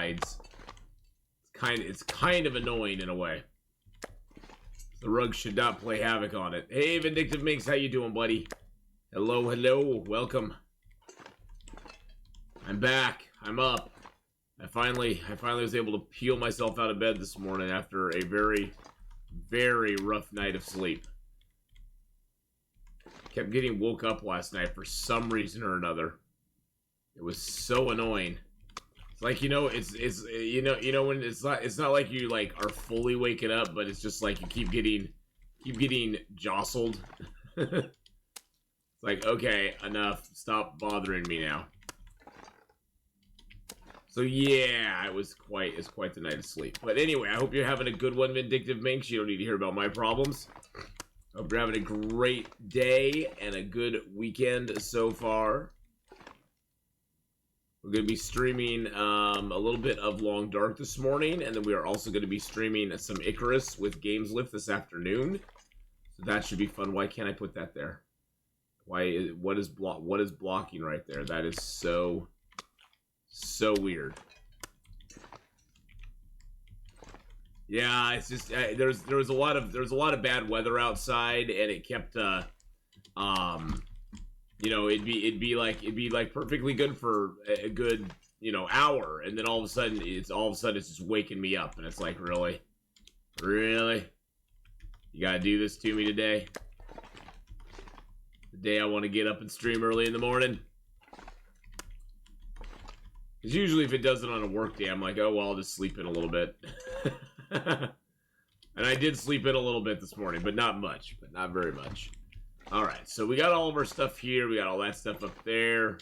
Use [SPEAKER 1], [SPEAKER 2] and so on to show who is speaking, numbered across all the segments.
[SPEAKER 1] hides. It's kind of annoying in a way. The rug should not play havoc on it. Hey, Vindictive Minx, how you doing, buddy? Hello, hello, welcome. I'm back. I'm up. I finally was able to peel myself out of bed this morning after a very, very rough night of sleep. Kept getting woke up last night for some reason or another. It was so annoying. It's like, you know, it's when it's not like you like are fully waking up, but it's just like you keep getting jostled. It's like, okay, enough. Stop bothering me now. So yeah, it's quite the night of sleep. But anyway, I hope you're having a good one, Vindictive Minx. You don't need to hear about my problems. Hope you're having a great day and a good weekend so far. We're going to be streaming a little bit of Long Dark this morning, and then we are also going to be streaming some Icarus with Games Lift this afternoon. So that should be fun. Why can't I put that there? What is blocking right there? That is so weird. Yeah, it's just there was a lot of bad weather outside, and it kept you know, it'd be like perfectly good for a good, you know, hour, and then all of a sudden it's just waking me up, and it's like, really, you gotta do this to me today? The day I want to get up and stream early in the morning. Because usually if it does it on a work day, I'm like, oh well, I'll just sleep in a little bit. And I did sleep in a little bit this morning, but not much, but not very much. Alright, so we got all of our stuff here. We got all that stuff up there.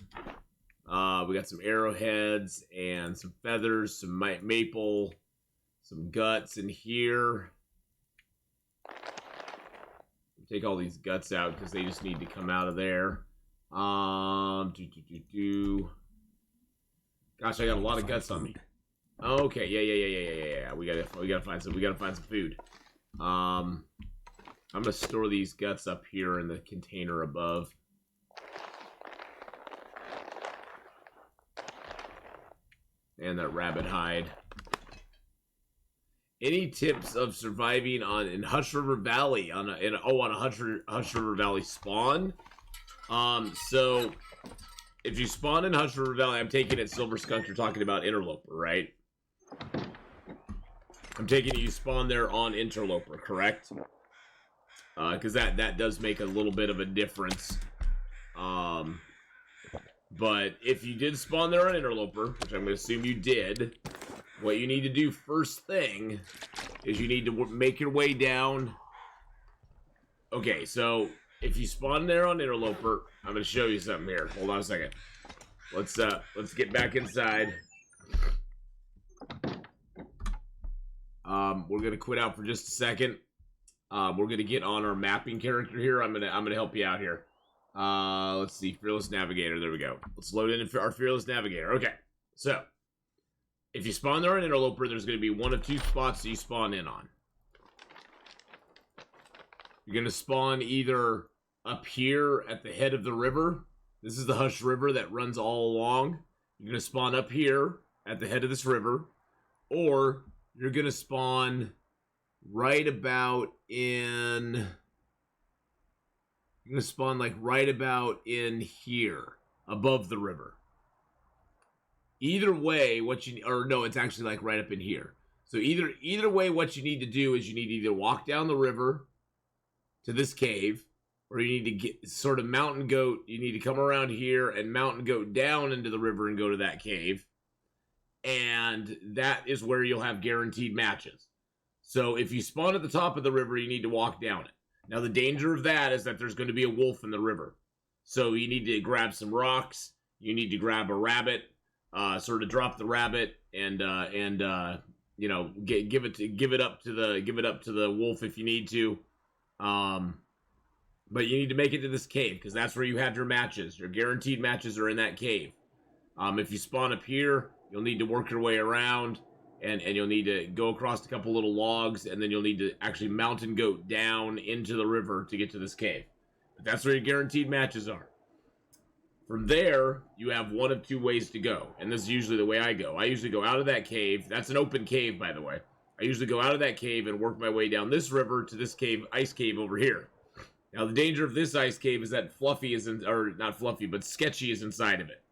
[SPEAKER 1] We got some arrowheads and some feathers, some maple, some guts in here. Take all these guts out because they just need to come out of there. Gosh, I got a lot of guts on me. Okay, yeah. We gotta find some food. I'm gonna store these guts up here in the container above. And that rabbit hide. Any tips of surviving in Hush River Valley on a Hush River Valley spawn? So if you spawn in Hush River Valley, I'm taking it Silver Skunk, you're talking about Interloper, right? I'm taking it you spawn there on Interloper, correct? Because that does make a little bit of a difference. But if you did spawn there on Interloper, which I'm going to assume you did, what you need to do first thing is you need to make your way down. Okay, so if you spawn there on Interloper, I'm going to show you something here. Hold on a second. Let's get back inside. We're going to quit out for just a second. We're gonna get on our mapping character here. I'm gonna help you out here. Let's see, Fearless Navigator. There we go. Let's load in our Fearless Navigator. Okay, so if you spawn there on Interloper, there's gonna be one of two spots that you spawn in on. You're gonna spawn either up here at the head of the river. This is the Hush River that runs all along. You're gonna spawn up here at the head of this river, or you're gonna spawn right about in... You're going to spawn like right about in here, above the river. Either way, it's actually like right up in here. So either way, what you need to do is you need to either walk down the river to this cave, or you need to get sort of mountain goat. You need to come around here and mountain goat down into the river and go to that cave. And that is where you'll have guaranteed matches. So if you spawn at the top of the river, you need to walk down it. Now the danger of that is that there's going to be a wolf in the river. So you need to grab some rocks. You need to grab a rabbit, sort of drop the rabbit, and you know, give it up to the wolf if you need to. But you need to make it to this cave because that's where you have your matches. Your guaranteed matches are in that cave. If you spawn up here, you'll need to work your way around. And you'll need to go across a couple little logs, and then you'll need to actually mountain goat down into the river to get to this cave. But that's where your guaranteed matches are. From there, you have one of two ways to go. And this is usually the way I go. I usually go out of that cave. That's an open cave, by the way. I usually go out of that cave and work my way down this river to this cave, ice cave over here. Now, the danger of this ice cave is that Fluffy is or not Fluffy, but Sketchy is inside of it.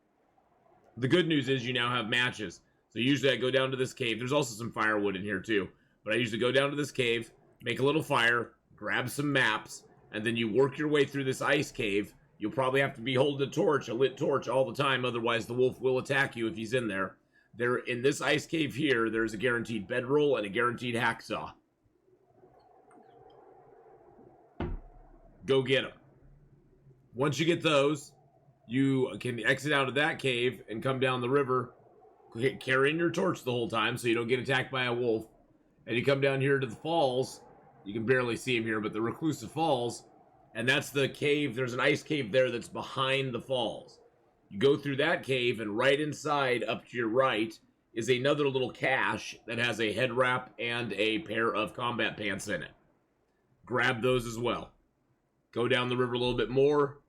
[SPEAKER 1] The good news is you now have matches. So usually I go down to this cave. There's also some firewood in here too. But I usually go down to this cave, make a little fire, grab some maps, and then you work your way through this ice cave. You'll probably have to be holding a torch, a lit torch all the time. Otherwise, the wolf will attack you if he's in there. In this ice cave here, there's a guaranteed bedroll and a guaranteed hacksaw. Go get them. Once you get those, you can exit out of that cave and come down the river, carrying your torch the whole time so you don't get attacked by a wolf. And you come down here to the falls. You can barely see them here, but the Reclusive Falls. And that's the cave. There's an ice cave there that's behind the falls. You go through that cave, and right inside, up to your right, is another little cache that has a head wrap and a pair of combat pants in it. Grab those as well. Go down the river a little bit more.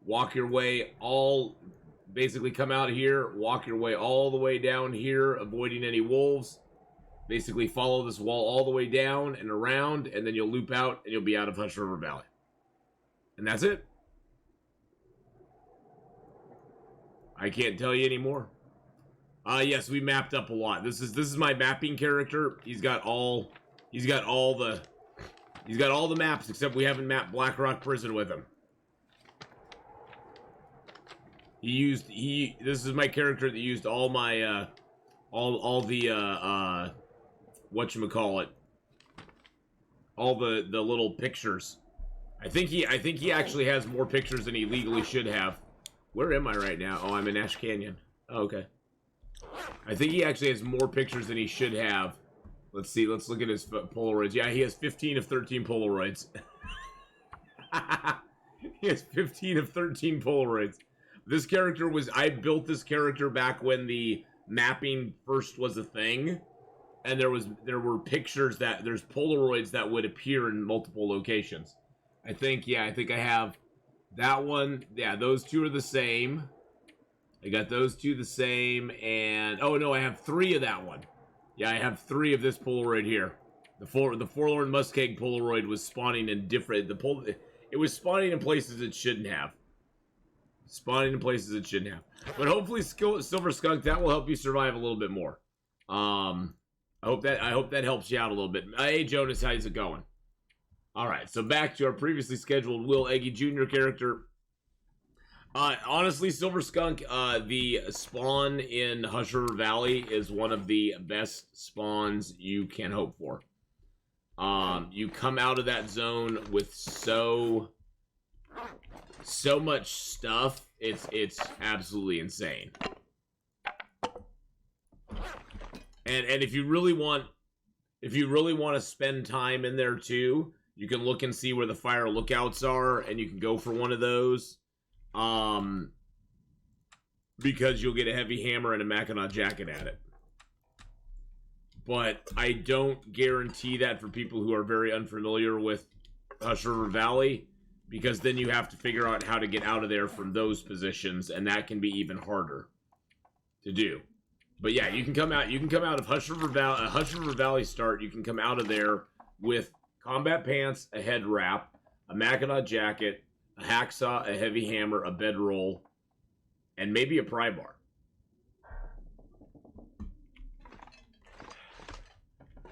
[SPEAKER 1] Walk your way basically come out here. Walk your way all the way down here, avoiding any wolves. Basically follow this wall all the way down and around, and then you'll loop out, and you'll be out of Hush River Valley. And that's it. I can't tell you anymore. Yes, we mapped up a lot. This is my mapping character. He's got all the maps, except we haven't mapped Blackrock Prison with him. This is my character that used all my all the whatchamacallit, all the little pictures. I think he actually has more pictures than he legally should have. Where am I right now? Oh, I'm in Ash Canyon. Oh, okay. I think he actually has more pictures than he should have. Let's see. Let's look at his Polaroids. Yeah, he has 15 of 13 Polaroids. He has 15 of 13 Polaroids. This character I built this character back when the mapping first was a thing. And there were pictures there's Polaroids that would appear in multiple locations. I think I have that one. Yeah, those two are the same. I got those two the same, and oh no, I have 3 of that one. Yeah, I have 3 of this Polaroid here. The Forlorn Muskeg Polaroid was spawning in different. It was spawning in places it shouldn't have. Spawning in places it shouldn't have. But hopefully, Silver Skunk, that will help you survive a little bit more. I hope that helps you out a little bit. Hey Jonas, how's it going? All right, so back to our previously scheduled Will Eggy Jr. character. Honestly, Silver Skunk, the spawn in Hush River Valley is one of the best spawns you can hope for. You come out of that zone with so much stuff. It's absolutely insane. And if you really want to spend time in there too, you can look and see where the fire lookouts are, and you can go for one of those. Because you'll get a heavy hammer and a Mackinac jacket at it. But I don't guarantee that for people who are very unfamiliar with Hush River Valley, because then you have to figure out how to get out of there from those positions, and that can be even harder to do. But yeah, you can come out of Hush River Valley start. You can come out of there with combat pants, a head wrap, a Mackinac jacket, a hacksaw, a heavy hammer, a bedroll, and maybe a pry bar.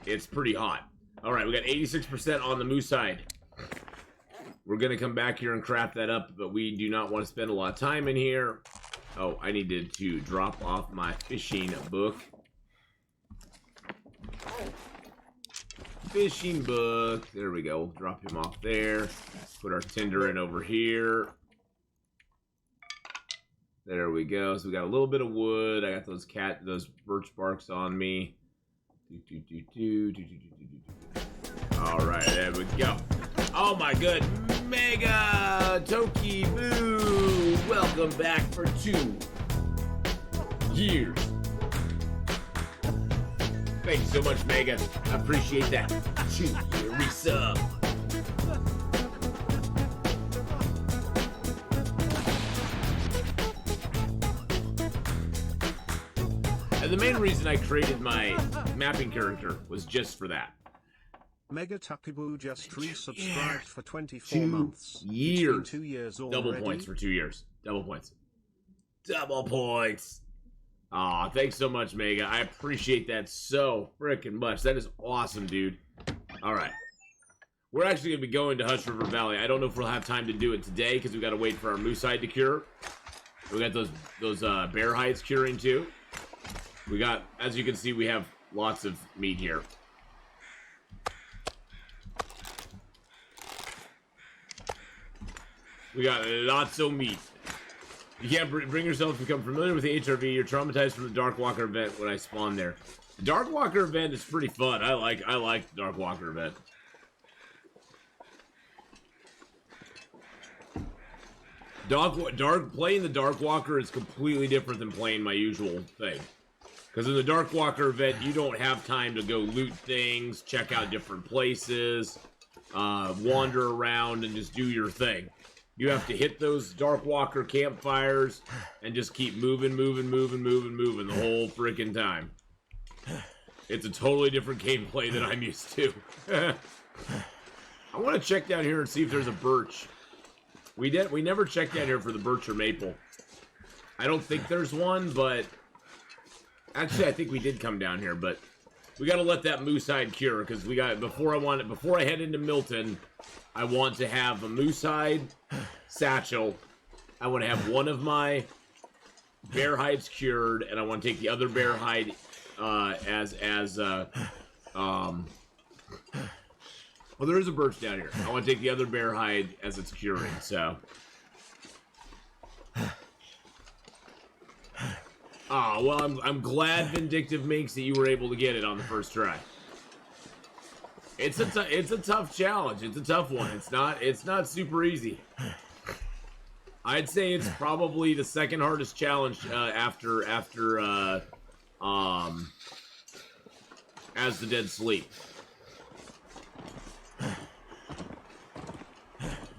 [SPEAKER 1] It's pretty hot. All right, we got 86% on the moose hide. We're going to come back here and craft that up, but we do not want to spend a lot of time in here. Oh, I needed to drop off my fishing book. Fishing book. There we go. We'll drop him off there. Put our tinder in over here. There we go. So we got a little bit of wood. I got those birch barks on me. All right, there we go. Oh my good, Mega Toki Boo! Welcome back for 2 years. Thank you so much, Mega. I appreciate that. 2-year resub. the main reason I created my mapping character was just for that.
[SPEAKER 2] Mega Tuckaboo just resubscribed for 24
[SPEAKER 1] 2
[SPEAKER 2] months.
[SPEAKER 1] years.
[SPEAKER 2] 2 years already.
[SPEAKER 1] Double points for 2 years. Double points. Double points. Aw, thanks so much, Mega. I appreciate that so freaking much. That is awesome, dude. Alright. We're actually going to be going to Hush River Valley. I don't know if we'll have time to do it today, because we got to wait for our moose hide to cure. We got those bear hides curing, too. We got, as you can see, we have lots of meat here. We got lots of meat. You can't bring yourself to become familiar with the HRV. You're traumatized from the Darkwalker event when I spawned there. The Darkwalker event is pretty fun. I like the Darkwalker event. Playing the Darkwalker is completely different than playing my usual thing. Because in the Darkwalker event, you don't have time to go loot things, check out different places, wander around, and just do your thing. You have to hit those Darkwalker campfires and just keep moving the whole freaking time. It's a totally different gameplay than I'm used to. I want to check down here and see if there's a birch. We never checked down here for the birch or maple. I don't think there's one, but actually I think we did come down here, but we got to let that moose hide cure, because we got before I head into Milton, I want to have a moose hide satchel. I want to have one of my bear hides cured, and I want to take the other bear hide well, there is a birch down here. I want to take the other bear hide as it's curing, so. Oh, well, I'm glad, Vindictive Minx, that you were able to get it on the first try. It's a tough challenge. It's a tough one. It's not super easy. I'd say it's probably the second hardest challenge after As the Dead Sleep.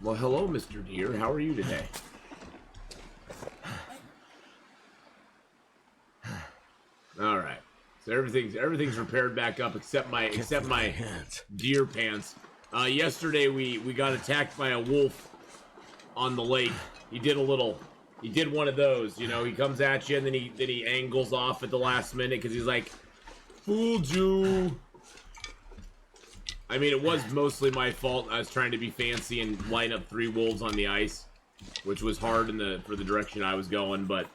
[SPEAKER 1] Well, hello, Mr. Deer. How are you today? All right. So everything's repaired back up except my deer pants. Yesterday we got attacked by a wolf on the lake. He did one of those, you know. He comes at you and then he angles off at the last minute because he's like, fooled you. I mean, it was mostly my fault. I was trying to be fancy and line up 3 wolves on the ice, which was hard for the direction I was going, but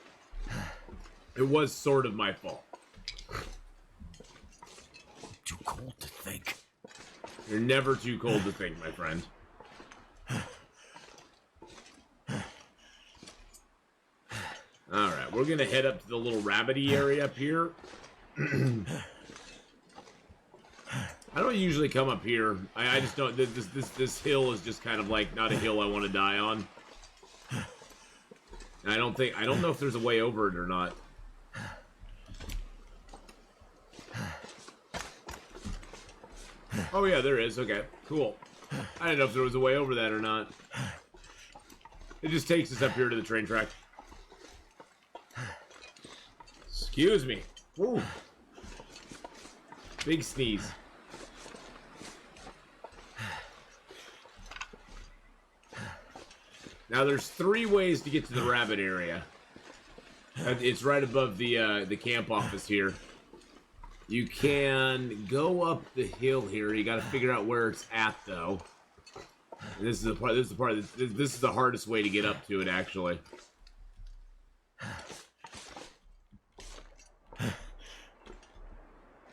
[SPEAKER 1] it was sort of my fault.
[SPEAKER 3] Too cold to think.
[SPEAKER 1] You're never too cold to think, my friend. Alright, we're gonna head up to the little rabbity area up here. I don't usually come up here. I just don't. This hill is just kind of like not a hill I want to die on. And I don't know if there's a way over it or not. Oh yeah, there is. Okay, cool. I didn't know if there was a way over that or not. It just takes us up here to the train track. Excuse me. Ooh. Big sneeze. Now there's 3 ways to get to the rabbit area. It's right above the camp office here. You can go up the hill here. You got to figure out where it's at, though. And this is the part. This is the hardest way to get up to it, actually.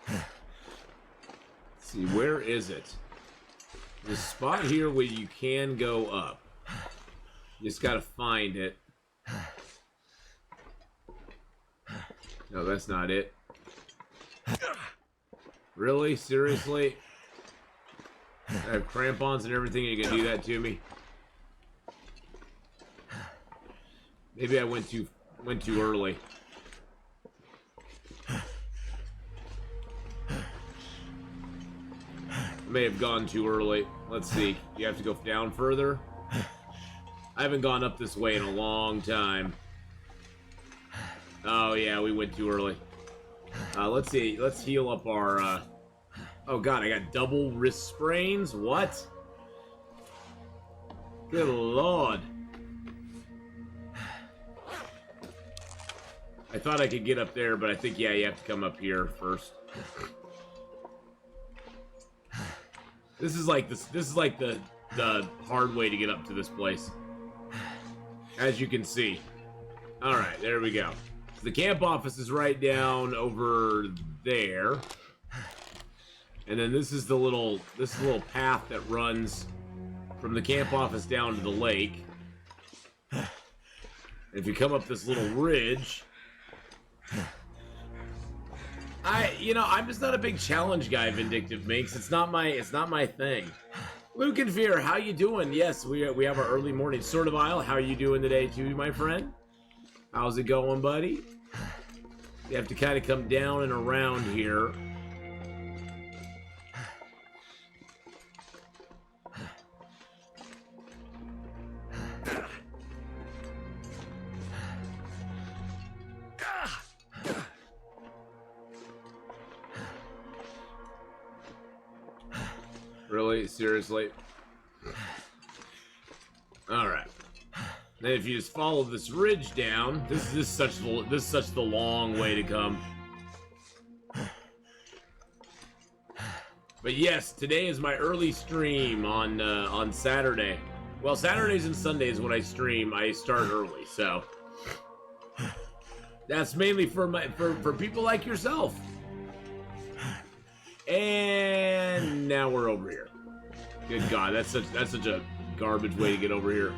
[SPEAKER 1] Let's see, where is it? There's a spot here where you can go up. You just gotta find it. No, that's not it. Really? Seriously? I have crampons and everything, and you can do that to me? Maybe I went too early. I may have gone too early. Let's see. You have to go down further? I haven't gone up this way in a long time. Oh yeah, we went too early. Let's see. Let's heal up our, Oh god, I got double wrist sprains? What? Good lord. I thought I could get up there, but I think, yeah, you have to come up here first. This is like the hard way to get up to this place. As you can see. Alright, there we go. So the camp office is right down over there. And then this is the little path that runs from the camp office down to the lake. And if you come up this little ridge, I'm just not a big challenge guy, Vindictive Minx. It's not my thing. Luke and Fear, how you doing? Yes, we have our early morning sort of aisle. How are you doing today too, my friend? How's it going, buddy? You have to kind of come down and around here. Really? Seriously? Alright. Then if you just follow this ridge down, this is such the long way to come. But yes, today is my early stream on Saturday. Well, Saturdays and Sundays when I stream, I start early, so that's mainly for people like yourself. And now we're over here. Good God, that's such a garbage way to get over here.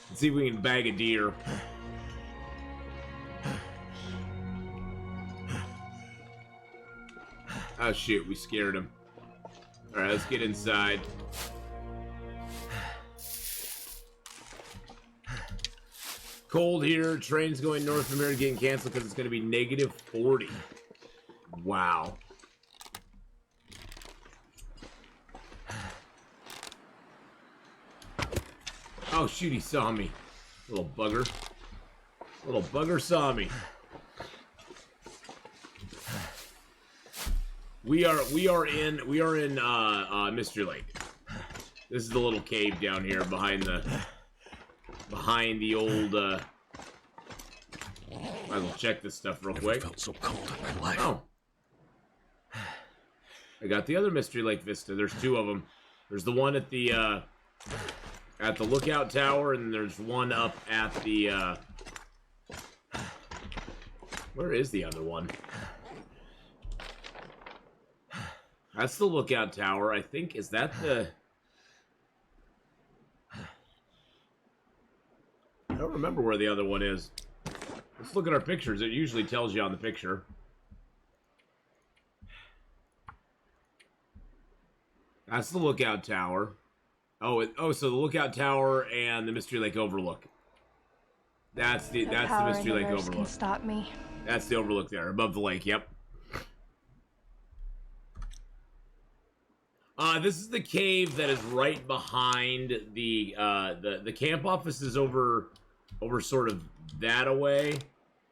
[SPEAKER 1] Let's see if we can bag a deer. Oh shoot, we scared him. Alright, let's get inside. Cold here. Trains going north from here getting canceled because it's going to be negative 40. Wow. Oh shoot, he saw me. Little bugger. Little bugger saw me. We are in Mystery Lake. This is the little cave down here behind the old might as well check this stuff real quick.
[SPEAKER 3] Felt so cold in my life.
[SPEAKER 1] Oh. I got the other Mystery Lake Vista. There's two of them. There's the one at the lookout tower, and there's one up at the where is the other one? That's the lookout tower, I think. Is that the... I don't remember where the other one is. Let's look at our pictures. It usually tells you on the picture. That's the lookout tower. Oh, so the lookout tower and the Mystery Lake Overlook. That's the Mystery Lake Overlook.
[SPEAKER 4] Can stop me.
[SPEAKER 1] That's the overlook there, above the lake. Yep. This is the cave that is right behind the camp office is over sort of that away,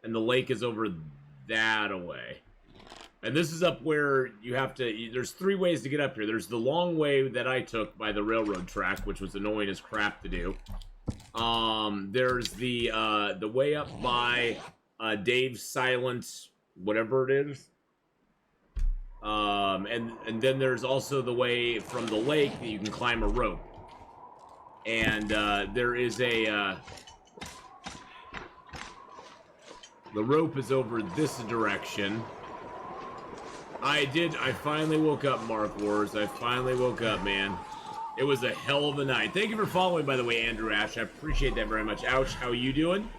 [SPEAKER 1] and the lake is over that away. And this is up where you have to, there's three ways to get up here. There's the long way that I took by the railroad track, which was annoying as crap to do. There's the way up by Dave's Silent, whatever it is. And then there's also the way from the lake that you can climb a rope. And there is the rope is over this direction. I finally woke up, Mark Wars. I finally woke up, man. It was a hell of a night. Thank you for following, by the way, Andrew Ash. I appreciate that very much. Ouch, how are you doing?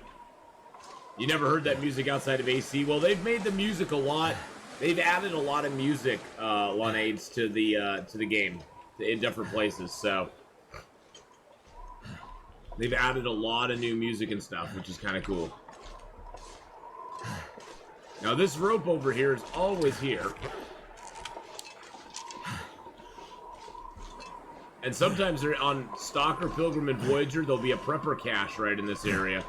[SPEAKER 1] You never heard that music outside of AC? Well, they've made the music a lot. They've added a lot of music, Lonades, to the game in different places, so they've added a lot of new music and stuff, which is kind of cool. Now, this rope over here is always here. And sometimes they're on Stalker, Pilgrim, and Voyager. There'll be a prepper cache right in this area.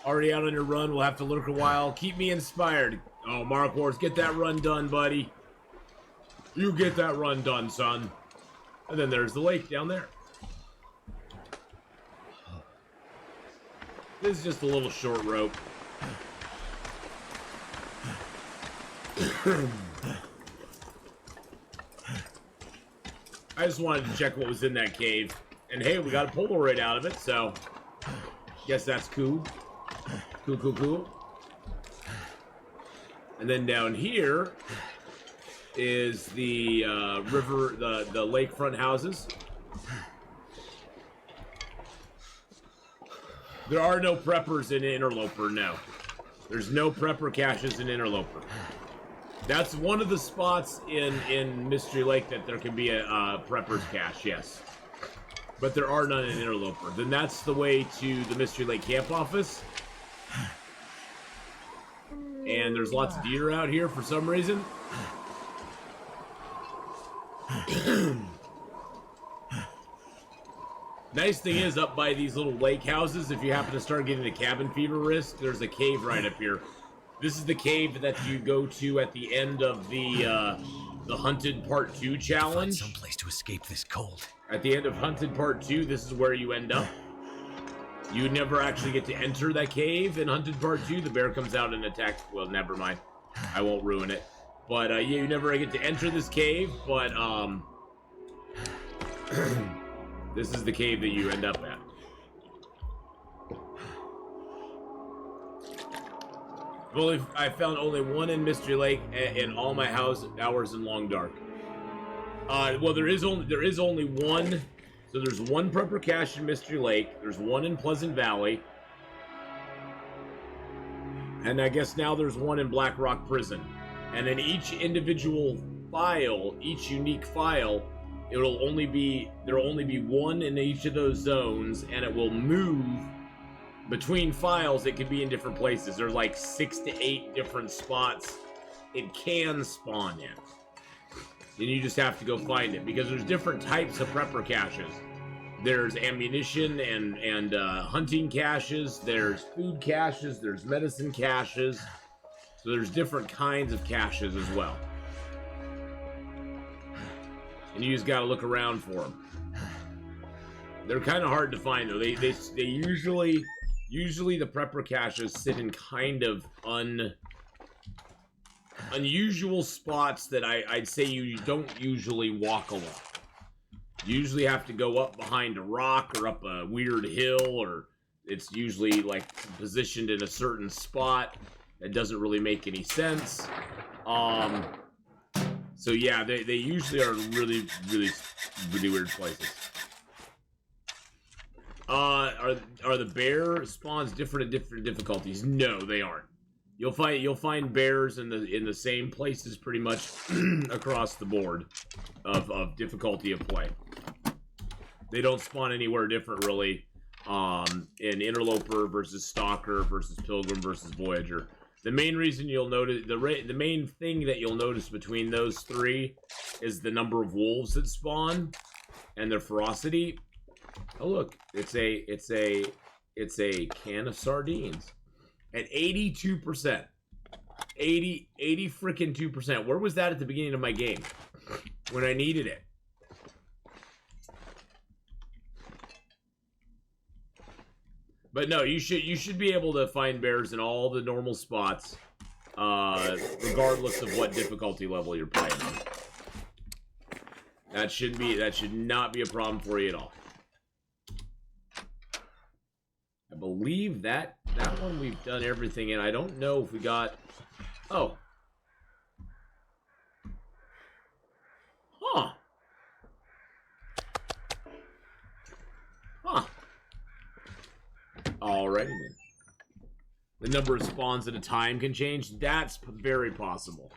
[SPEAKER 1] Already out on your run. We'll have to lurk a while. Keep me inspired. Oh, Mark Wars, get that run done, buddy. You get that run done, son. And then there's the lake down there. This is just a little short rope. I just wanted to check what was in that cave. And hey, we got a Polaroid out of it, so... guess that's cool. Cool, cool, cool. And then down here is the river, the lakefront houses. There are no preppers in Interloper, no. There's no prepper caches in Interloper. That's one of the spots in Mystery Lake that there can be a prepper's cache, yes. But there are none in Interloper. Then that's the way to the Mystery Lake camp office. And there's lots of deer out here for some reason. Nice thing is, up by these little lake houses, if you happen to start getting a cabin fever risk, there's a cave right up here. This is the cave that you go to at the end of the Hunted Part 2 challenge.
[SPEAKER 3] Find someplace to escape this cold.
[SPEAKER 1] At the end of Hunted Part 2, this is where you end up. You never actually get to enter that cave in Hunted Part 2. The bear comes out and attacks. Well, never mind. I won't ruin it. But, yeah, you never get to enter this cave, but, this is the cave that you end up at. I found only one in Mystery Lake in all my hours in Long Dark. Well, there is only one. So there's one prepper cache in Mystery Lake. There's one in Pleasant Valley. And I guess now there's one in Blackrock Prison. And in each individual file, each unique file, there'll only be one in each of those zones, and it will move between files. It could be in different places. There's like 6 to 8 different spots it can spawn in. And you just have to go find it, because there's different types of prepper caches. There's ammunition and hunting caches, there's food caches, there's medicine caches. So there's different kinds of caches as well. And you just gotta look around for them. They're kind of hard to find though. They usually the prepper caches sit in kind of unusual spots that I'd say you don't usually walk along. You usually have to go up behind a rock or up a weird hill, or it's usually like positioned in a certain spot that doesn't really make any sense. So yeah, they usually are really weird places. Are the bear spawns different at different difficulties? No, they aren't. You'll find bears in the same places pretty much across the board of difficulty of play. They don't spawn anywhere different really. In Interloper versus Stalker versus Pilgrim versus Voyager. The main reason you'll notice the main thing that you'll notice between those three is the number of wolves that spawn and their ferocity. Oh look, it's a can of sardines at 82%. 80 freaking 2%. Where was that at the beginning of my game when I needed it? But no, you should be able to find bears in all the normal spots, regardless of what difficulty level you're playing on. That should not be a problem for you at all. I believe that one we've done everything in. I don't know if we got. Oh. Huh. Huh. Alrighty then. The number of spawns at a time can change. That's very possible.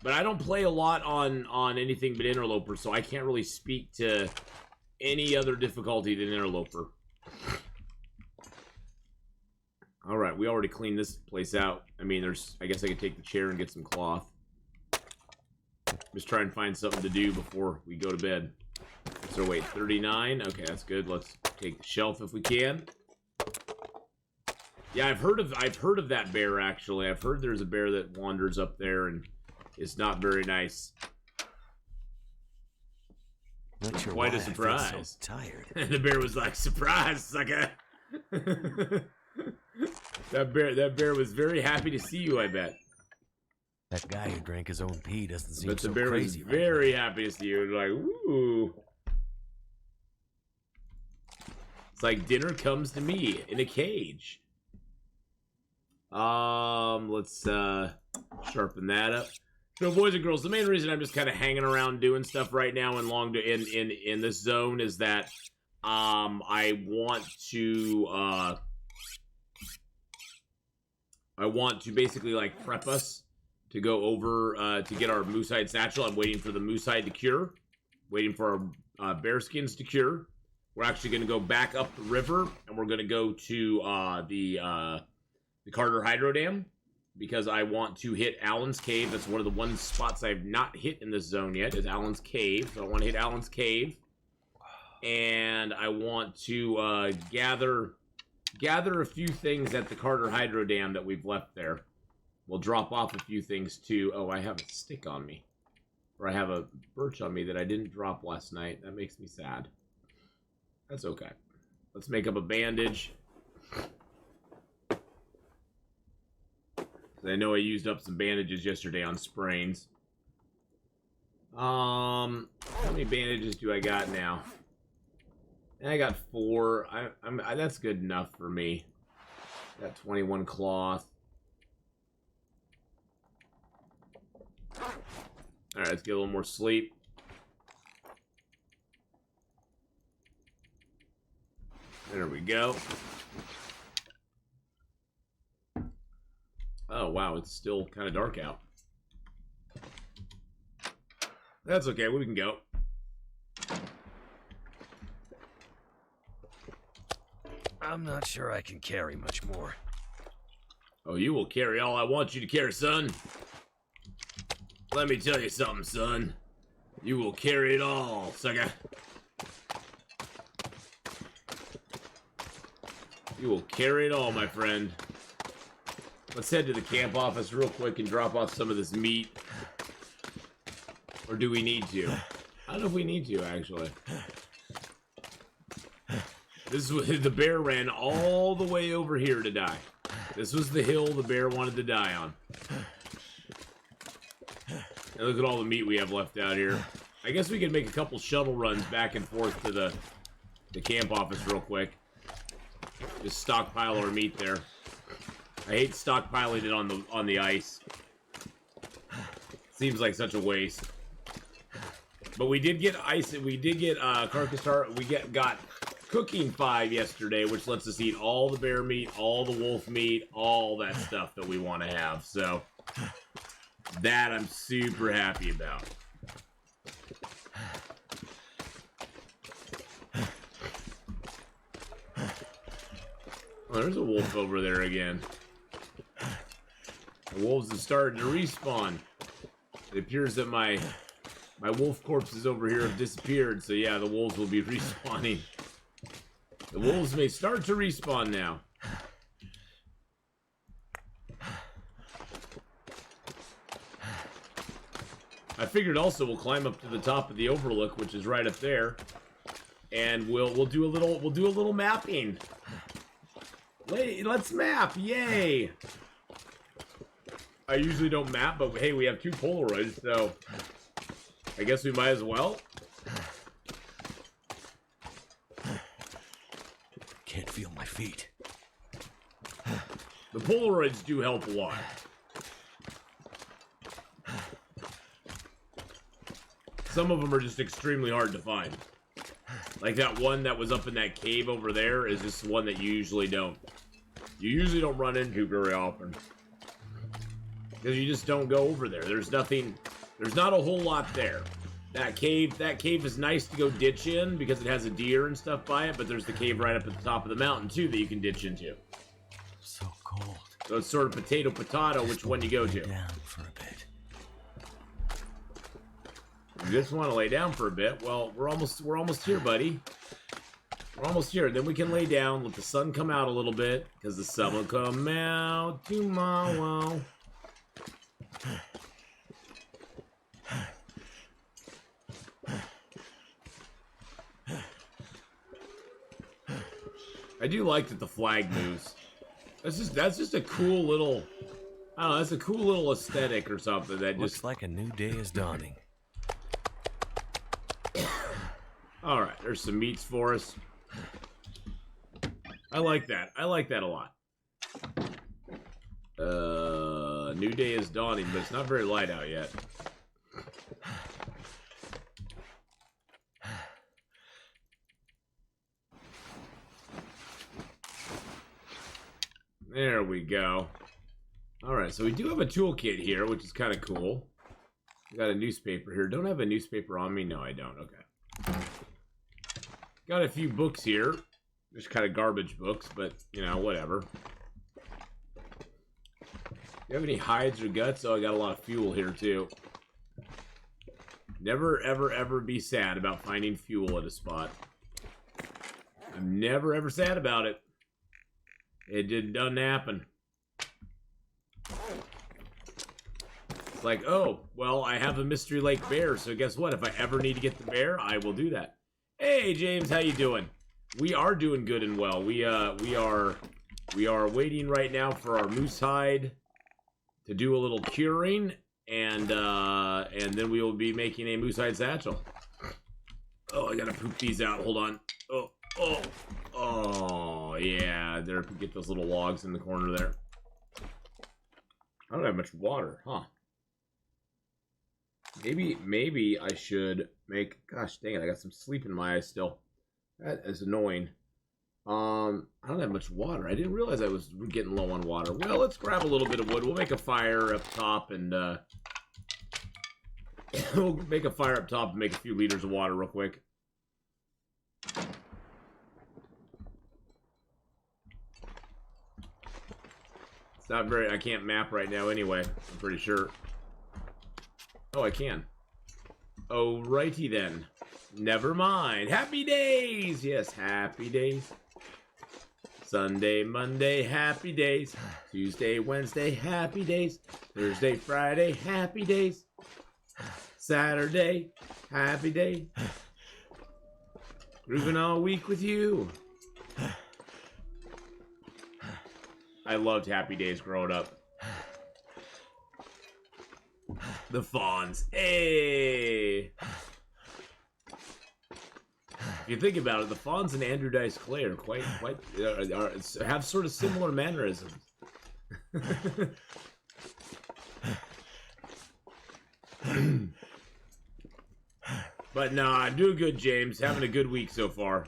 [SPEAKER 1] But I don't play a lot on anything but Interloper, so I can't really speak to any other difficulty than Interloper. Alright, we already cleaned this place out. I mean, I guess I could take the chair and get some cloth. Just try and find something to do before we go to bed. So wait, 39? Okay, that's good. Let's take the shelf if we can. Yeah, I've heard of that bear actually. I've heard there's a bear that wanders up there and is not very nice.
[SPEAKER 3] Not sure
[SPEAKER 1] Quite
[SPEAKER 3] why
[SPEAKER 1] a surprise.
[SPEAKER 3] I feel so tired.
[SPEAKER 1] And the bear was like, "Surprise, sucker!" That bear was very happy to see you. I bet.
[SPEAKER 3] That guy who drank his own pee doesn't seem
[SPEAKER 1] But the
[SPEAKER 3] so
[SPEAKER 1] bear was
[SPEAKER 3] crazy.
[SPEAKER 1] very happy to see you. Like, ooh. It's like dinner comes to me in a cage. Let's sharpen that up. So, boys and girls, the main reason I'm just kind of hanging around doing stuff right now in this zone is that I want to basically like prep us to go over to get our moosehide satchel. I'm waiting for the moosehide to cure, waiting for our bear skins to cure. We're actually going to go back up the river, and we're going to go to the Carter Hydro Dam, because I want to hit Allen's Cave. That's one of the spots I've not hit in this zone yet, is Allen's Cave. So I want to hit Allen's Cave, and I want to gather a few things at the Carter Hydro Dam that we've left there. We'll drop off a few things too. Oh, I have a stick on me, or I have a birch on me that I didn't drop last night. That makes me sad. That's okay. Let's make up a bandage. I know I used up some bandages yesterday on sprains. How many bandages do I got now? I got 4. That's good enough for me. Got 21 cloth. Alright, let's get a little more sleep. There we go. Oh, wow, it's still kind of dark out. That's okay, we can go.
[SPEAKER 3] I'm not sure I can carry much more.
[SPEAKER 1] Oh, you will carry all I want you to carry, son. Let me tell you something, son. You will carry it all, sucker. You will carry it all, my friend. Let's head to the camp office real quick and drop off some of this meat. Or do we need to? I don't know if we need to, actually. This was the bear ran all the way over here to die. This was the hill the bear wanted to die on. And look at all the meat we have left out here. I guess we could make a couple shuttle runs back and forth to the camp office real quick. Just stockpile our meat there. I hate stockpiling it on the ice. Seems like such a waste. But we did get ice. We did get carcass tar. We got cooking 5 yesterday, which lets us eat all the bear meat, all the wolf meat, all that stuff that we want to have. So that I'm super happy about. Oh, there's a wolf over there again. The wolves have started to respawn. It appears that my wolf corpses over here have disappeared, so yeah, the wolves will be respawning. The wolves may start to respawn now. I figured also we'll climb up to the top of the overlook, which is right up there, and we'll do a little mapping. Let's map! Yay! I usually don't map, but hey, we have 2 Polaroids, so I guess we might as well.
[SPEAKER 3] Can't feel my feet.
[SPEAKER 1] The Polaroids do help a lot. Some of them are just extremely hard to find. Like that one that was up in that cave over there is just one that you usually don't run into very often. Because you just don't go over there. There's not a whole lot there. That cave is nice to go ditch in because it has a deer and stuff by it, but there's the cave right up at the top of the mountain too that you can ditch into.
[SPEAKER 3] So cold.
[SPEAKER 1] So it's sort of potato, which one you go to.
[SPEAKER 3] Down for a bit.
[SPEAKER 1] You just want to lay down for a bit. Well, we're almost here, buddy. We're almost here. Then we can lay down, let the sun come out a little bit, because the sun will come out tomorrow. I do like that the flag moves. That's just a cool little, I don't know, that's a cool little aesthetic or something that
[SPEAKER 3] Looks
[SPEAKER 1] just
[SPEAKER 3] like a new day is dawning.
[SPEAKER 1] All right, there's some meats for us. I like that. I like that a lot. New day is dawning, but it's not very light out yet. There we go. All right, so we do have a toolkit here, which is kind of cool. We got a newspaper here. Don't have a newspaper on me? No, I don't. Okay. Got a few books here. Just kind of garbage books, but, you know, whatever. You have any hides or guts? Oh, I got a lot of fuel here, too. Never, ever, ever be sad about finding fuel at a spot. I'm never, ever sad about it. It doesn't happen. It's like, oh, well, I have a Mystery Lake bear, so guess what? If I ever need to get the bear, I will do that. Hey, James, how you doing? We are doing good and well. We are waiting right now for our moose hide to do a little curing, and then we will be making a moose hide satchel. Oh, I gotta poop these out. Hold on. Oh, yeah. There, get those little logs in the corner there. I don't have much water, huh? Maybe I should make. Gosh dang it! I got some sleep in my eyes still. That is annoying. I don't have much water. I didn't realize I was getting low on water. Well, let's grab a little bit of wood. We'll make a fire up top, and we'll make a fire up top and make a few liters of water real quick. It's not very. I can't map right now anyway. I'm pretty sure. Oh, I can. Alrighty then. Never mind. Happy days! Yes, happy days. Sunday, Monday, happy days. Tuesday, Wednesday, happy days. Thursday, Friday, happy days. Saturday, happy day. Grooving all week with you. I loved happy days growing up. The fawns. Hey! If you think about it, the fawns and Andrew Dice Clay are have sort of similar mannerisms. But nah, doing good, James. Having a good week so far.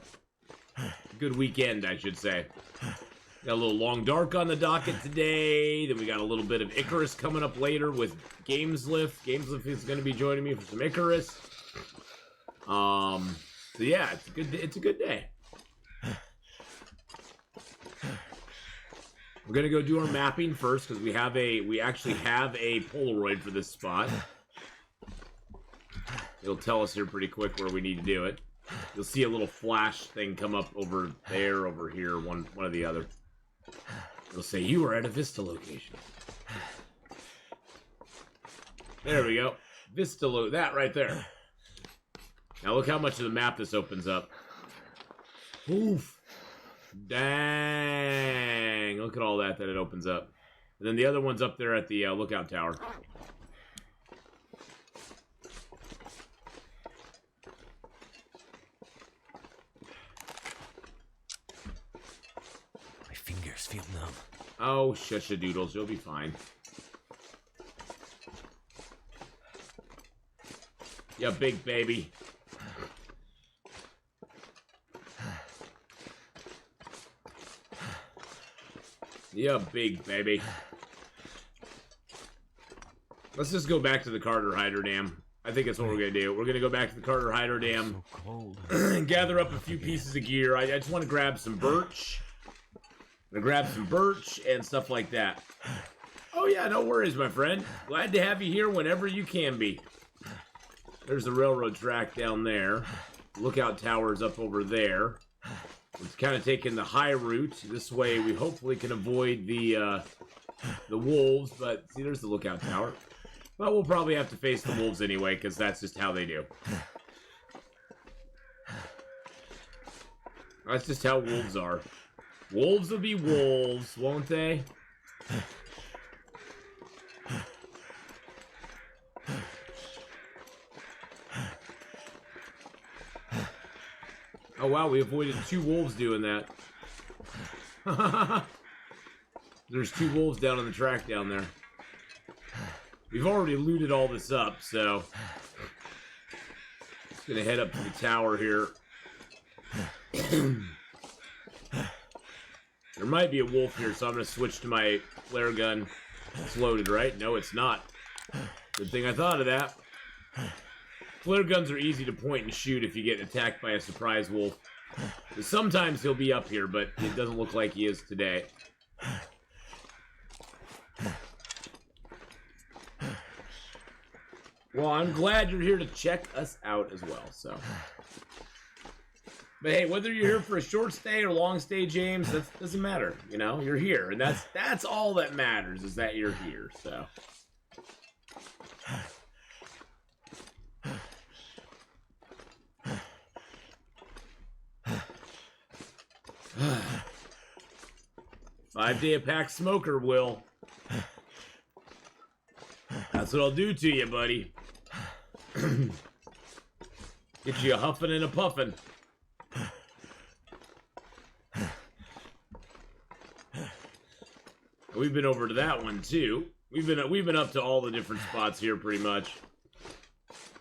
[SPEAKER 1] Good weekend, I should say. Got a little Long Dark on the docket today. Then we got a little bit of Icarus coming up later with Gameslift. Gameslift is going to be joining me for some Icarus. So yeah, it's a good day. We're gonna go do our mapping first because we actually have a Polaroid for this spot. It'll tell us here pretty quick where we need to do it. You'll see a little flash thing come up over there, over here, one or the other. It'll say you are at a Vista location. There we go. Vista that right there. Now look how much of the map this opens up. Oof. Dang. Look at all that it opens up. And then the other one's up there at the lookout tower.
[SPEAKER 3] My fingers feel numb.
[SPEAKER 1] Oh, shush-a-doodles. You'll be fine. Yeah, big baby. Yeah, big baby. Let's just go back to the Carter Hydro Dam. I think that's what we're gonna do. We're gonna go back to the Carter Hydro Dam
[SPEAKER 3] So cold.
[SPEAKER 1] and gather up a few pieces of gear. I just want to grab some birch. I'm gonna grab some birch and stuff like that. Oh yeah, no worries, my friend. Glad to have you here whenever you can be. There's the railroad track down there. Lookout tower's up over there. It's kind of taking the high route. This way we hopefully can avoid the wolves, but see, there's the lookout tower. But we'll probably have to face the wolves anyway, because that's just how they do. That's just how wolves are. Wolves will be wolves, won't they? Oh wow, we avoided 2 wolves doing that. There's 2 wolves down on the track down there. We've already looted all this up, so... Just gonna head up to the tower here. There might be a wolf here, so I'm gonna switch to my flare gun. It's loaded, right? No, it's not. Good thing I thought of that. Flare guns are easy to point and shoot if you get attacked by a surprise wolf. Sometimes he'll be up here, but it doesn't look like he is today. Well, I'm glad you're here to check us out as well, so. But hey, whether you're here for a short stay or long stay, James, that doesn't matter. You know, you're here, and that's all that matters, is that you're here, so. Five-day-a-pack smoker, Will. That's what I'll do to you, buddy. Get you a huffing and a puffing. We've been over to that one too. We've been up to all the different spots here pretty much.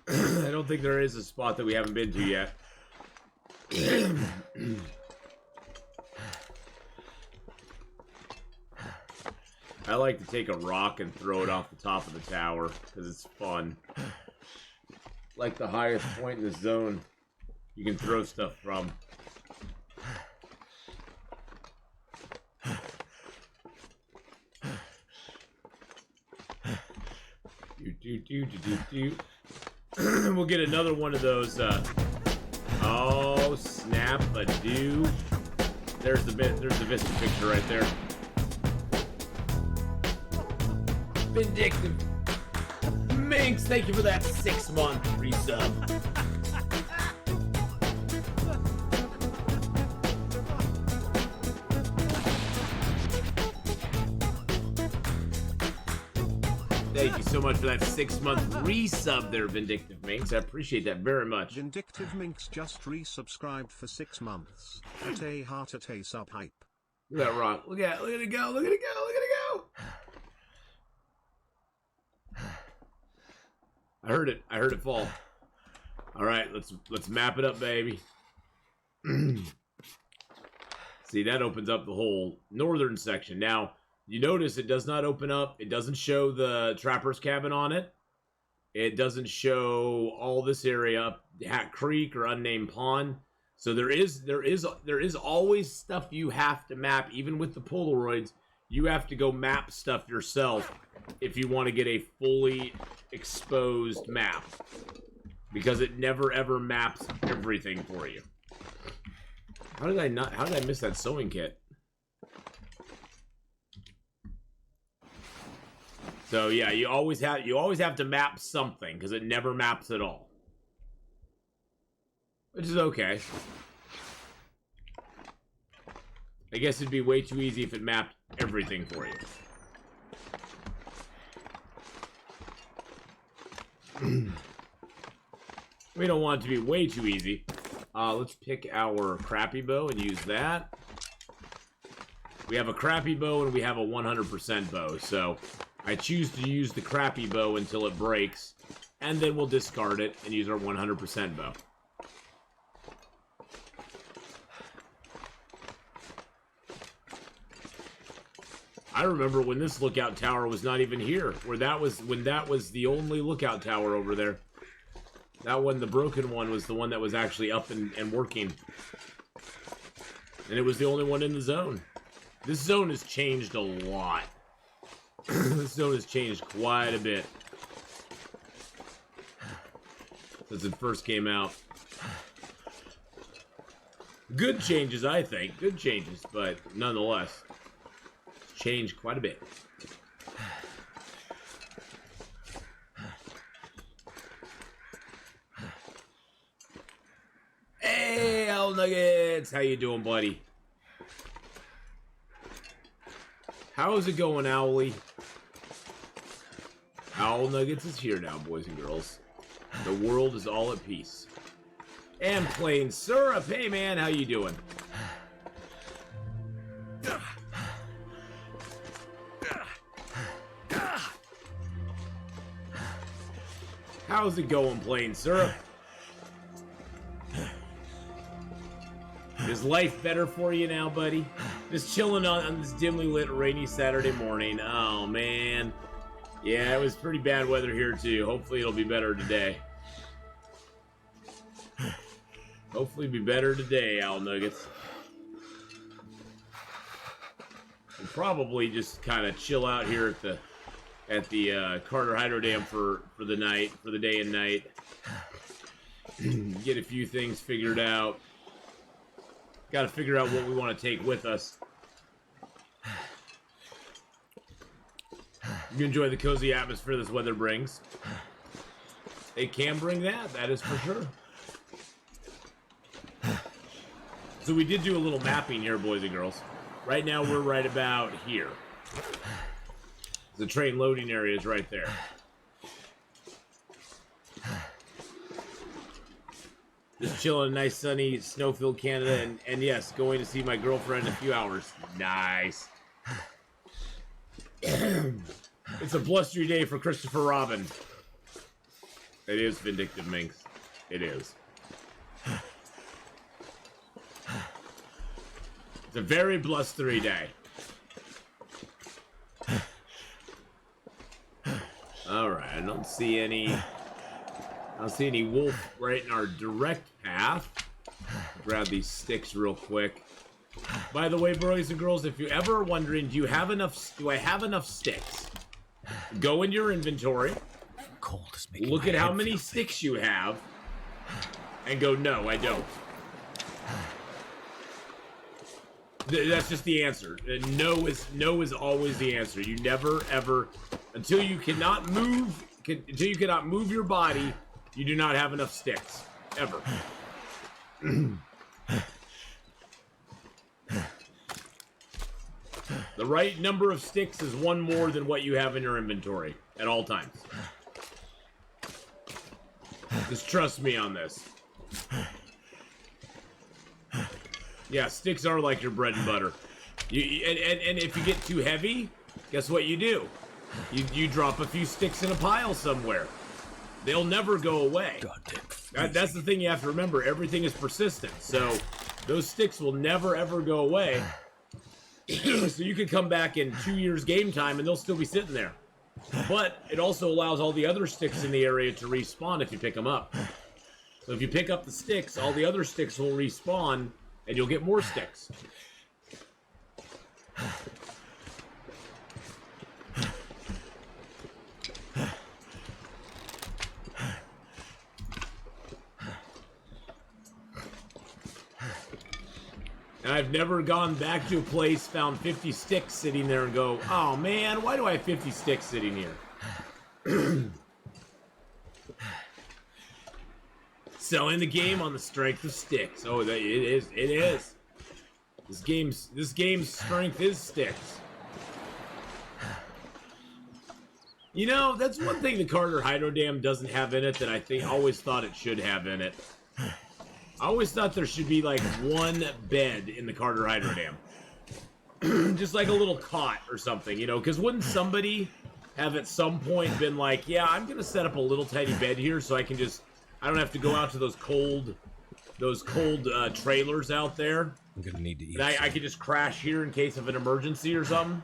[SPEAKER 1] I don't think there is a spot that we haven't been to yet. I like to take a rock and throw it off the top of the tower because it's fun. Like the highest point in the zone you can throw stuff from. We'll get another one of those. Oh snap! A do. There's the Vista picture right there. Vindictive Minx, thank you for that 6-month resub. Thank you so much for that 6-month resub there, Vindictive Minx. I appreciate that very much.
[SPEAKER 2] Vindictive Minx just resubscribed for 6 months. At a heart at a sub hype.
[SPEAKER 1] Look at that rock. Look at it go. Look at it go. Look at it go. I heard it. I heard it fall. All right, let's map it up, baby. See, that opens up the whole northern section. Now, you notice it does not open up. It doesn't show the trapper's cabin on it. It doesn't show all this area, Hat Creek or Unnamed Pond. So there is always stuff you have to map, even with the Polaroids. You have to go map stuff yourself if you want to get a fully exposed map, because it never ever maps everything for you. How did I miss that sewing kit? So yeah, you always have to map something, because it never maps at all, which is okay. I guess it'd be way too easy if it mapped everything for you. We don't want it to be way too easy. Let's pick our crappy bow and use that. We have a crappy bow and we have a 100% bow, so I choose to use the crappy bow until it breaks, and then we'll discard it and use our 100% bow. I remember when this lookout tower was not even here, when that was the only lookout tower over there. That one, the broken one, was the one that was actually up and working. And it was the only one in the zone. This zone has changed a lot. This zone has changed quite a bit since it first came out. Good changes, I think. Good changes, but nonetheless, it's changed quite a bit. Hey, Owl Nuggets! How you doing, buddy? How's it going, Owly? Owl Nuggets is here now, boys and girls. The world is all at peace. And plain syrup. Hey, man, how you doing? How's it going, plain syrup? Is life better for you now, buddy? Just chilling on this dimly lit, rainy Saturday morning. Oh, man. Yeah, it was pretty bad weather here, too. Hopefully it'll be better today. Hopefully be better today, Owl Nuggets. And probably just kind of chill out here at the Carter Hydro Dam for the night, for the day and night. Get a few things figured out. Got to figure out what we want to take with us. You enjoy the cozy atmosphere this weather brings. It can bring that is for sure. So we did do a little mapping here, boys and girls. Right now we're right about here. The train loading area is right there. Just chilling in nice, sunny, snow-filled Canada, and yes, going to see my girlfriend in a few hours. Nice. It's a blustery day for Christopher Robin. It is, Vindictive Minx. It is. It's a very blustery day. Alright, I don't see any wolf right in our direct path. Grab these sticks real quick. By the way, boys and girls, if you're ever wondering, do I have enough sticks? Go in your inventory.
[SPEAKER 3] Cold is making
[SPEAKER 1] Look
[SPEAKER 3] my
[SPEAKER 1] at how
[SPEAKER 3] head
[SPEAKER 1] many
[SPEAKER 3] feel
[SPEAKER 1] sticks you have. And go, no, I don't. That's just the answer. No is always the answer. You never ever, until you cannot move your body, you do not have enough sticks ever. The right number of sticks is one more than what you have in your inventory at all times. Just trust me on this. Yeah, sticks are like your bread and butter. And if you get too heavy, guess what you do? You drop a few sticks in a pile somewhere. They'll never go away. That's the thing you have to remember. Everything is persistent. So those sticks will never, ever go away. So you could come back in 2 years game time and they'll still be sitting there. But it also allows all the other sticks in the area to respawn if you pick them up. So if you pick up the sticks, all the other sticks will respawn and you'll get more sticks. And I've never gone back to a place, found 50 sticks sitting there and go, oh man, why do I have 50 sticks sitting here? Selling the game on the strength of sticks. Oh, it is. This game's strength is sticks. You know, that's one thing the Carter Hydro Dam doesn't have in it that I always thought it should have in it. I always thought there should be like one bed in the Carter Hydro Dam. Just like a little cot or something, you know, because wouldn't somebody have at some point been like, yeah, I'm going to set up a little tiny bed here so I don't have to go out to those cold trailers out there.
[SPEAKER 3] I'm going to need to eat.
[SPEAKER 1] And I could just crash here in case of an emergency or something.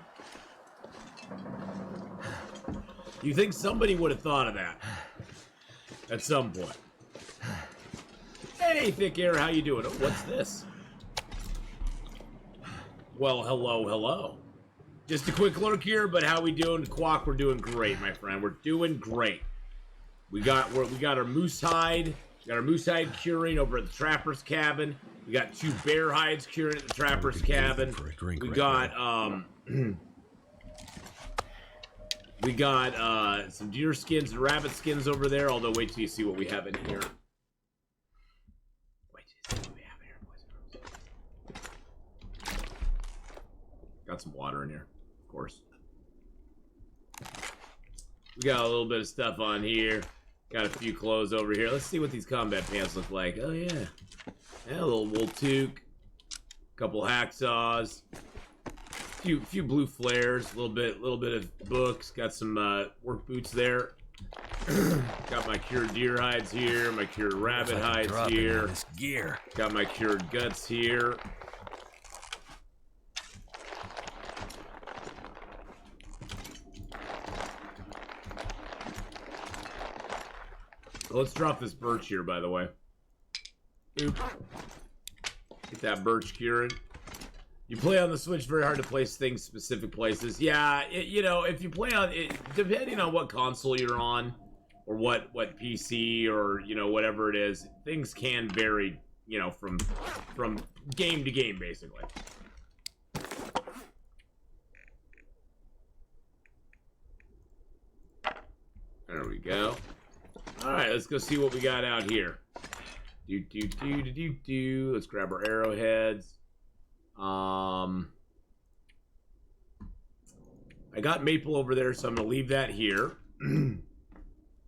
[SPEAKER 1] You think somebody would have thought of that at some point. Hey, Thick Air, how you doing? Oh, what's this? Well, hello. Just a quick lurk here, but how we doing? Quack, we're doing great, my friend. We're doing great. We got our moose hide. We got our moose hide curing over at the trapper's cabin. We got 2 bear hides curing at the trapper's cabin. We got we got some deer skins and rabbit skins over there. Although wait till you see what we have in here. Wait till you see what we have in here, boys and girls. Got some water in here, of course. We got a little bit of stuff on here. Got a few clothes over here. Let's see what these combat pants look like. Oh yeah, a little wool toque, couple hacksaws, few blue flares, a little bit of books. Got some work boots there. Got my cured deer hides here. My cured rabbit hides here.
[SPEAKER 3] This gear.
[SPEAKER 1] Got my cured guts here. Let's drop this birch here, by the way. Oop. Get that birch curing. You play on the Switch, very hard to place things specific places. Yeah, you know, if you play on it, depending on what console you're on, or what PC, or, you know, whatever it is, things can vary, you know, from game to game, basically. There we go. Alright, let's go see what we got out here. Let's grab our arrowheads. I got maple over there, so I'm going to leave that here. I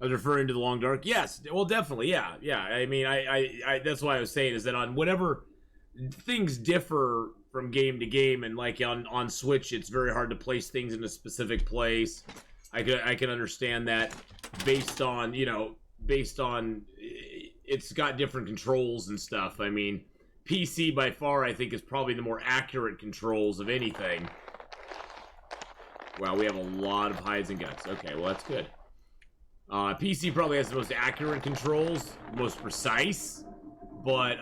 [SPEAKER 1] was referring to the long dark. Yes, well, definitely, yeah. I mean, I that's why I was saying is that on whatever things differ from game to game, and like on Switch, it's very hard to place things in a specific place. I can understand that based on, you know, it's got different controls and stuff. I mean, PC by far, I think, is probably the more accurate controls of anything. Wow, we have a lot of hides and guts. Okay, well, that's good. PC probably has the most accurate controls, most precise. But,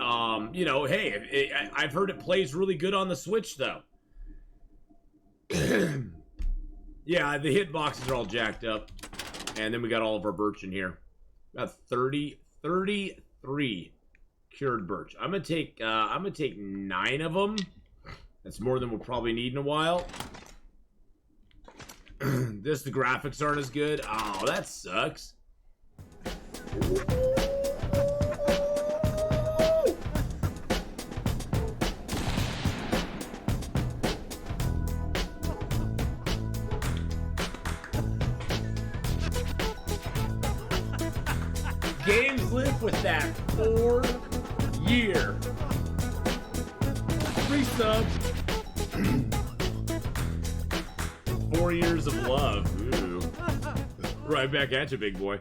[SPEAKER 1] you know, hey, I've heard it plays really good on the Switch, though. Yeah, the hitboxes are all jacked up. And then we got all of our birch in here. Got 33 cured birch. I'm gonna take 9 of them. That's more than we'll probably need in a while. The graphics aren't as good. Oh, that sucks. Games live with that 4-year free sub. 4 years of love. Ooh. Right back at you, big boy.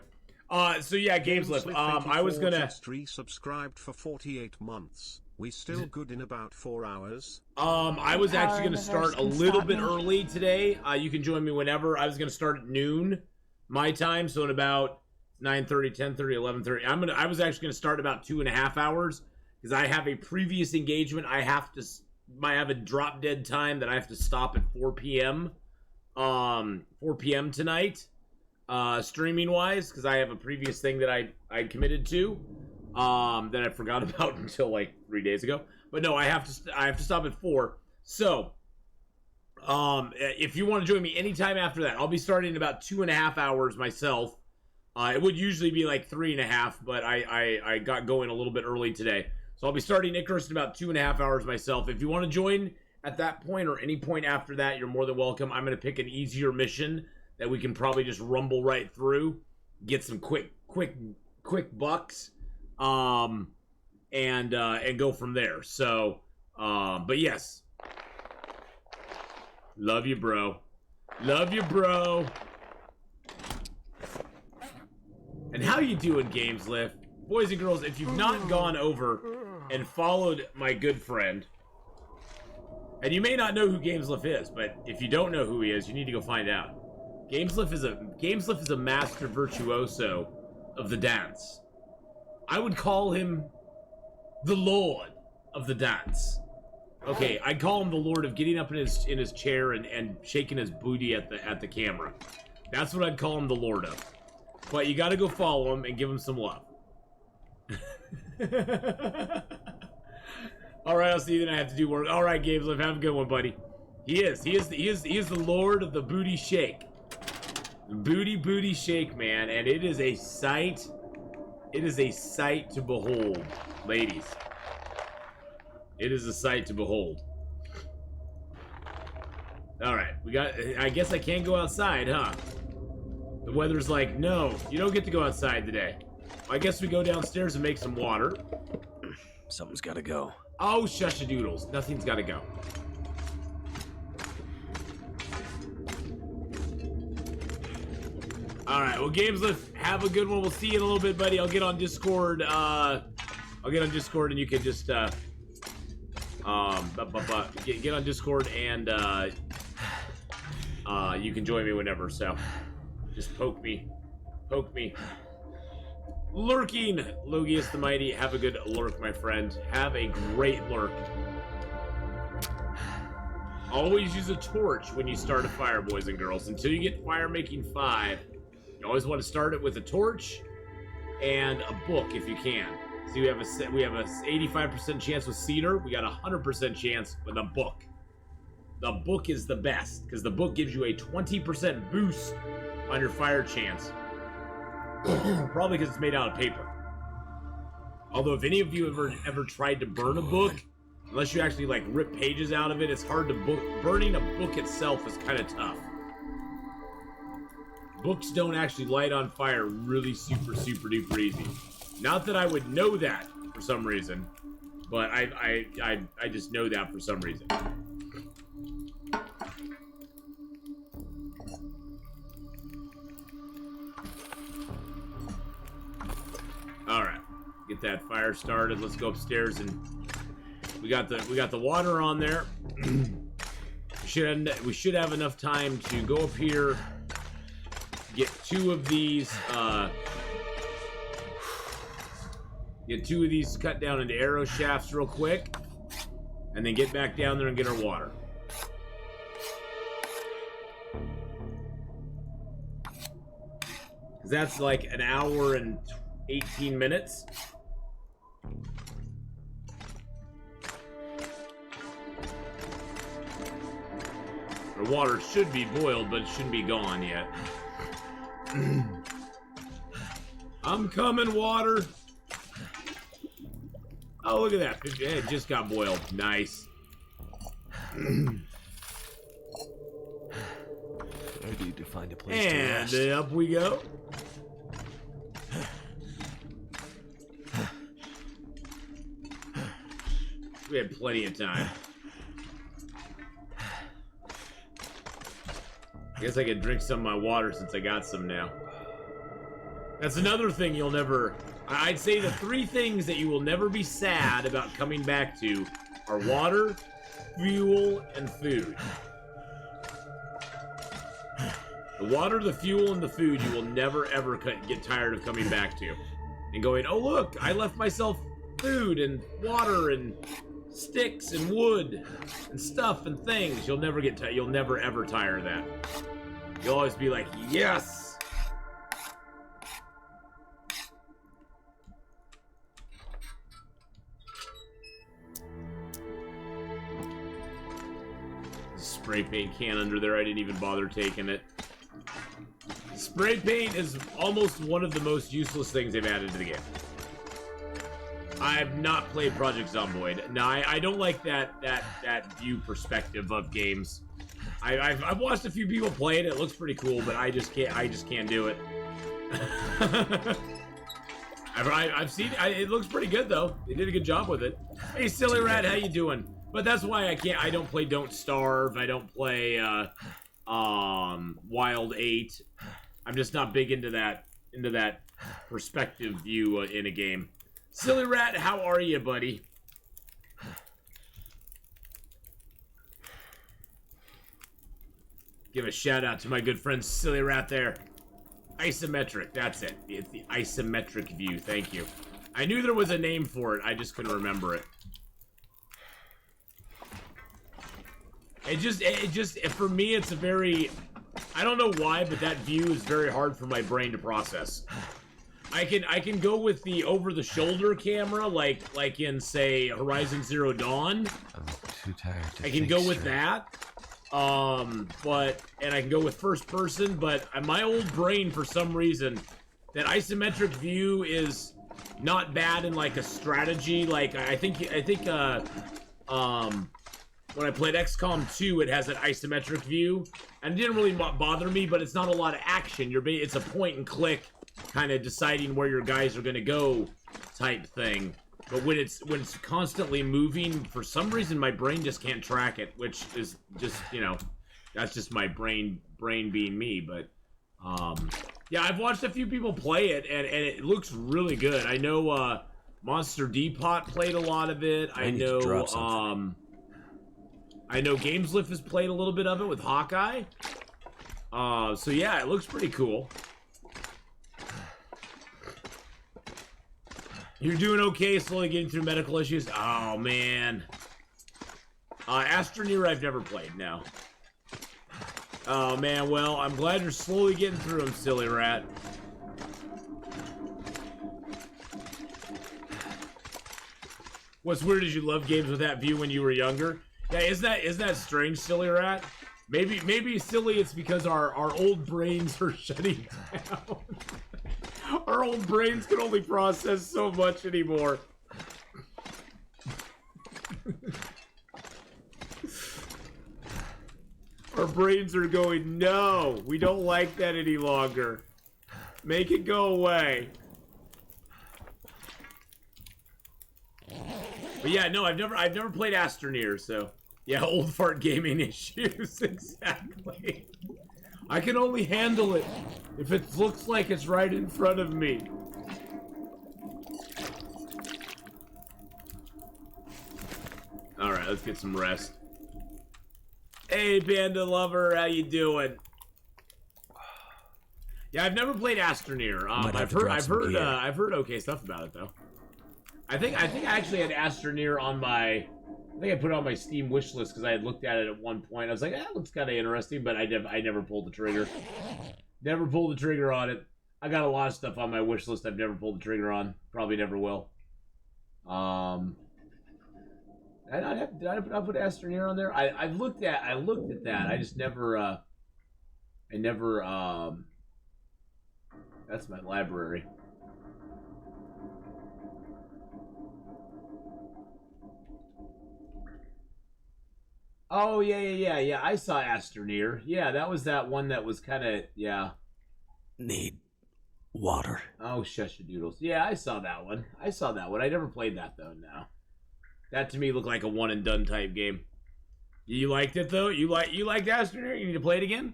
[SPEAKER 1] So yeah, Games live. I was gonna
[SPEAKER 2] just resubscribed for 48 months. We still good in about 4 hours.
[SPEAKER 1] I was actually gonna start a little bit early today. You can join me whenever. I was gonna start at noon my time, so in about 9:30, 10:30, 11:30. I was actually going to start about 2.5 hours because I have a previous engagement. I have a drop dead time that I have to stop at 4 p.m. 4 p.m. tonight, streaming wise, because I have a previous thing that I committed to that I forgot about until like 3 days ago. But no, I have to stop at 4. So if you want to join me anytime after that, I'll be starting in about 2.5 hours myself. It would usually be like 3.5, but I got going a little bit early today. So I'll be starting Icarus in about 2.5 hours myself. If you want to join at that point or any point after that, you're more than welcome. I'm going to pick an easier mission that we can probably just rumble right through, get some quick bucks, and go from there. So, but yes. Love you, bro. Love you, bro. And how you doing, Games Lift? Boys and girls, if you've not gone over and followed my good friend, and you may not know who Games Lift is, but if you don't know who he is, you need to go find out. Games Lift is a master virtuoso of the dance. I would call him the Lord of the dance. Okay, I'd call him the Lord of getting up in his chair and shaking his booty at the camera. That's what I'd call him the Lord of. But you gotta go follow him and give him some love. All right, I'll see you then. I have to do work. All right, Gabe, have a good one, buddy. He is the Lord of the booty shake. The booty shake, man, and it is a sight. It is a sight to behold, ladies. It is a sight to behold. All right, I guess I can't go outside, huh? The weather's like, no, you don't get to go outside today. I guess we go downstairs and make some water.
[SPEAKER 3] Something's gotta go.
[SPEAKER 1] Oh, shush-a-doodles. Nothing's gotta go. Alright, well, Gameslift, have a good one. We'll see you in a little bit, buddy. I'll get on Discord, and you can just, get on Discord and, you can join me whenever, so just poke me. Poke me. Lurking, Logius the Mighty. Have a good lurk, my friend. Have a great lurk. Always use a torch when you start a fire, boys and girls. Until you get fire making 5, you always want to start it with a torch and a book if you can. So we have a 85% chance with cedar. We got a 100% chance with a book. The book is the best because the book gives you a 20% boost on your fire chance. Probably because it's made out of paper. Although if any of you ever tried to burn a book, unless you actually like rip pages out of it, it's hard to burning a book itself is kind of tough. Books don't actually light on fire really super duper easy. Not that I would know that for some reason, but I just know that for some reason. All right, get that fire started. Let's go upstairs and we got the water on there. We should have enough time to go up here, get 2 of these. Get 2 of these cut down into arrow shafts real quick, and then get back down there and get our water. Cause that's like an hour and 18 minutes. Our water should be boiled, but it shouldn't be gone yet. I'm coming, water. Oh, look at that. It just got boiled. Nice.
[SPEAKER 3] I need to find a place to rest.
[SPEAKER 1] And up we go. We had plenty of time. I guess I could drink some of my water since I got some now. That's another thing you'll never... I'd say the 3 things that you will never be sad about coming back to are water, fuel, and food. The water, the fuel, and the food you will never ever get tired of coming back to. And going, oh look, I left myself food and water and sticks and wood and stuff and things. You'll never get tired. You'll never ever tire of that. You'll always be like, yes. Spray paint can under there. I didn't even bother taking it. Spray paint is almost one of the most useless things they've added to the game. I've not played Project Zomboid. No, I don't like that view perspective of games. I've watched a few people play it. It looks pretty cool, but I just can't do it. I've seen it looks pretty good though. They did a good job with it. Hey, Silly Rat, how you doing? But that's why I don't play Don't Starve. I don't play Wild 8. I'm just not big into that perspective view in a game. Silly Rat, how are you, buddy? Give a shout out to my good friend Silly Rat there. Isometric, that's it. It's the isometric view. Thank you. I knew there was a name for it. I just couldn't remember it. It just for me it's a very, I don't know why, but that view is very hard for my brain to process. I can go with the over-the-shoulder camera, like in, say, Horizon Zero Dawn.
[SPEAKER 3] I'm too tired to
[SPEAKER 1] I can go with that. And I can go with first person, but my old brain, for some reason, that isometric view is not bad in like a strategy. Like I think when I played XCOM 2, it has an isometric view, and it didn't really bother me. But it's not a lot of action. It's a point and click, kind of deciding where your guys are gonna go, type thing. But when it's constantly moving, for some reason my brain just can't track it, which is just, you know, that's just my brain being me. But yeah, I've watched a few people play it, and it looks really good. I know Monster Depot played a lot of it. I know Gameslift has played a little bit of it with Hawkeye. So yeah, it looks pretty cool. You're doing okay, slowly getting through medical issues? Oh, man. Astroneer I've never played, no. Oh, man, well, I'm glad you're slowly getting through them, silly rat. What's weird is you love games with that view when you were younger. Yeah, isn't that strange, silly rat? Maybe silly, it's because our old brains are shutting down. Our old brains can only process so much anymore. Our brains are going, no, we don't like that any longer. Make it go away. But yeah, no, I've never played Astroneer, so yeah, old fart gaming issues, exactly. I can only handle it if it looks like it's right in front of me. Alright, let's get some rest. Hey, Panda Lover, how you doing? Yeah, I've never played Astroneer. I've heard okay stuff about it though. I think I actually had Astroneer on my. I think I put it on my Steam wish list because I had looked at it at one point. I was like, that looks kind of interesting, but I never pulled the trigger. Never pulled the trigger on it. I got a lot of stuff on my wish list I've never pulled the trigger on. Probably never will. Did I put Astroneer on there? I looked at that. I just never. That's my library. Oh, yeah. I saw Astroneer. Yeah, that was that one that was kind of, yeah.
[SPEAKER 3] Need water.
[SPEAKER 1] Oh, shush your doodles. Yeah, I saw that one. I never played that, though, no. That, to me, looked like a one-and-done type game. You liked it, though? You liked Astroneer? You need to play it again?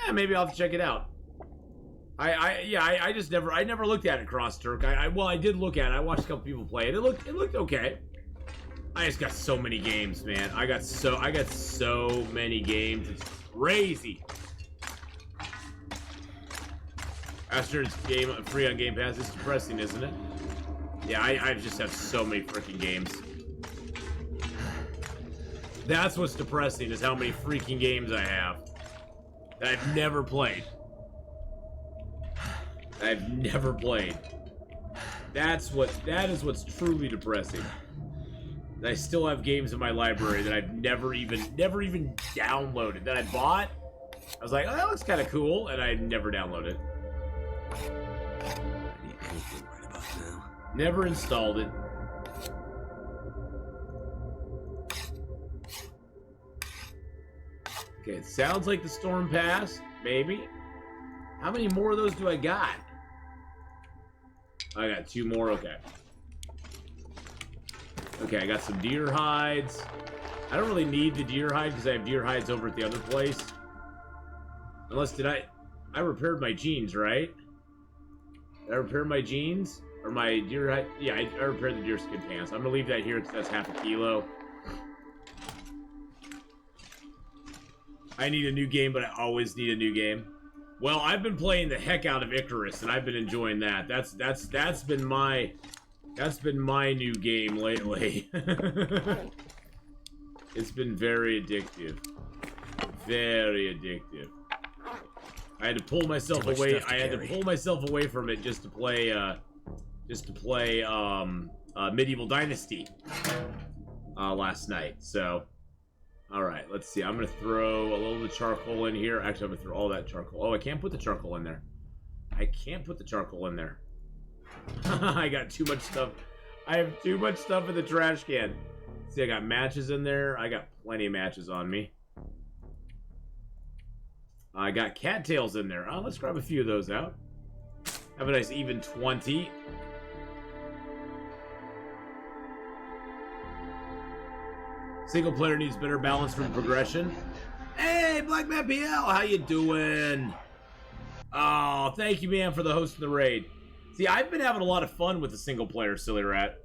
[SPEAKER 1] Yeah, maybe I'll have to check it out. I just never looked at it, Cross Turk. Well, I did look at it. I watched a couple people play it. It looked okay. I just got so many games, man. I got so many games. It's crazy. Astroneer's game free on Game Pass. It's depressing, isn't it? Yeah, I just have so many freaking games. That's what's depressing, is how many freaking games I have that I've never played. That is what's truly depressing. I still have games in my library that I've never even downloaded. That I bought. I was like, oh, that looks kind of cool, and I never downloaded.
[SPEAKER 3] I need anything right about now.
[SPEAKER 1] Never installed it. Okay, it sounds like the storm passed. Maybe. How many more of those do I got? I got 2 more. Okay. Okay, I got some deer hides. I don't really need the deer hide because I have deer hides over at the other place. Unless, I repaired my jeans, right? Did I repair my jeans? Or my deer hide? Yeah, I repaired the deer skin pants. I'm gonna leave that here because that's half a kilo. I need a new game, but I always need a new game. Well, I've been playing the heck out of Icarus, and I've been enjoying that. That's been my new game lately. It's been very addictive. Very addictive. I had to pull myself away. I had to pull myself away from it just to play Medieval Dynasty last night. So, all right, let's see. I'm gonna throw a little of the charcoal in here. Actually, I'm gonna throw all that charcoal. Oh, I can't put the charcoal in there. I can't put the charcoal in there. I got too much stuff. I have too much stuff in the trash can. See, I got matches in there. I got plenty of matches on me. I got cattails in there. Let's grab a few of those out. Have a nice even 20. Single player needs better balance from progression. Hey, Blackman PL, how you doing? Oh, thank you, man, for the host of the raid. See, I've been having a lot of fun with the single player, Silly Rat.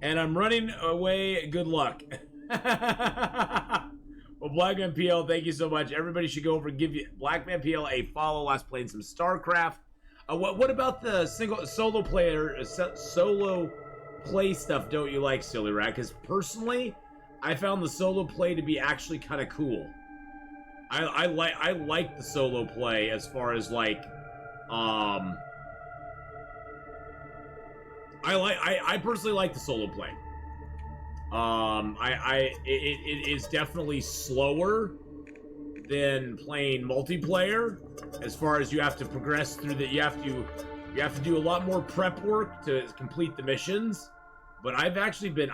[SPEAKER 1] And I'm running away. Good luck. Well, Blackman PL, thank you so much. Everybody should go over and give you Blackman PL a follow. Last playing some StarCraft. What about the solo play stuff? Don't you like, Silly Rat? Because personally, I found the solo play to be actually kind of cool. I like the solo play as far as like I personally like the solo play. It is definitely slower than playing multiplayer, as far as you have to progress through the, you have to do a lot more prep work to complete the missions. But I've actually been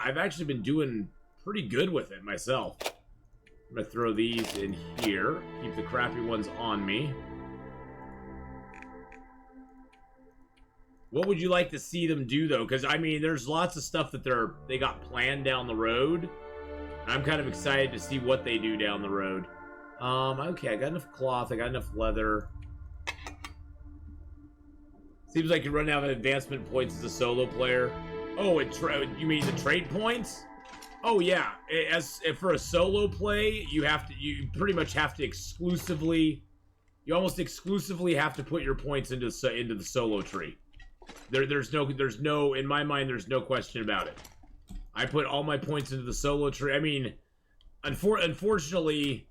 [SPEAKER 1] doing pretty good with it myself. I'm gonna throw these in here, keep the crappy ones on me. What would you like to see them do, though? Because, I mean, there's lots of stuff that they got planned down the road. I'm kind of excited to see what they do down the road. Okay, I got enough cloth. I got enough leather. Seems like you're running out of advancement points as a solo player. Oh, you mean the trade points? Oh, yeah. For a solo play, you pretty much have to exclusively... You almost exclusively have to put your points into the solo tree. There's no, in my mind, there's no question about it. I put all my points into the solo tree. I mean, unfortunately,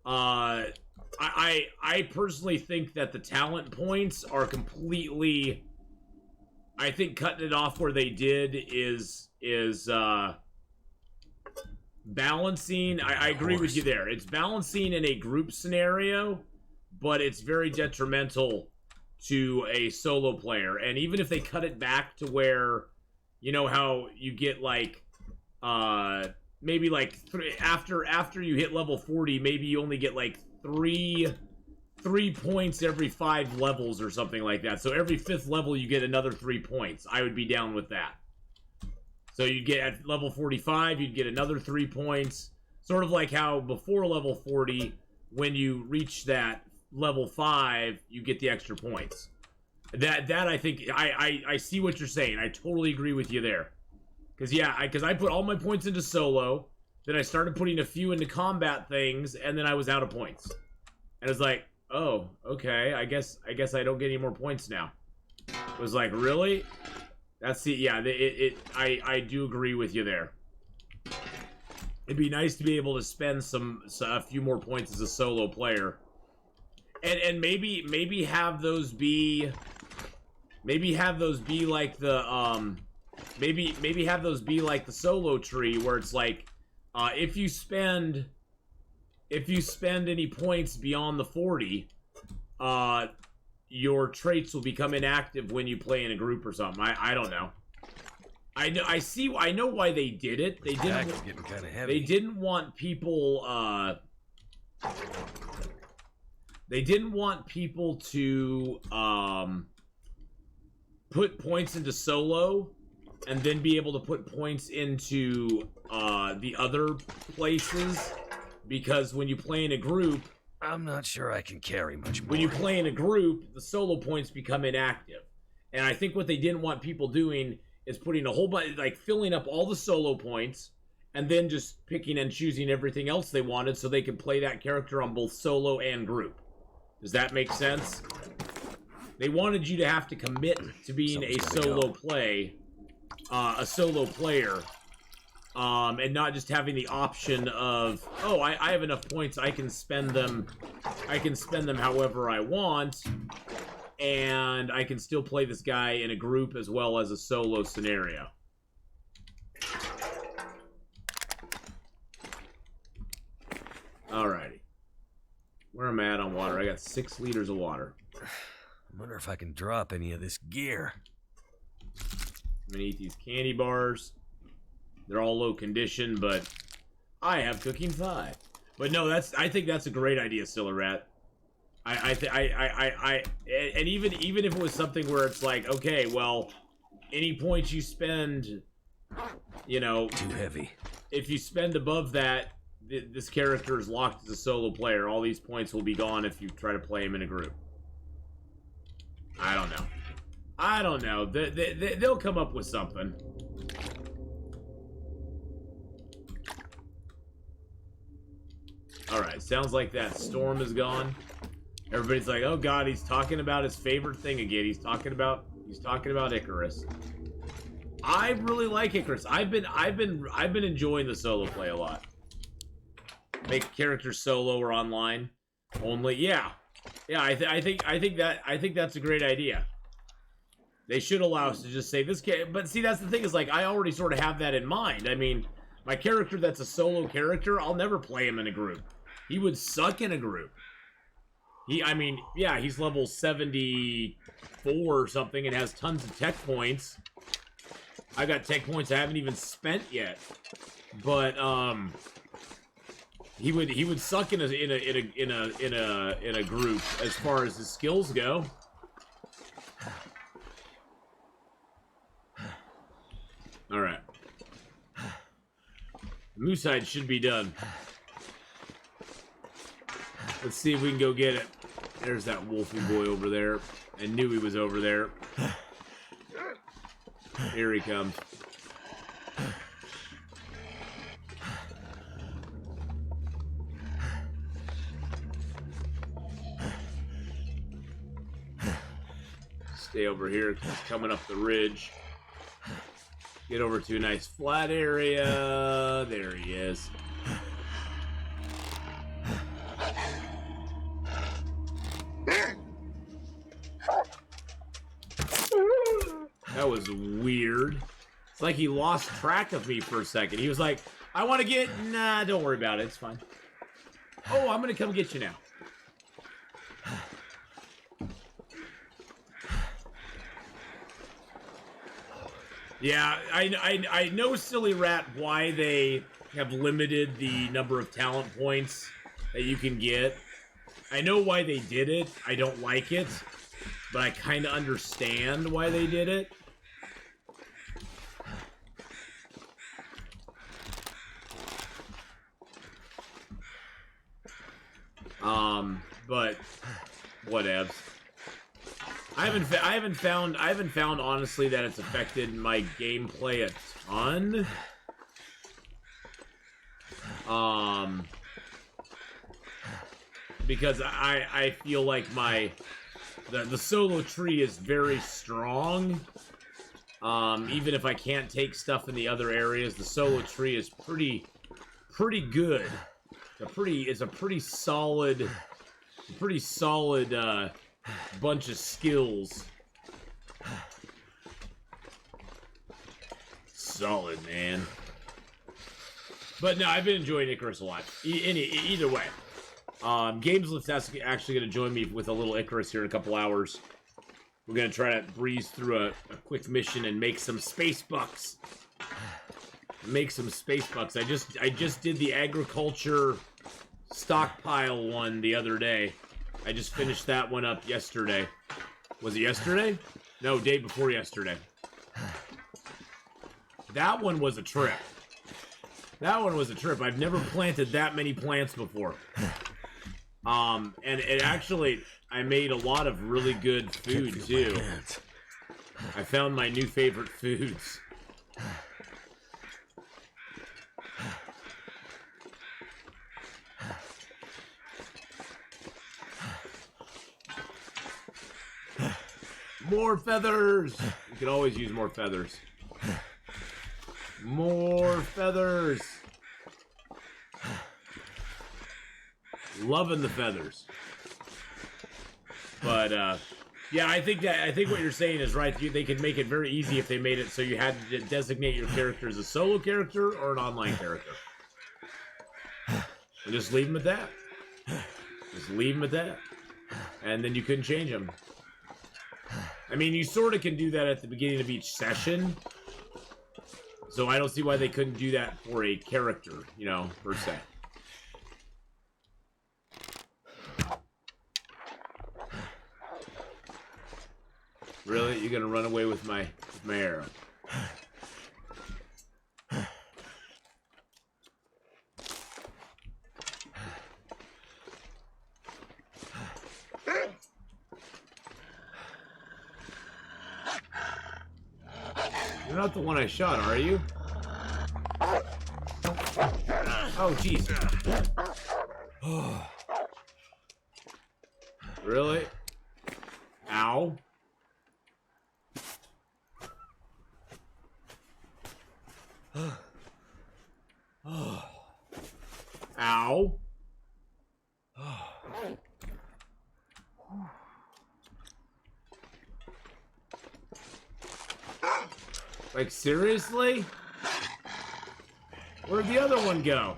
[SPEAKER 1] I personally think that the talent points are completely, I think cutting it off where they did is balancing. I agree with you there. It's balancing in a group scenario, but it's very detrimental to a solo player. And even if they cut it back to where, you know how you get like maybe like after you hit level 40, maybe you only get like three points every 5 levels or something like that. So every 5th level you get another 3 points. I would be down with that. So you'd get at level 45, you'd get another 3 points. Sort of like how before level 40, when you reach that level 5, you get the extra points. That I think I see what you're saying. I totally agree with you there. Because I put all my points into solo, then I started putting a few into combat things, and then I was out of points. And it's like, oh, okay, I guess I don't get any more points now. It was like, really? That's the, yeah, I do agree with you there. It'd be nice to be able to spend a few more points as a solo player. And maybe have those be like the maybe have those be like the solo tree, where it's like if you spend any points beyond the 40, your traits will become inactive when you play in a group or something. I don't know. I know why they did it. They didn't want people they didn't want people to put points into solo and then be able to put points into the other places, because when you play in a group,
[SPEAKER 3] I'm not sure I can carry much more.
[SPEAKER 1] When you play in a group, the solo points become inactive. And I think what they didn't want people doing is putting a whole bunch, like filling up all the solo points and then just picking and choosing everything else they wanted so they could play that character on both solo and group. Does that make sense? They wanted you to have to commit to being a solo player And not just having the option of, oh, I have enough points, I can spend them however I want, and I can still play this guy in a group as well as a solo scenario. Alrighty. Where am I at on water? I got 6 liters of water.
[SPEAKER 3] I wonder if I can drop any of this gear.
[SPEAKER 1] I'm gonna eat these candy bars. They're all low condition, but I have cooking 5. But no, I think that's a great idea, Sillerrat. And even if it was something where it's like, okay, well, any points you spend, you know,
[SPEAKER 3] too heavy.
[SPEAKER 1] If you spend above that, this character is locked as a solo player. All these points will be gone if you try to play him in a group. I don't know. They'll come up with something. Alright, sounds like that storm is gone. Everybody's like, oh god, he's talking about his favorite thing again. He's talking about Icarus. I really like Icarus. I've been enjoying the solo play a lot. Make characters solo or online only. Yeah. I think that's a great idea. They should allow us to just say this game. But see, that's the thing, is like, I already sort of have that in mind. I mean, my character that's a solo character, I'll never play him in a group. He would suck in a group. He's level 74 or something and has tons of tech points. I've got tech points I haven't even spent yet. But he would suck in a group as far as his skills go. All right. Moose hide should be done. Let's see if we can go get it. There's that wolfy boy over there. I knew he was over there. Here he comes. Stay over here. He's coming up the ridge. Get over to a nice flat area. There he is. That was weird. It's like he lost track of me for a second. He was like, I want to get... Nah, don't worry about it. It's fine. Oh, I'm going to come get you now. Yeah, I know, Silly Rat, why they have limited the number of talent points that you can get. I know why they did it. I don't like it, but I kind of understand why they did it. But whatevs. I haven't found honestly that it's affected my gameplay a ton. Because I feel like the solo tree is very strong. Even if I can't take stuff in the other areas, the solo tree is pretty good. It's a pretty solid bunch of skills. Solid, man. But no, I've been enjoying Icarus a lot. Either way. Gameslift's actually going to join me with a little Icarus here in a couple hours. We're going to try to breeze through a quick mission and make some space bucks. I just did the agriculture stockpile one the other day. I just finished that one up yesterday. Was it yesterday? No, day before yesterday. That one was a trip. I've never planted that many plants before. And it actually, I made a lot of really good food too. I found my new favorite foods. More feathers! You can always use more feathers. More feathers. Loving the feathers. But, yeah, I think what you're saying is right. They could make it very easy if they made it so you had to designate your character as a solo character or an online character. And just leave them at that. Just leave them at that. And then you couldn't change them. I mean, you sort of can do that at the beginning of each session. So I don't see why they couldn't do that for a character, you know, per se. Really? You're gonna run away with my arrow? You're not the one I shot, are you? Oh, jeez. Really? Ow. Ow. Like, seriously? Where'd the other one go?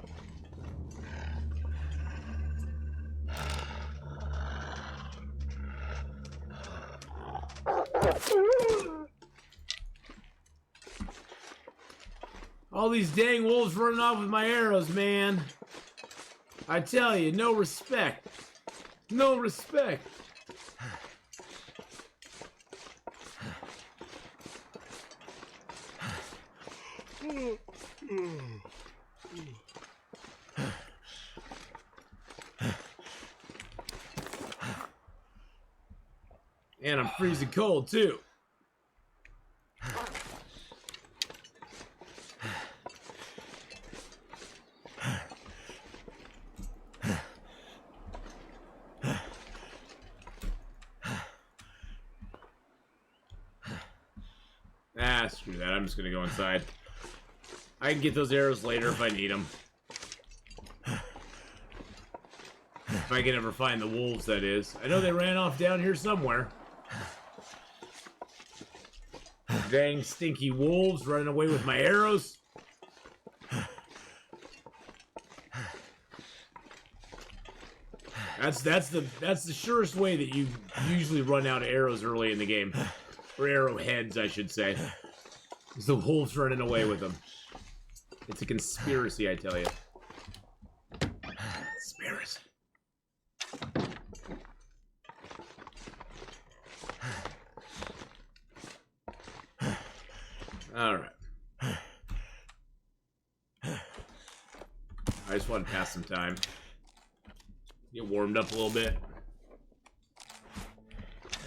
[SPEAKER 1] All these dang wolves running off with my arrows, man. I tell you, no respect. No respect. And I'm freezing cold, too. Ah, screw that. I'm just gonna go inside. I can get those arrows later if I need them. If I can ever find the wolves, that is. I know they ran off down here somewhere. Dang stinky wolves running away with my arrows. That's the surest way that you usually run out of arrows early in the game. Or arrowheads, I should say. Is the wolves running away with them. It's a conspiracy, I tell you. Conspiracy. Alright. I just want to pass some time. Get warmed up a little bit.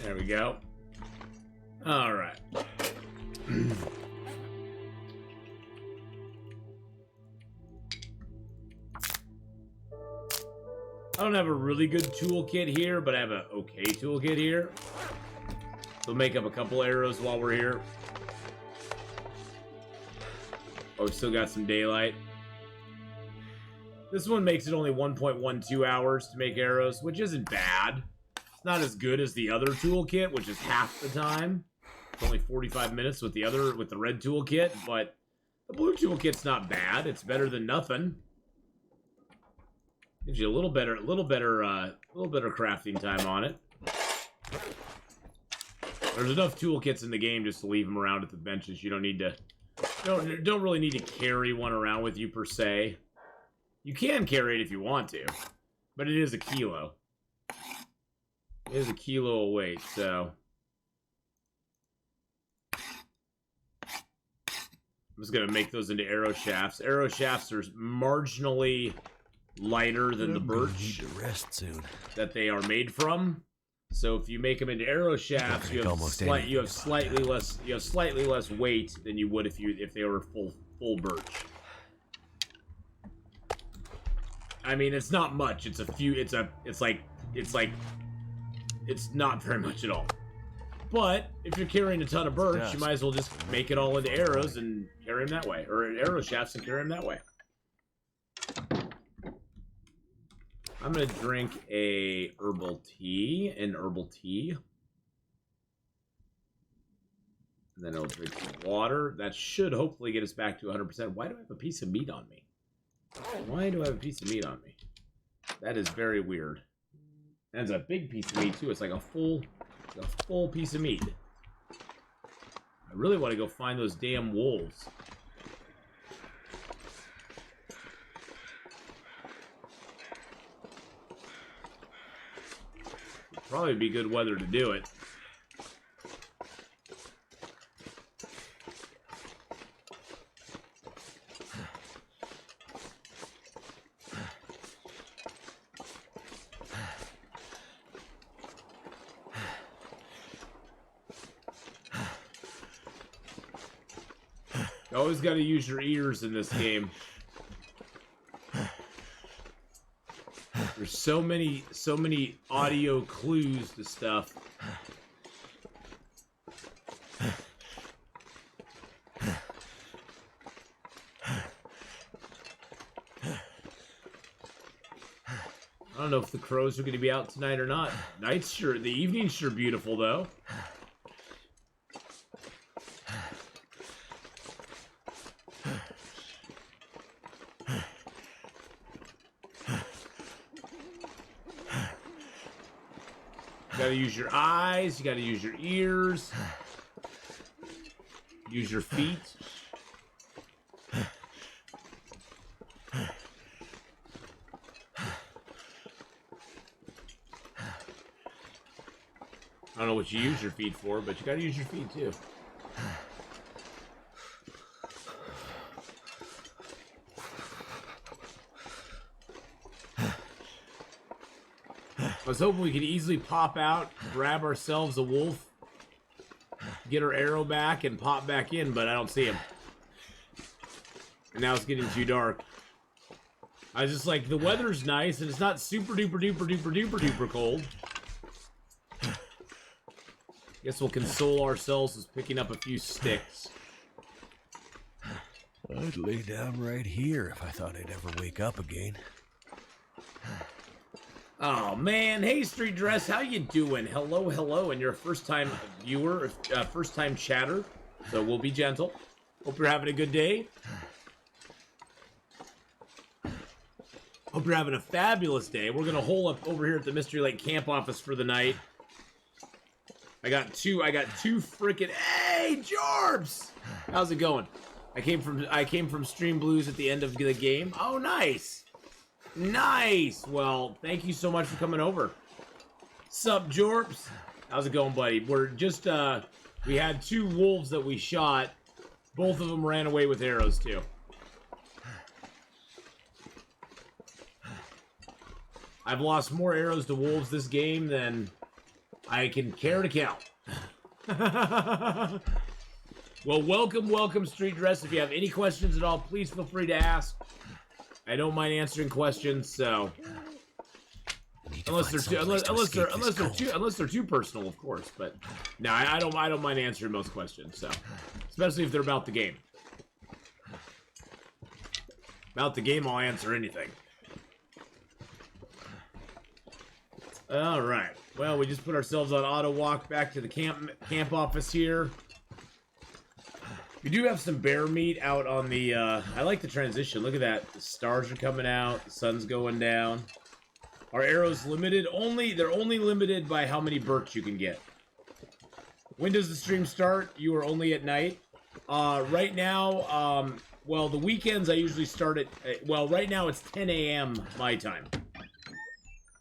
[SPEAKER 1] There we go. Alright. I don't have a really good toolkit here, but I have an okay toolkit here. So make up a couple arrows while we're here. Oh, we still got some daylight. This one makes it only 1.12 hours to make arrows, which isn't bad. It's not as good as the other toolkit, which is half the time. It's only 45 minutes with the red toolkit, but the blue toolkit's not bad. It's better than nothing. Gives you a little better crafting time on it. There's enough toolkits in the game just to leave them around at the benches. You don't need to, don't really need to carry one around with you per se. You can carry it if you want to, but it is a kilo. It is a kilo of weight, so. I'm just gonna make those into arrow shafts. Arrow shafts are marginally lighter than the birch
[SPEAKER 3] need to rest soon.
[SPEAKER 1] that they are made from. So if you make them into arrow shafts, you have slightly less weight than you would if they were full birch. I mean, it's not much. It's a few. It's not very much at all. But if you're carrying a ton of birch,
[SPEAKER 3] dusk.
[SPEAKER 1] you might as well just make it all into arrows and carry them that way. Or arrow shafts and carry them that way. I'm going to drink an herbal tea. And then I'll drink some water. That should hopefully get us back to 100%. Why do I have a piece of meat on me? Why do I have a piece of meat on me? That is very weird. And it's a big piece of meat, too. It's like a full piece of meat. I really want to go find those damn wolves. Probably be good weather to do it. You always got to use your ears in this game. There's so many audio clues to stuff. I don't know if the crows are going to be out tonight or not. The evening's sure beautiful though. You gotta use your eyes, you gotta use your ears, use your feet. I don't know what you use your feet for, but you gotta use your feet too. I was hoping we could easily pop out, grab ourselves a wolf, get our arrow back, and pop back in, but I don't see him. And now it's getting too dark. I was just like, the weather's nice, and it's not super duper duper duper duper duper cold. Guess we'll console ourselves with picking up a few sticks.
[SPEAKER 3] I'd lay down right here if I thought I'd ever wake up again.
[SPEAKER 1] Oh man, hey Street Dress, how you doing? Hello, and you're a first-time viewer, first-time chatter, so we'll be gentle. Hope you're having a good day. Hope you're having a fabulous day. We're gonna hole up over here at the Mystery Lake camp office for the night. I got two freaking, hey Jorbs! How's it going? I came from Stream Blues at the end of the game. Oh, nice. Nice! Well, thank you so much for coming over. Sup, Jorps? How's it going, buddy? We're just, we had 2 wolves that we shot. Both of them ran away with arrows, too. I've lost more arrows to wolves this game than I can care to count. Well, welcome, Street Dress. If you have any questions at all, please feel free to ask. I don't mind answering questions, so unless they're too personal, of course. But no, I don't mind answering most questions. So, especially if they're about the game. About the game, I'll answer anything. All right. Well, we just put ourselves on auto walk back to the camp office here. We do have some bear meat out on the, I like the transition. Look at that. The stars are coming out. The sun's going down. Are arrows limited? They're only limited by how many birch you can get. When does the stream start? You are only at night. Right now, well, the weekends I usually start at, well, right now it's 10 a.m. my time.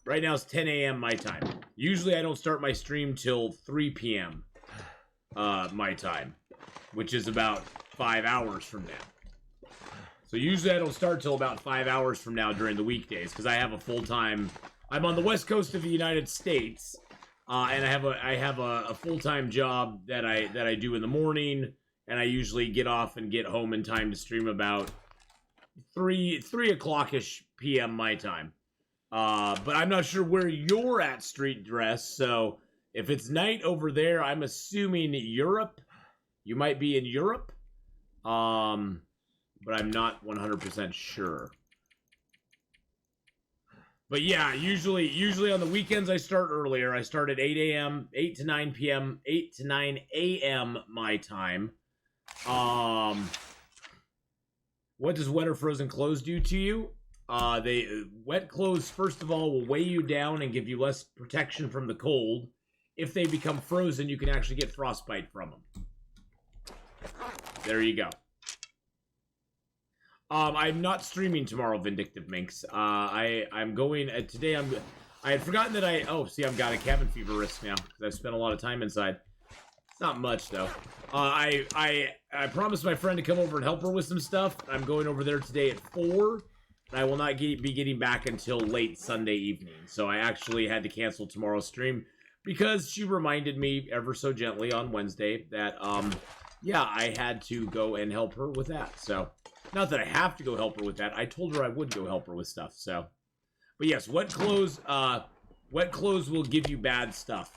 [SPEAKER 1] Right now it's 10 a.m. my time. Usually I don't start my stream till 3 p.m. My time. Which is about 5 hours from now. So usually I don't start till about 5 hours from now during the weekdays, because I have a full-time... I'm on the west coast of the United States, and I have a full-time job that I do in the morning, and I usually get off and get home in time to stream about 3 o'clock-ish p.m. my time. But I'm not sure where you're at, Street Dress, so If it's night over there, I'm assuming Europe. You might be in Europe. But I'm not 100% sure. But yeah, usually on the weekends I start earlier. I start at 8 a.m., 8 to 9 p.m., 8 to 9 a.m. my time. What does wet or frozen clothes do to you? Wet clothes, first of all, will weigh you down and give you less protection from the cold. If they become frozen, you can actually get frostbite from them. There you go. I'm not streaming tomorrow, Vindictive Minx. I'm going today. I had forgotten that I've got a cabin fever risk now because I've spent a lot of time inside. It's not much though. I promised my friend to come over and help her with some stuff. I'm going over there today at 4. And I will not be getting back until late Sunday evening. So I actually had to cancel tomorrow's stream because she reminded me ever so gently on Wednesday that yeah, I had to go and help her with that. So. Not that I have to go help her with that. I told her I would go help her with stuff, so. But yes, wet clothes will give you bad stuff.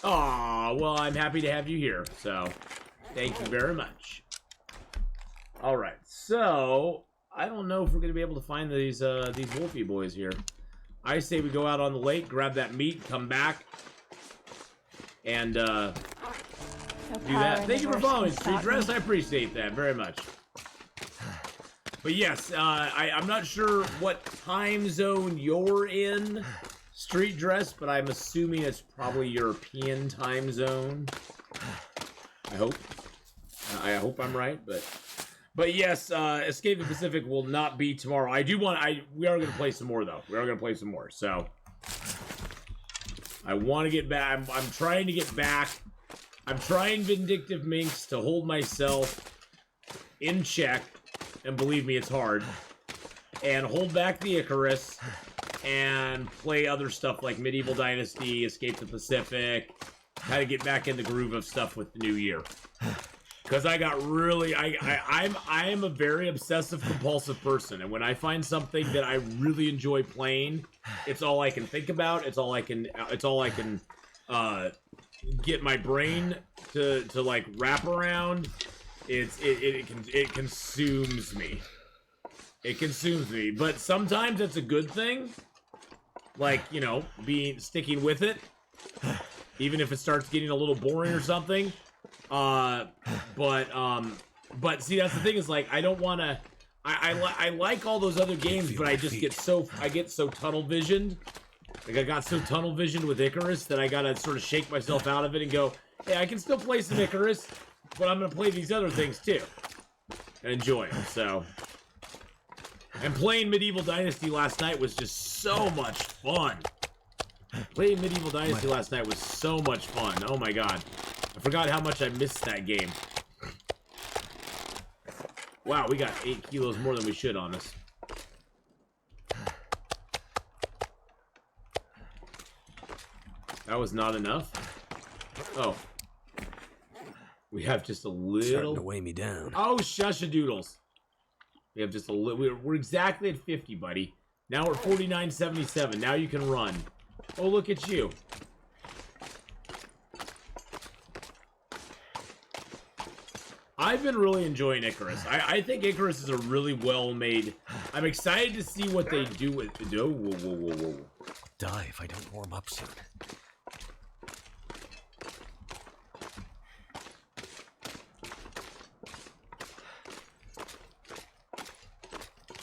[SPEAKER 1] Aw, well, I'm happy to have you here, so. Thank you very much. Alright, so, I don't know if we're going to be able to find these Wolfie boys here. I say we go out on the lake, grab that meat, come back, and, do that. Thank you for following, Street Dress. I appreciate that very much. But yes, I'm not sure what time zone you're in, Street Dress, but I'm assuming it's probably European time zone. I hope. I hope I'm right, but yes, Escape the Pacific will not be tomorrow. We are going to play some more though. We are going to play some more. So I want to get back. I'm trying to get back. I'm trying, Vindictive Minx, to hold myself in check, and believe me, it's hard, and hold back the Icarus, and play other stuff like Medieval Dynasty, Escape the Pacific, how to get back in the groove of stuff with the new year. Because I got really, I am a very obsessive compulsive person, and when I find something that I really enjoy playing, it's all I can think about, it's all I can get my brain to like wrap around. It consumes me. It consumes me. But sometimes it's a good thing. Like, you know, sticking with it. Even if it starts getting a little boring or something. But see, that's the thing is like I don't want to. I like all those other games, but I just get so tunnel visioned. Like, I got so tunnel visioned with Icarus that I gotta sort of shake myself out of it and go, hey, I can still play some Icarus, but I'm gonna play these other things too. And enjoy them, so. And playing Medieval Dynasty last night was just so much fun. Playing Medieval Dynasty last night was so much fun. Oh my god. I forgot how much I missed that game. Wow, we got 8 kilos more than we should on us. That was not enough? Oh. We have just a little...
[SPEAKER 3] Starting to weigh me down.
[SPEAKER 1] Oh, shushadoodles. We have just a little... We're exactly at 50, buddy. Now we're 49.77. Now you can run. Oh, look at you. I've been really enjoying Icarus. I think Icarus is a really well-made... I'm excited to see what they do with... Oh, whoa.
[SPEAKER 3] Die if I don't warm up soon.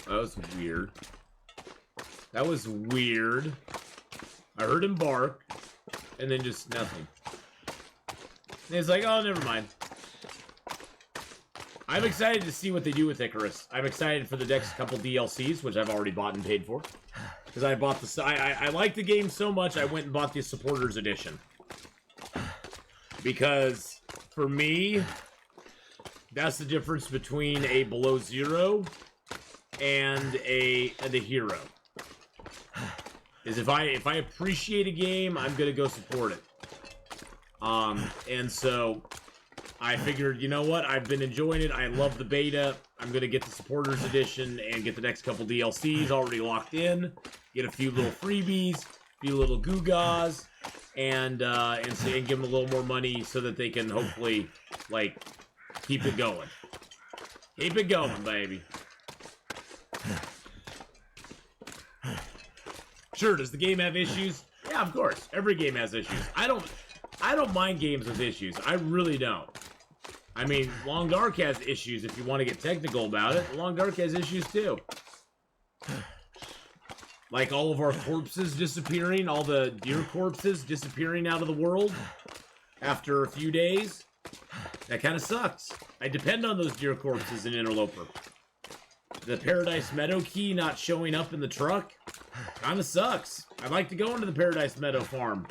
[SPEAKER 1] That was weird. That was weird. I heard him bark, and then just nothing. And it's like, oh, never mind. I'm excited to see what they do with Icarus. I'm excited for the next couple DLCs, which I've already bought and paid for. Because I bought the... I like the game so much, I went and bought the Supporters Edition. Because, for me, that's the difference between a Below Zero and a hero. Is if I appreciate a game, I'm gonna go support it. And so I figured, you know what? I've been enjoying it. I love the beta. I'm going to get the Supporters Edition and get the next couple DLCs already locked in. Get a few little freebies, a few little gewgaws, and give them a little more money so that they can hopefully, like, keep it going. Keep it going, baby. Sure, does the game have issues? Yeah, of course. Every game has issues. I don't mind games with issues. I really don't. I mean, Long Dark has issues if you want to get technical about it. Long Dark has issues too. Like all of our corpses disappearing, all the deer corpses disappearing out of the world after a few days. That kind of sucks. I depend on those deer corpses in Interloper. The Paradise Meadow key not showing up in the truck kind of sucks. I'd like to go into the Paradise Meadow farm.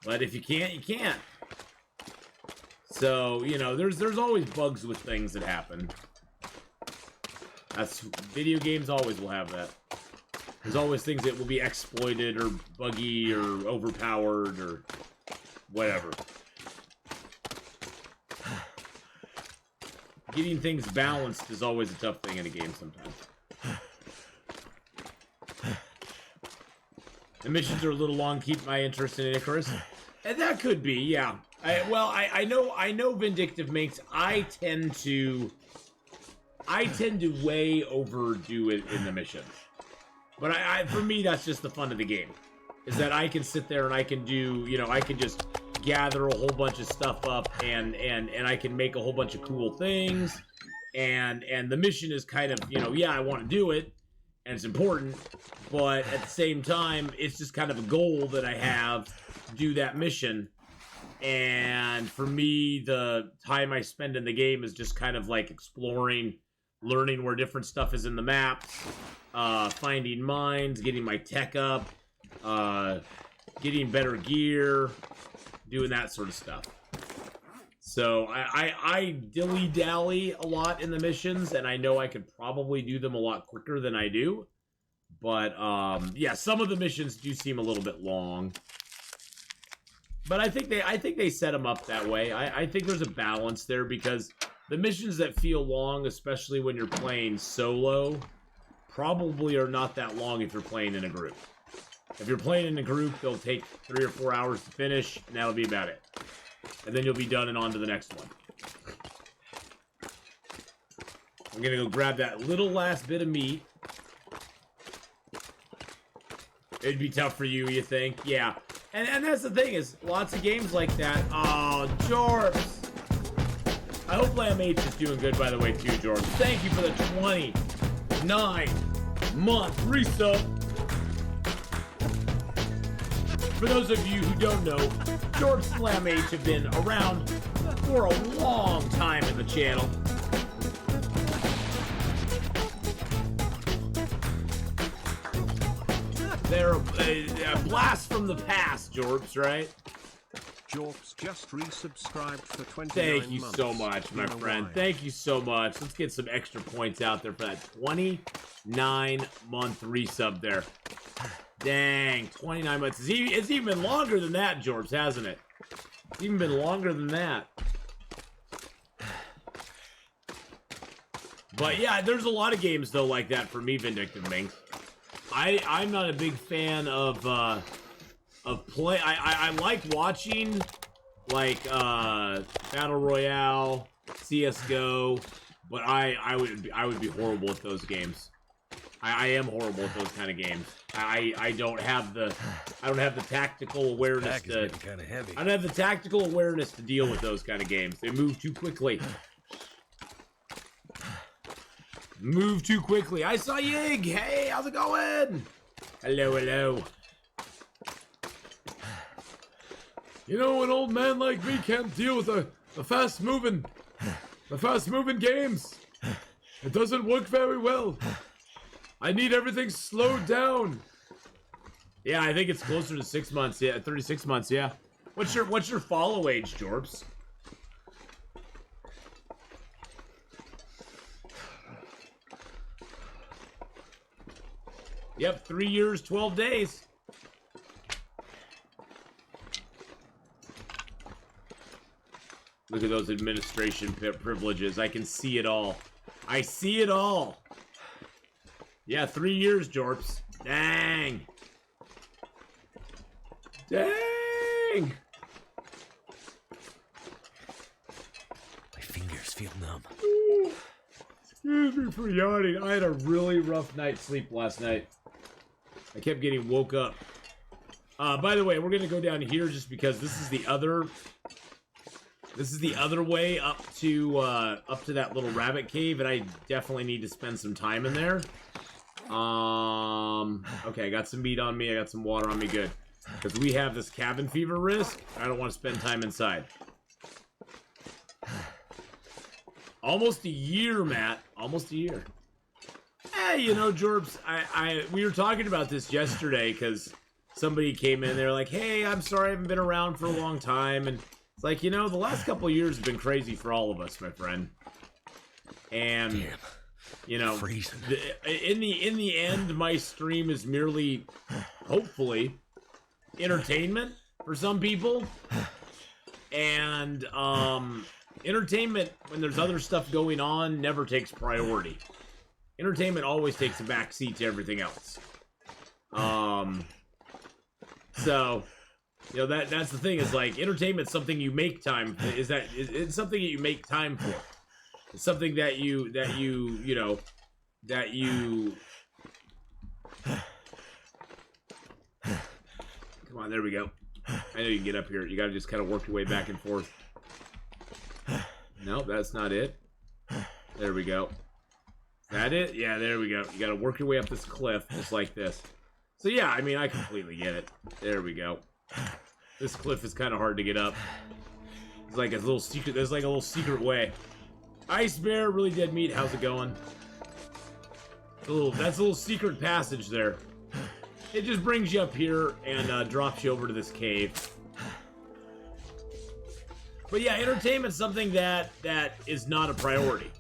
[SPEAKER 1] But if you can't, you can't. So, you know, there's always bugs with things that happen. Video games always will have that. There's always things that will be exploited or buggy or overpowered or whatever. Getting things balanced is always a tough thing in a game sometimes. The missions are a little long, keep my interest in Icarus. And that could be, yeah. I know Vindictive makes. I tend to way overdo it in the missions. But for me, that's just the fun of the game. Is that I can sit there and I can do, you know, I can just gather a whole bunch of stuff up and I can make a whole bunch of cool things. And the mission is kind of, you know, yeah, I want to do it. And it's important. But at the same time, it's just kind of a goal that I have to do that mission. And for me, the time I spend in the game is just kind of like exploring, learning where different stuff is in the maps, finding mines, getting my tech up, getting better gear, doing that sort of stuff. So I dilly-dally a lot in the missions, and I know I could probably do them a lot quicker than I do. But, yeah, some of the missions do seem a little bit long. But I think they set them up that way. I think there's a balance there because the missions that feel long, especially when you're playing solo, probably are not that long if you're playing in a group. If you're playing in a group, they'll take 3 or 4 hours to finish, and that'll be about it. And then you'll be done and on to the next one. I'm gonna go grab that little last bit of meat. It'd be tough for you think? Yeah. And that's the thing, is lots of games like that. Oh, Jorps! I hope Lamb H is doing good, by the way, too, Jorps. Thank you for the 29-month resub. For those of you who don't know, Jorps and Lamb H have been around for a long time in the channel. They're a blast from the past, Jorps, right?
[SPEAKER 2] Jorps just resubscribed for 29
[SPEAKER 1] Thank you
[SPEAKER 2] months.
[SPEAKER 1] so much, my friend.
[SPEAKER 2] Why.
[SPEAKER 1] Thank you so much. Let's get some extra points out there for that 29-month resub there. Dang, 29 months. It's even been longer than that, Jorps, hasn't it? It's even been longer than that. But yeah, there's a lot of games, though, like that for me, Vindictive Minx. I'm not a big fan of play. I like watching, like, Battle Royale, CSGO, but I would be horrible at those games. I am horrible at those kind of games. I don't have the tactical awareness to.
[SPEAKER 3] Kind of heavy.
[SPEAKER 1] I don't have the tactical awareness to deal with those kind of games. They move too quickly. Move too quickly. I saw Yig. Hey, how's it going? Hello, hello. You know, an old man like me can't deal with the fast-moving games. It doesn't work very well. I need everything slowed down. Yeah, I think it's closer to 6 months. Yeah, 36 months. Yeah. What's your follow age, Jorps? Yep, 3 years, 12 days. Look at those administration privileges. I can see it all. I see it all. Yeah, 3 years, Jorps. Dang. Dang.
[SPEAKER 3] My fingers feel numb.
[SPEAKER 1] Excuse me for yawning. I had a really rough night's sleep last night. I kept getting woke up. By the way, we're gonna go down here just because this is the other way up to that little rabbit cave, and I definitely need to spend some time in there. Okay, I got some meat on me, I got some water on me, good. Because we have this cabin fever risk, I don't want to spend time inside. Almost a year, Matt. Almost a year. Hey, you know, Jorbs, we were talking about this yesterday, because somebody came in, they're like, hey, I'm sorry I haven't been around for a long time, and it's like, you know, the last couple of years have been crazy for all of us, my friend. And...
[SPEAKER 3] Damn.
[SPEAKER 1] You know,
[SPEAKER 3] Freezing.
[SPEAKER 1] In the end, my stream is merely, hopefully, entertainment for some people. And entertainment, when there's other stuff going on, never takes priority. Entertainment always takes a back seat to everything else. So, you know, that's the thing, is like, entertainment's something you make time for. It's something that you make time for. It's something that you know, that you... Come on, there we go. I know you can get up here. You gotta just kind of work your way back and forth. Nope, that's not it. There we go. Is that it? Yeah, there we go. You gotta work your way up this cliff, just like this. So yeah, I mean, I completely get it. There we go. This cliff is kind of hard to get up. It's like a little secret. There's like a little secret way. Ice Bear, really dead meat. How's it going? That's a little secret passage there. It just brings you up here and drops you over to this cave. But yeah, entertainment's something that is not a priority.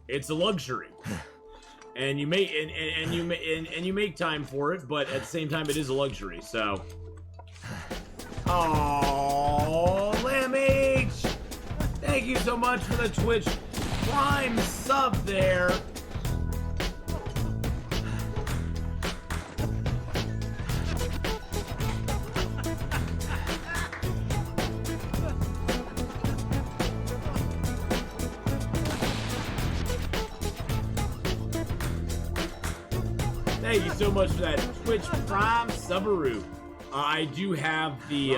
[SPEAKER 1] It's a luxury, and you make and you make time for it. But at the same time, it is a luxury. So, oh, Lamb H, thank you so much for the Twitch Prime sub there. Thank you so much for that Twitch Prime Subaru. I do have the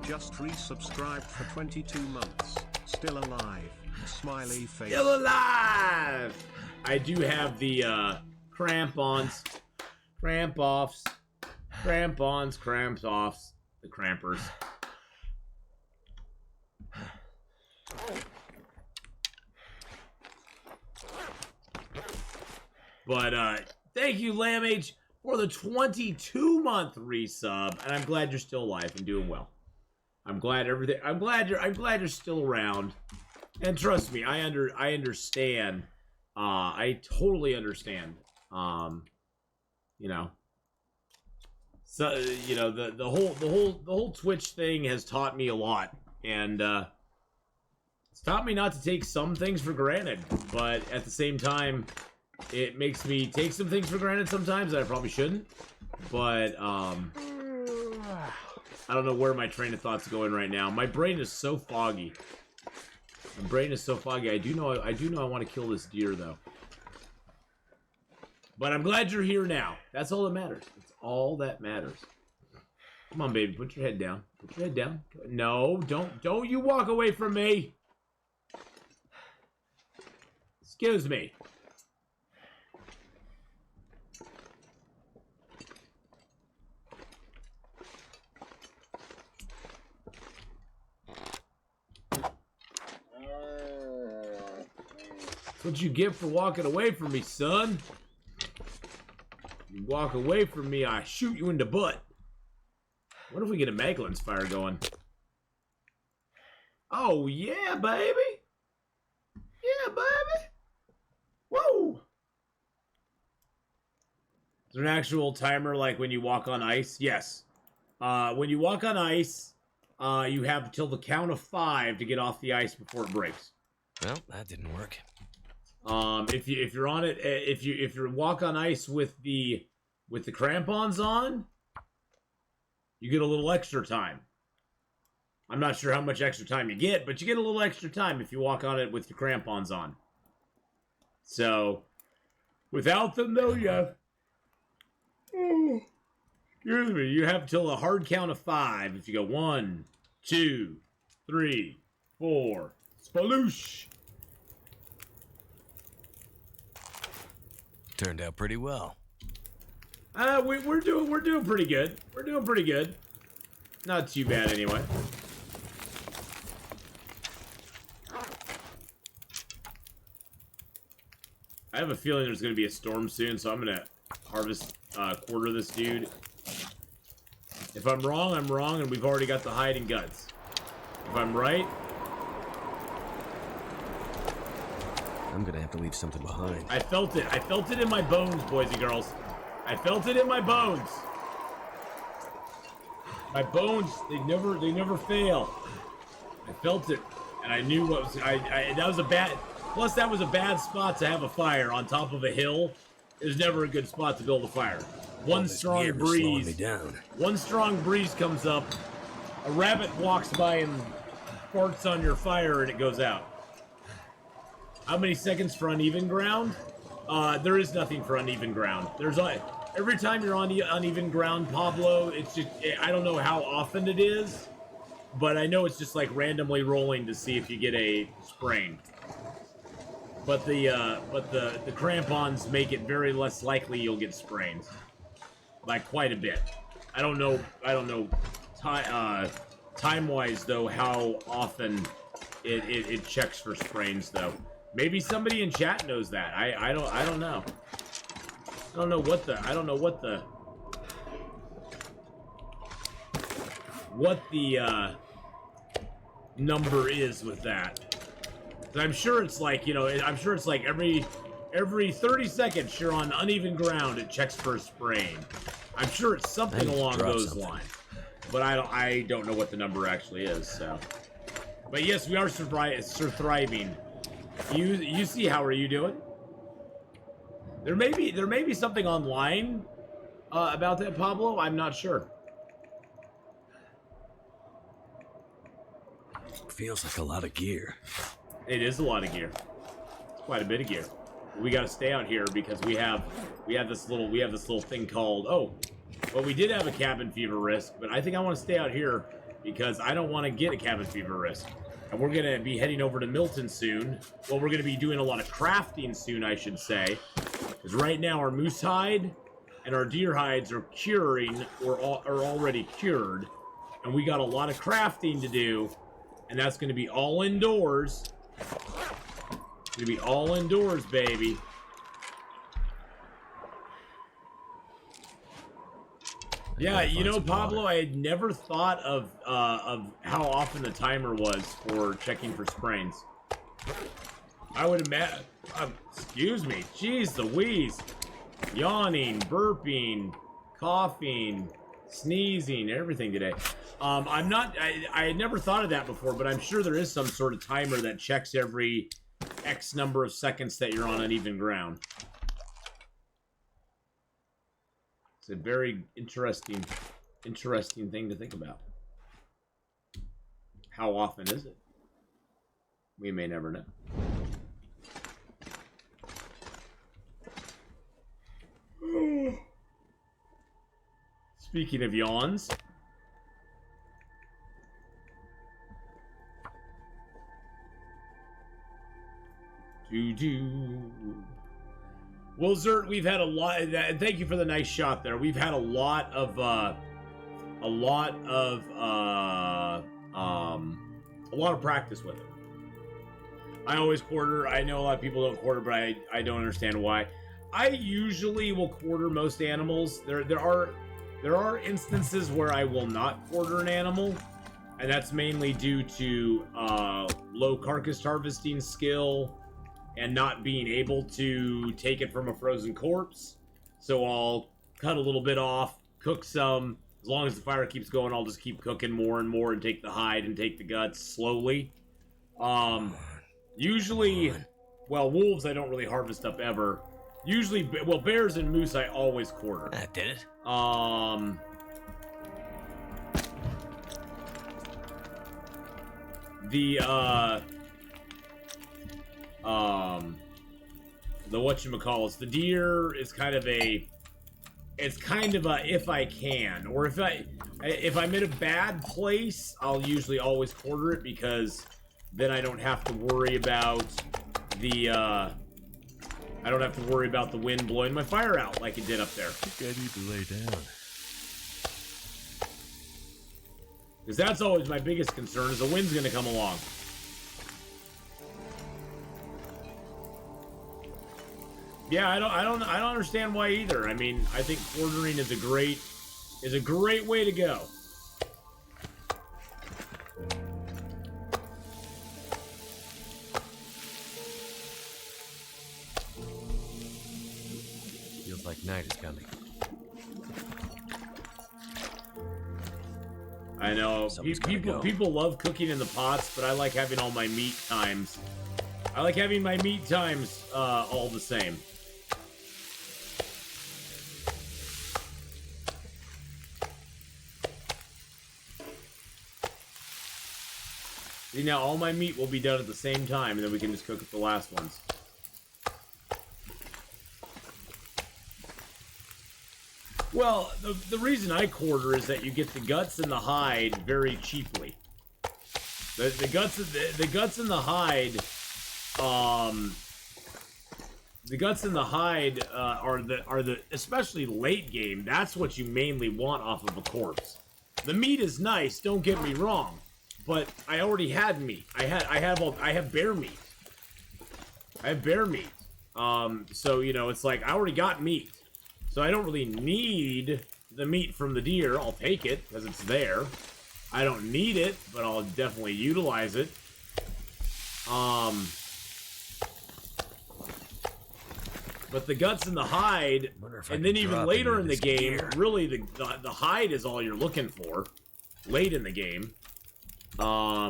[SPEAKER 2] just resubscribed for 22 months. Still alive. Smiley face.
[SPEAKER 1] Still alive! I do have the cramp-ons, cramp-offs, cramp-ons, cramp-offs, the crampers. But thank you, Lamb H, for the 22-month resub, and I'm glad you're still alive and doing well. I'm glad you're still around. And trust me, I understand. I totally understand. You know. So you know, the whole Twitch thing has taught me a lot, and it's taught me not to take some things for granted, but at the same time, it makes me take some things for granted sometimes that I probably shouldn't. But I don't know where my train of thought's going right now. My brain is so foggy. My brain is so foggy. I do know I want to kill this deer though. But I'm glad you're here now. That's all that matters. That's all that matters. Come on, baby. Put your head down. Put your head down. No, don't you walk away from me. Excuse me. That's what you get for walking away from me, son. You walk away from me, I shoot you in the butt. What if we get a Maglin's fire going? Oh, yeah, baby. Yeah, baby. Whoa. Is there an actual timer like when you walk on ice? Yes. When you walk on ice, you have till the count of 5 to get off the ice before it breaks.
[SPEAKER 3] Well, that didn't work.
[SPEAKER 1] If you're on it, if you walk on ice with the crampons on, you get a little extra time. I'm not sure how much extra time you get, but you get a little extra time if you walk on it with your crampons on. So, without them though, you have... excuse me, you have till a hard count of 5. If you go 1, 2, 3, 4, spaloosh.
[SPEAKER 3] Turned out pretty well.
[SPEAKER 1] We're doing pretty good. We're doing pretty good. Not too bad anyway. I have a feeling there's going to be a storm soon, so I'm going to harvest quarter this dude. If I'm wrong, I'm wrong, and we've already got the hide and guts. If I'm right...
[SPEAKER 3] I'm going to have to leave something behind.
[SPEAKER 1] I felt it. I felt it in my bones, boys and girls. I felt it in my bones. My bones, they never fail. I felt it, and I knew what was... that was a bad... Plus, that was a bad spot to have a fire on top of a hill. It was never a good spot to build a fire. One strong breeze comes up. A rabbit walks by and farts on your fire, and it goes out. How many seconds for uneven ground? There is nothing for uneven ground. There's every time you're on uneven ground, Pablo. It's just I don't know how often it is, but I know it's just like randomly rolling to see if you get a sprain. But the crampons make it very less likely you'll get sprains, by quite a bit. I don't know time-wise though how often it checks for sprains though. Maybe somebody in chat knows that. I don't know. I don't know what the number is with that. I'm sure it's like, you know, I'm sure it's like every 30 seconds you're on uneven ground, it checks for a sprain. I'm sure it's something along those lines. But I don't know what the number actually is, so. But yes, we are thriving. You see, how are you doing? There may be something online about that, Pablo. I'm not sure.
[SPEAKER 3] Feels like a lot of gear.
[SPEAKER 1] It is a lot of gear. It's quite a bit of gear. We got to stay out here because we have this little thing called well, we did have a cabin fever risk, but I think I want to stay out here because I don't want to get a cabin fever risk. And we're gonna be heading over to Milton soon. Well, we're gonna be doing a lot of crafting soon, I should say, because right now our moose hide and our deer hides are curing or are already cured, and we got a lot of crafting to do, and that's gonna be all indoors. It's gonna be all indoors, baby. Yeah, you know, Pablo, I had never thought of how often the timer was for checking for sprains. I would imagine, excuse me, jeez Louise. Yawning, burping, coughing, sneezing, everything today. I had never thought of that before, but I'm sure there is some sort of timer that checks every X number of seconds that you're on uneven ground. It's a very interesting thing to think about. How often is it? We may never know. Speaking of yawns. Well, Zert, we've had a lot, and thank you for the nice shot there. We've had a lot of practice with it. I always quarter. I know a lot of people don't quarter, but I don't understand why. I usually will quarter most animals. There are instances where I will not quarter an animal, and that's mainly due to low carcass harvesting skill and not being able to take it from a frozen corpse. So I'll cut a little bit off, cook some, as As long as the fire keeps going, I'll just keep cooking more and more and take the hide and take the guts slowly. Usually, well, wolves I don't really harvest up ever. Usually, well, bears and moose I always quarter.
[SPEAKER 3] That did it.
[SPEAKER 1] The whatchamacallit, the deer is kind of a, it's kind of a if I can, or if I'm in a bad place, I'll usually always quarter it, because then I don't have to worry about the, I don't have to worry about the wind blowing my fire out like it did up there.
[SPEAKER 3] I think I need to lay down.
[SPEAKER 1] Because that's always my biggest concern, is the wind's gonna come along. Yeah, I don't understand why either. I mean, I think quartering is a great way to go.
[SPEAKER 3] Feels like night is coming.
[SPEAKER 1] I know people love cooking in the pots, but I like having all my meat times. I like having my meat times all the same. See, now all my meat will be done at the same time, and then we can just cook up the last ones. Well, the reason I quarter is that you get the guts and the hide very cheaply. The guts and the hide, are the especially late game. That's what you mainly want off of a corpse. The meat is nice. Don't get me wrong. But I already had meat. I have bear meat. I have bear meat. So you know, it's like I already got meat. So I don't really need the meat from the deer. I'll take it because it's there. I don't need it, but I'll definitely utilize it. But the guts and the hide, and then even later in the game, really the hide is all you're looking for. Late in the game.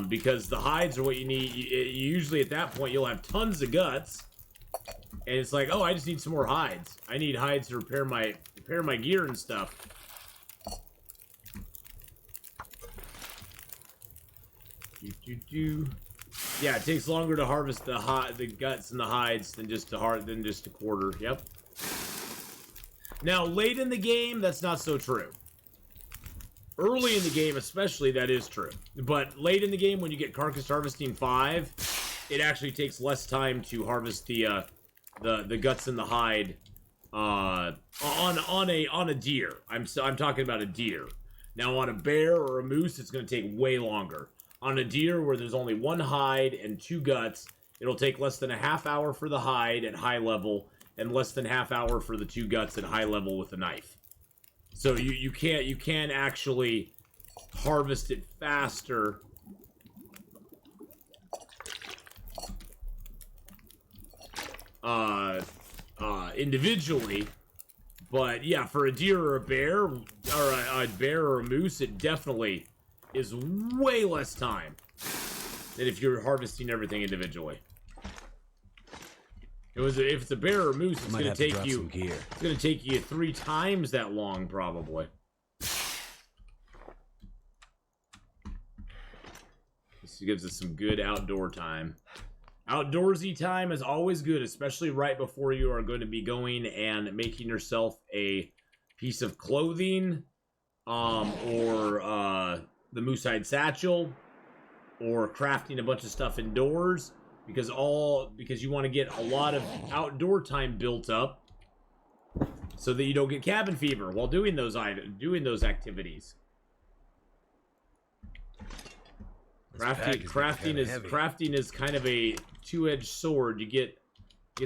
[SPEAKER 1] Because the hides are what you need. Usually at that point you'll have tons of guts, and it's like, oh, I just need some more hides. I need hides to repair my gear and stuff. Yeah, it takes longer to harvest the guts and the hides than just to quarter. Yep. Now late in the game, that's not so true. Early in the game, especially, that is true. But late in the game, when you get Carcass Harvesting 5, it actually takes less time to harvest the guts and the hide on a deer. I'm talking about a deer. Now, on a bear or a moose, it's going to take way longer. On a deer, where there's only one hide and 2 guts, it'll take less than a half hour for the hide at high level, and less than half hour for the 2 guts at high level with a knife. So you can actually harvest it faster. Individually, but yeah, for a deer or a bear, or a bear or a moose, it definitely is way less time than if you're harvesting everything individually. If it's a bear or a moose, it's going to take you. It's going to take you 3 times that long, probably. This gives us some good outdoor time. Outdoorsy time is always good, especially right before you are going to be going and making yourself a piece of clothing, or the moose hide satchel, or crafting a bunch of stuff indoors. Because you want to get a lot of outdoor time built up, so that you don't get cabin fever while doing those activities. Crafting is kind of a two-edged sword. You get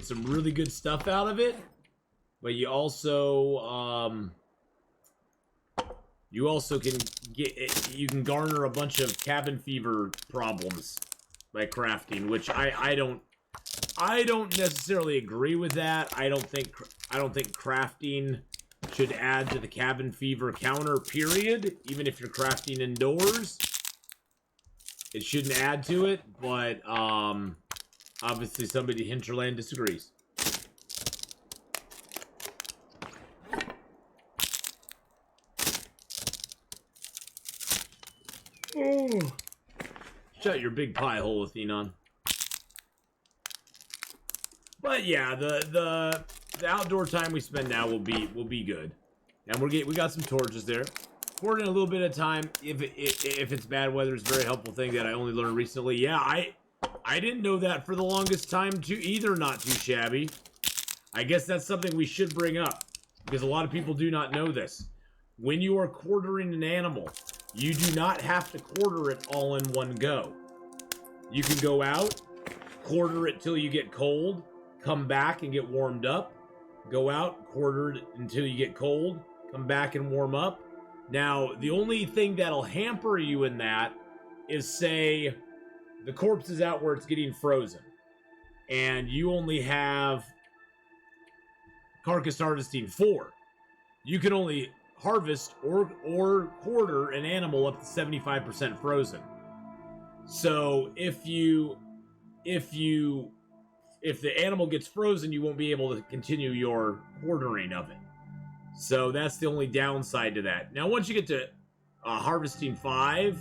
[SPEAKER 1] some really good stuff out of it, but you also can garner a bunch of cabin fever problems by crafting, which I don't necessarily agree with that. I don't think crafting Should add to the cabin fever counter, period. Even if you're crafting indoors. It shouldn't add to it, but obviously somebody in Hinterland disagrees. Oh. Shut your big pie hole, Atheenon. But yeah, the outdoor time we spend now will be good, and we got some torches there. Pouring a little bit of time. If it's bad weather, it's a very helpful thing that I only learned recently. Yeah, I didn't know that for the longest time too either. Not too shabby. I guess that's something we should bring up because a lot of people do not know this. When you are quartering an animal, you do not have to quarter it all in one go. You can go out, quarter it till you get cold, come back and get warmed up, go out, quarter it until you get cold, come back and warm up. Now, the only thing that'll hamper you in that is, say, the corpse is out where it's getting frozen, and you only have carcass harvesting 4. You can only harvest or quarter an animal up to 75% frozen. So if the animal gets frozen, you won't be able to continue your quartering of it. So that's the only downside to that. Now, once you get to harvesting 5,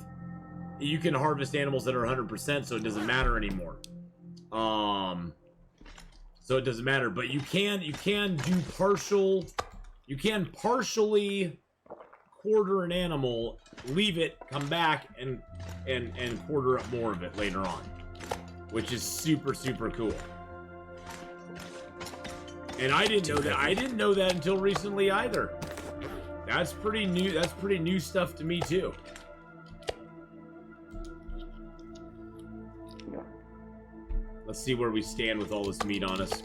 [SPEAKER 1] you can harvest animals that are 100%, so it doesn't matter anymore. So it doesn't matter, but you can do partial. You can partially quarter an animal, leave it, come back, and quarter up more of it later on, which is super, super cool. And I didn't know that. I didn't know that until recently either. That's pretty new. That's pretty new stuff to me too. Let's see where we stand with all this meat on us.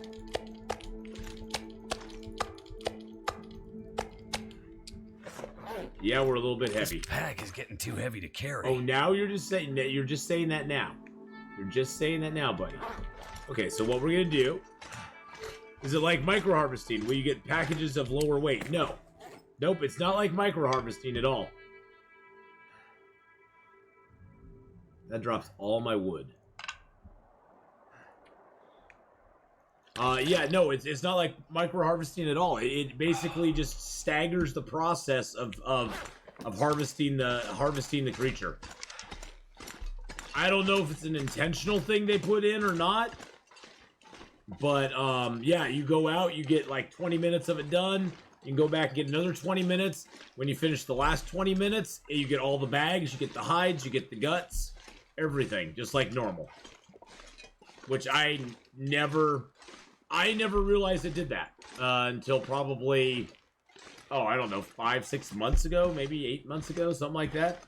[SPEAKER 1] Yeah, we're a little bit heavy.
[SPEAKER 3] This pack is getting too heavy to carry.
[SPEAKER 1] Oh, now you're just saying that. You're just saying that now. You're just saying that now, buddy. Okay, so what we're gonna do. Is it like micro harvesting where you get packages of lower weight? No. Nope, it's not like micro harvesting at all. That drops all my wood. Yeah, no, it's not like micro harvesting at all. It basically just staggers the process of harvesting the creature. I don't know if it's an intentional thing they put in or not. But, yeah, you go out, you get like 20 minutes of it done. You can go back and get another 20 minutes. When you finish the last 20 minutes, you get all the bags, you get the hides, you get the guts, everything, just like normal. Which I never realized it did that until probably, I don't know, 5-6 months ago, maybe 8 months ago, something like that.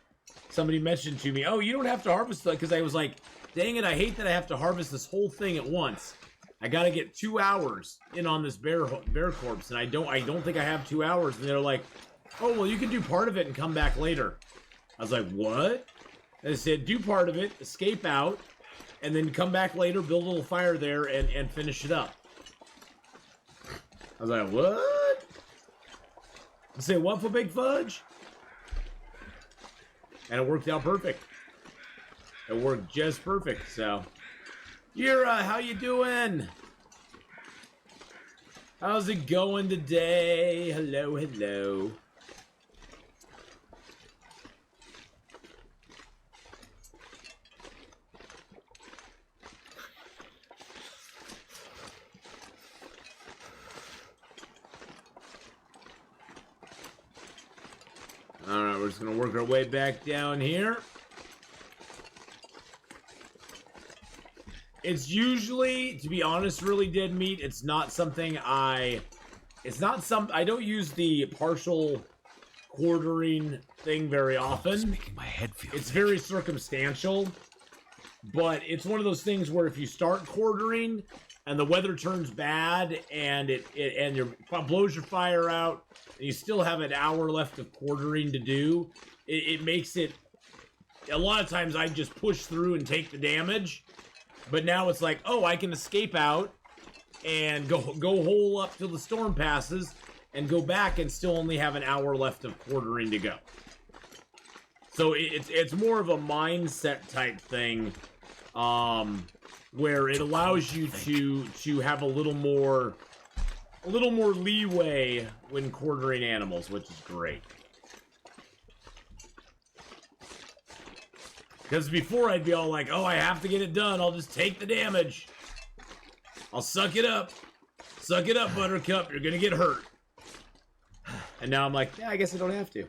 [SPEAKER 1] Somebody mentioned to me, oh, you don't have to harvest that, because I was like, dang it, I hate that I have to harvest this whole thing at once. I gotta get 2 hours in on this bear corpse, and I don't think I have 2 hours. And they're like, oh, well, you can do part of it and come back later. I was like, what? And they said, do part of it, escape out, and then come back later, build a little fire there, and finish it up. I was like, what? I say, what for Big Fudge? And it worked out perfect. It worked just perfect, so... Yura, how you doing? How's it going today? Hello, hello. All right, we're just gonna work our way back down here. It's usually, to be honest, really dead meat. It's not something I don't use the partial quartering thing very often.
[SPEAKER 3] It's making my head feel
[SPEAKER 1] It's
[SPEAKER 3] sick.
[SPEAKER 1] very circumstantial, but it's one of those things where if you start quartering and the weather turns bad and it blows your fire out and you still have an hour left of quartering to do, it makes it, a lot of times I just push through and take the damage. But now it's like, oh, I can escape out and go hole up till the storm passes, and go back and still only have an hour left of quartering to go. So it's more of a mindset type thing, where it allows you to have a little more leeway when quartering animals, which is great. Because before I'd be all like, oh, I have to get it done. I'll just take the damage. I'll suck it up. Suck it up, Buttercup. You're going to get hurt. And now I'm like, yeah, I guess I don't have to.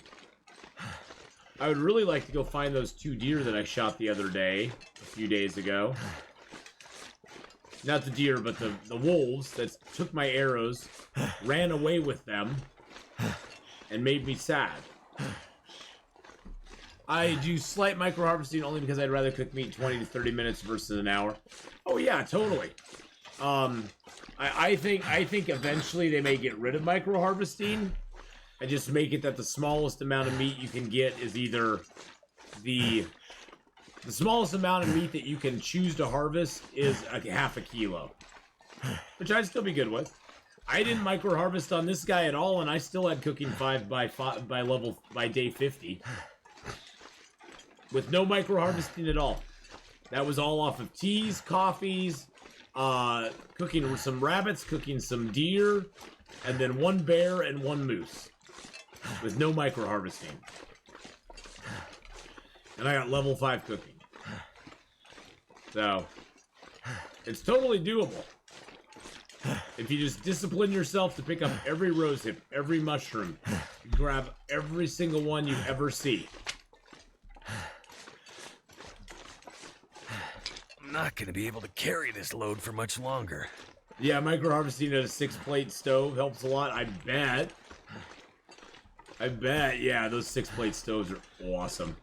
[SPEAKER 1] I would really like to go find those 2 deer that I shot the other day, a few days ago. Not the deer, but the wolves that took my arrows, ran away with them, and made me sad. I do slight micro-harvesting only because I'd rather cook meat 20 to 30 minutes versus an hour. Oh yeah, totally. I think eventually they may get rid of micro-harvesting and just make it that the smallest amount of meat you can get is either the smallest amount of meat that you can choose to harvest is half a kilo, which I'd still be good with. I didn't micro-harvest on this guy at all, and I still had cooking 5 by day 50. With no micro-harvesting at all. That was all off of teas, coffees, cooking some rabbits, cooking some deer, and then 1 bear and 1 moose. With no micro-harvesting. And I got level 5 cooking. So, it's totally doable. If you just discipline yourself to pick up every rose hip, every mushroom, grab every single one you ever see.
[SPEAKER 3] I'm not gonna be able to carry this load for much longer.
[SPEAKER 1] Yeah, micro-harvesting at a 6-plate stove helps a lot, I bet. Yeah, those 6-plate stoves are awesome.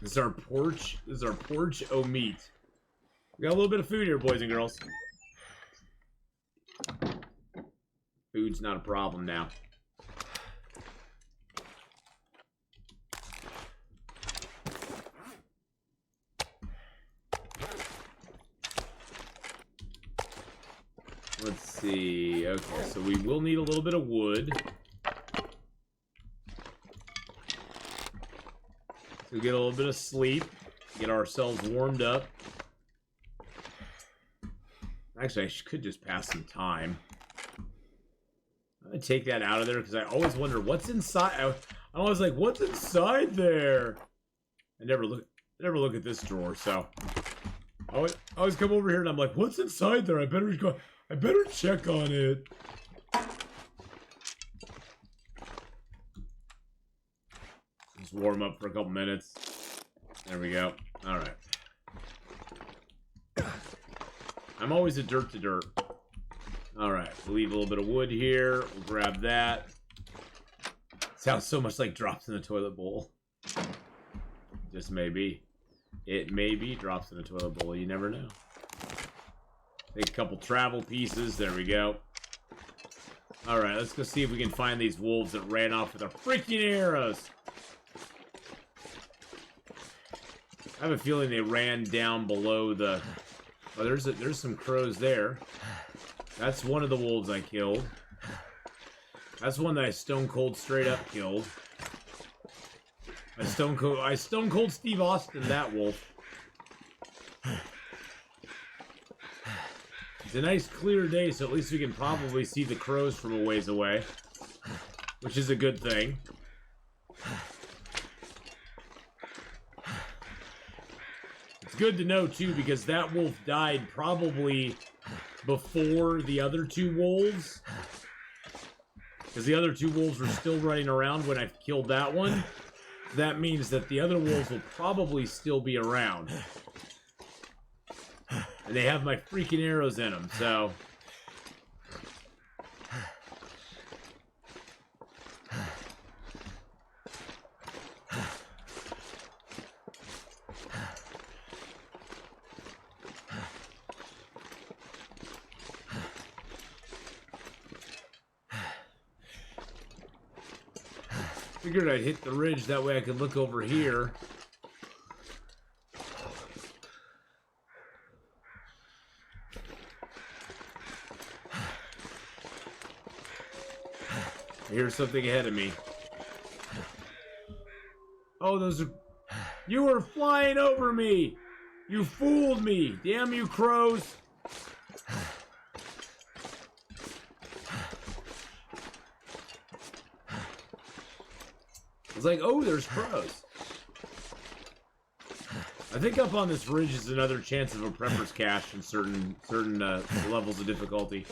[SPEAKER 1] This is our porch. Au meat. We got a little bit of food here, boys and girls. Food's not a problem now. Let's see. Okay, so we will need a little bit of wood. So get a little bit of sleep. Get ourselves warmed up. Actually, I could just pass some time. I'm gonna take that out of there because I always wonder what's inside. I'm always like, what's inside there? I never look at this drawer, so I always come over here and I'm like, what's inside there? I better check on it. Just warm up for a couple minutes. There we go. All right. I'm always a dirt to dirt. All right, we'll leave a little bit of wood here. We'll grab that. Sounds so much like drops in the toilet bowl. Just maybe. It may be drops in the toilet bowl. You never know. Take a couple travel pieces. There we go. All right, let's go see if we can find these wolves that ran off with our freaking arrows. I have a feeling they ran down below the... Oh, there's some crows there. That's one of the wolves I killed. That's one that I stone cold straight up killed. I stone cold Steve Austin that wolf. It's a nice clear day, so at least we can probably see the crows from a ways away, which is a good thing. It's good to know too, because that wolf died probably before the other 2 wolves, because the other 2 wolves were still running around when I killed that one. That means that the other wolves will probably still be around, and they have my freaking arrows in them, so figured I'd hit the ridge, that way I could look over here I hear something ahead of me. Oh, those are... You were flying over me! You fooled me! Damn you, crows! It's like, oh, there's crows. I think up on this ridge is another chance of a prepper's cache in certain levels of difficulty.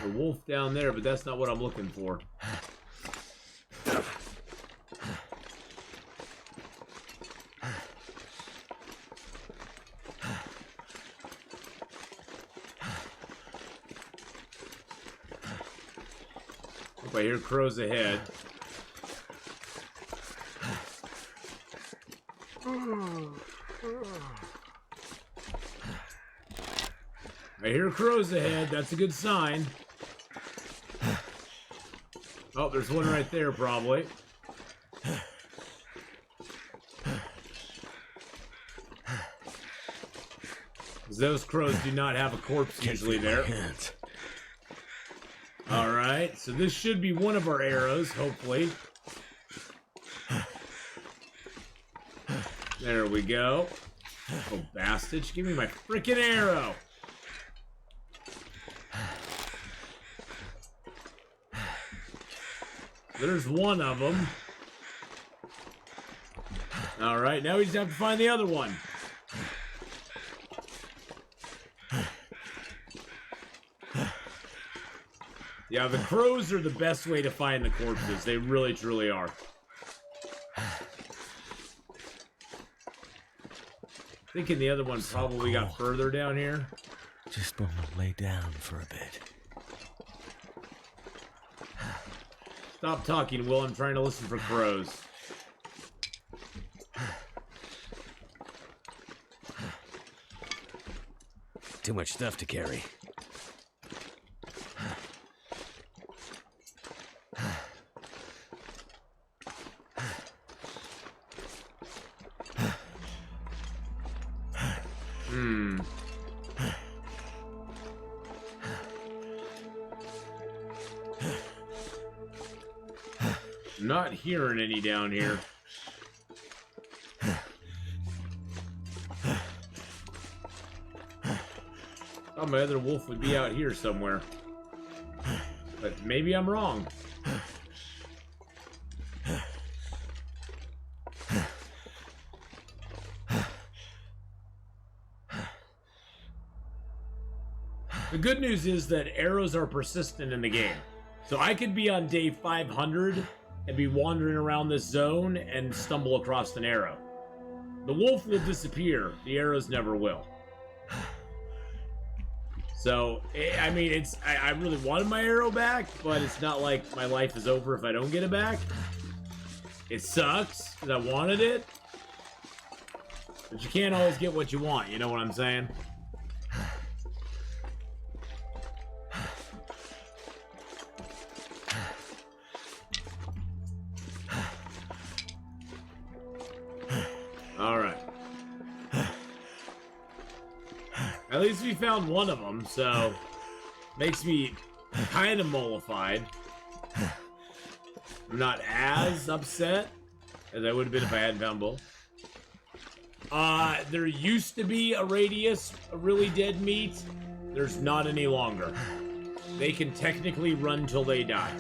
[SPEAKER 1] The wolf down there, but that's not what I'm looking for. I hear crows ahead. I hear crows ahead. That's a good sign. Oh, there's one right there, probably. Those crows do not have a corpse usually there. Alright, so this should be one of our arrows, hopefully. There we go. Oh, bastard, give me my freaking arrow! There's one of them. Alright, now we just have to find the other one. Yeah, the crows are the best way to find the corpses. They really, truly are. Thinking the other one probably got further down here.
[SPEAKER 3] Just want to lay down for a bit.
[SPEAKER 1] Stop talking, Will. I'm trying to listen for crows.
[SPEAKER 3] Too much stuff to carry.
[SPEAKER 1] Not hearing any down here. Thought my other wolf would be out here somewhere. But maybe I'm wrong. The good news is that arrows are persistent in the game. So I could be on day 500 and be wandering around this zone and stumble across an arrow. The wolf will disappear. The arrows never will. So, I mean, I really wanted my arrow back, but it's not like my life is over if I don't get it back. It sucks, because I wanted it. But you can't always get what you want, you know what I'm saying? Alright. At least we found one of them, so makes me kind of mollified. I'm not as upset as I would have been if I hadn't found both. There used to be a radius of really dead meat. There's not any longer. They can technically run till they die.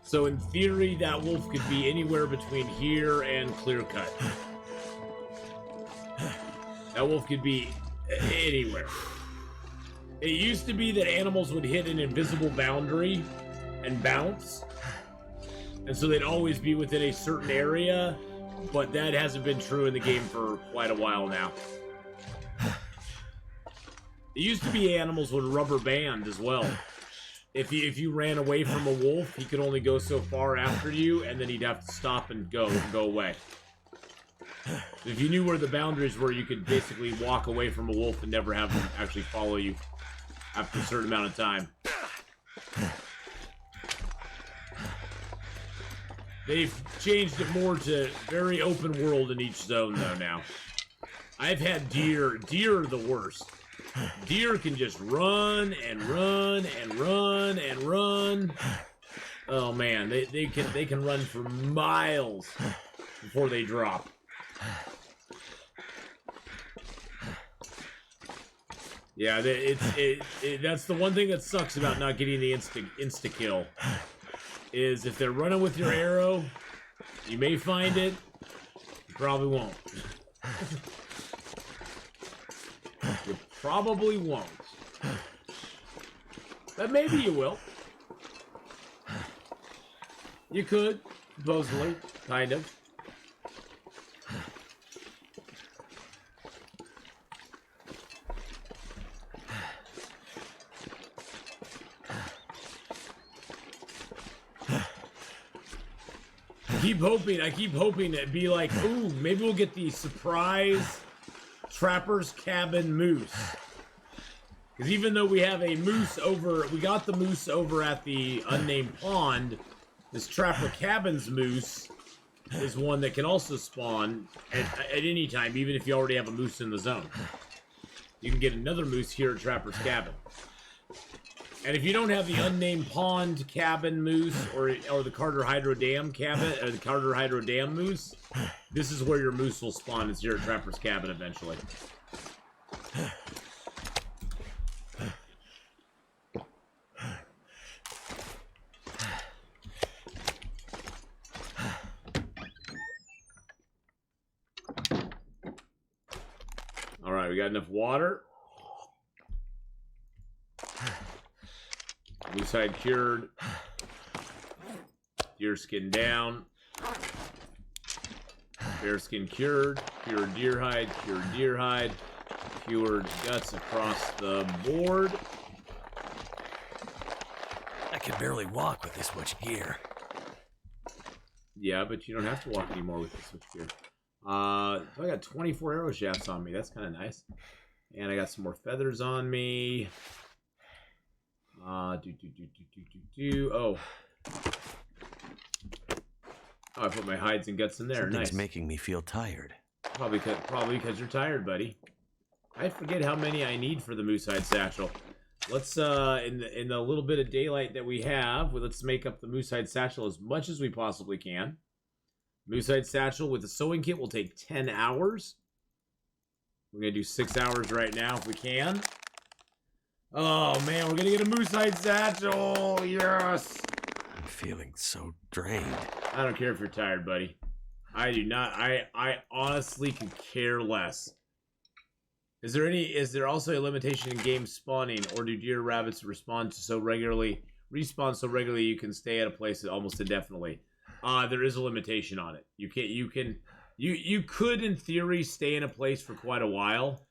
[SPEAKER 1] So in theory, that wolf could be anywhere between here and Clear Cut. That wolf could be anywhere. It used to be that animals would hit an invisible boundary and bounce. And so they'd always be within a certain area, but that hasn't been true in the game for quite a while now. It used to be animals would rubber band as well. If you ran away from a wolf, he could only go so far after you, and then he'd have to stop and go away. If you knew where the boundaries were, you could basically walk away from a wolf and never have him actually follow you after a certain amount of time. They've changed it more to very open world in each zone, though, now. I've had deer. Deer are the worst. Deer can just run and run and run and run. Oh, man. They can run for miles before they drop. Yeah, that's the one thing that sucks about not getting the insta-kill. Is if they're running with your arrow, you may find it, you probably won't. You probably won't. But maybe you will. You could, supposedly, kind of. I keep hoping it'd be like, ooh, maybe we'll get the surprise Trapper's Cabin moose. Because even though we have a moose we got the moose over at the unnamed pond, this Trapper Cabin's moose is one that can also spawn at any time, even if you already have a moose in the zone. You can get another moose here at Trapper's Cabin. And if you don't have the unnamed pond cabin moose or the Carter Hydro Dam cabin or the Carter Hydro Dam moose, this is where your moose will spawn. It's here at Trapper's Cabin eventually. All right, we got enough water. Moose hide cured. Deer skin down. Bear skin cured. Cured deer hide. Cured deer hide. Cured guts across the board.
[SPEAKER 3] I can barely walk with this much gear.
[SPEAKER 1] Yeah, but you don't have to walk anymore with this switch gear. So I got 24 arrow shafts on me. That's kind of nice. And I got some more feathers on me. Oh. Oh, I put my hides and guts in there.
[SPEAKER 3] Something's
[SPEAKER 1] nice.
[SPEAKER 3] Making me feel tired.
[SPEAKER 1] Probably because you're tired, buddy. I forget how many I need for the moose hide satchel. Let's in the little bit of daylight that we have, let's make up the moose hide satchel as much as we possibly can. Moose hide satchel with the sewing kit will take 10 hours. We're gonna do 6 hours right now if we can. Oh man, we're gonna get a moose hide satchel. Yes.
[SPEAKER 3] I'm feeling so drained.
[SPEAKER 1] I don't care if you're tired, buddy. I do not. I honestly could care less. Is there also a limitation in game spawning, or do deer rabbits respawn so regularly you can stay at a place almost indefinitely? There is a limitation on it. You could in theory stay in a place for quite a while.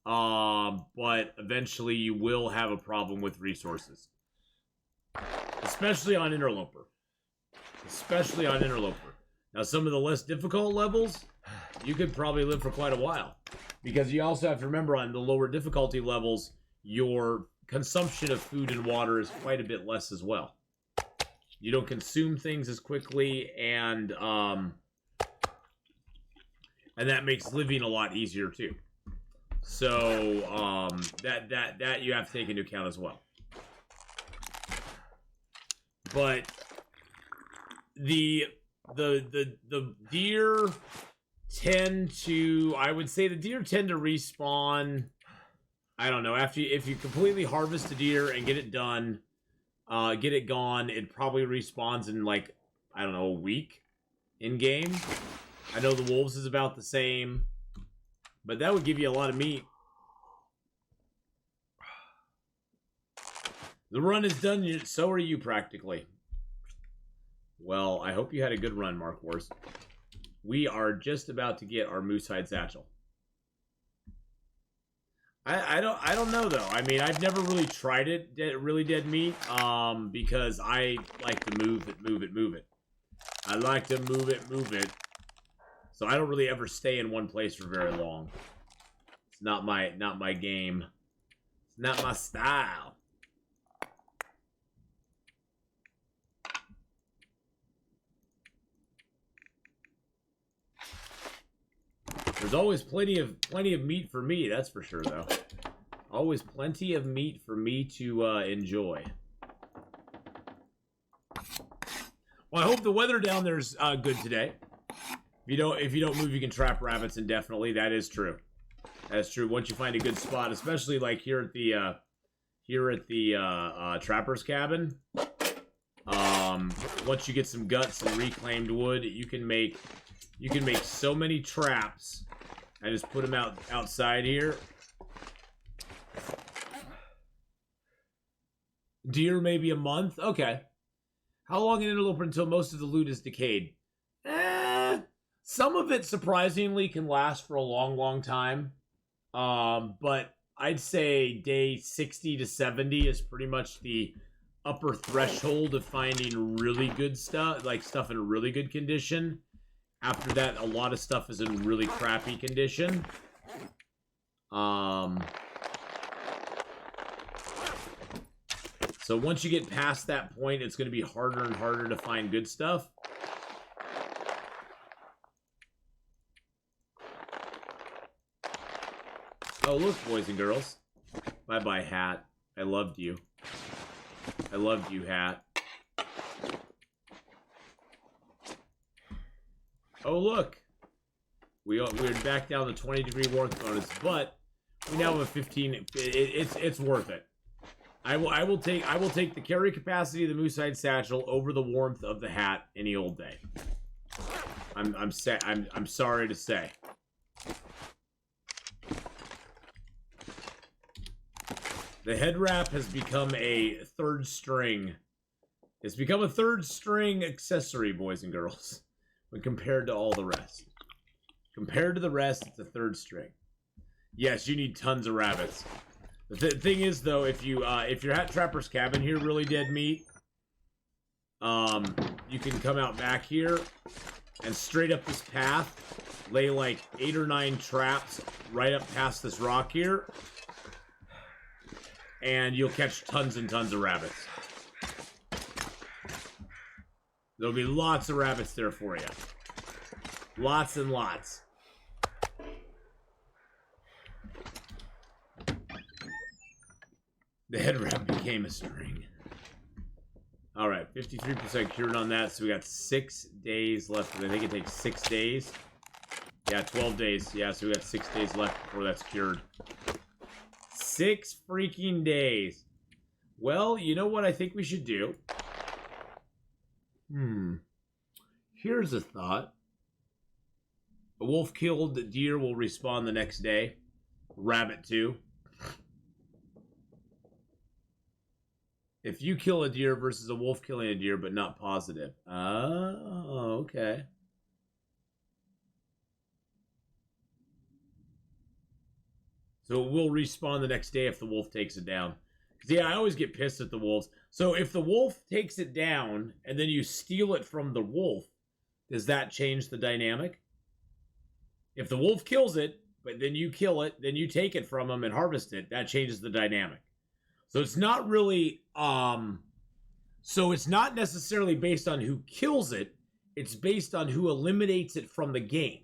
[SPEAKER 1] But eventually you will have a problem with resources. Especially on Interloper. Now, some of the less difficult levels, you could probably live for quite a while. Because you also have to remember on the lower difficulty levels, your consumption of food and water is quite a bit less as well. You don't consume things as quickly, and that makes living a lot easier too. So that you have to take into account as well. But the deer tend to, I would say the deer tend to respawn, I don't know, if you completely harvest a deer and get it done, get it gone, it probably respawns in like, I don't know, a week in game. I know the wolves is about the same, but that would give you a lot of meat. The run is done, so are you practically. Well, I hope you had a good run, Mark Wars. We are just about to get our moose hide satchel. I don't know though. I mean, I've never really tried it, really dead meat, because I like to move it. I like to move it. So I don't really ever stay in one place for very long. It's not my game. It's not my style. There's always plenty of meat for me, that's for sure, though. Always plenty of meat for me to enjoy. Well, I hope the weather down there's good today. If you don't move, you can trap rabbits indefinitely. That is true. That's true. Once you find a good spot, especially like here at the trapper's cabin. Once you get some guts and reclaimed wood, you can make so many traps. I just put them outside here. Deer maybe a month. Okay. How long an interloper until most of the loot is decayed? Some of it surprisingly can last for a long, long time. But I'd say day 60 to 70 is pretty much the upper threshold of finding really good stuff, like stuff in really good condition. After that, a lot of stuff is in really crappy condition. So once you get past that point, it's going to be harder and harder to find good stuff. Oh, look, boys and girls. Bye-bye, Hat. I loved you. I loved you, Hat. Oh, look. We're back down to 20-degree warmth bonus, but we now have a 15. It's worth it. I will take the carry capacity of the moose-hide satchel over the warmth of the hat any old day. I'm sorry to say. The head wrap has become a third string. It's become a third string accessory, boys and girls, when compared to all the rest. Compared to the rest, it's a third string. Yes, you need tons of rabbits. The thing is, though, if your Hat Trapper's cabin here really dead meat, you can come out back here and straight up this path, lay like 8 or 9 traps right up past this rock here, and you'll catch tons and tons of rabbits. There'll be lots of rabbits there for you. Lots and lots. The head wrap became a string. Alright, 53% cured on that, so we got 6 days left. I think it takes 6 days. Yeah, 12 days. Yeah, so we got 6 days left before that's cured. 6 freaking days. Well, you know what I think we should do? Here's a thought. A wolf killed deer will respawn the next day. Rabbit too. If you kill a deer versus a wolf killing a deer, but not positive. Oh, okay. So it will respawn the next day if the wolf takes it down. Because, yeah, I always get pissed at the wolves. So if the wolf takes it down, and then you steal it from the wolf, does that change the dynamic? If the wolf kills it, but then you kill it, then you take it from him and harvest it, that changes the dynamic. So it's not really, so it's not necessarily based on who kills it. It's based on who eliminates it from the game.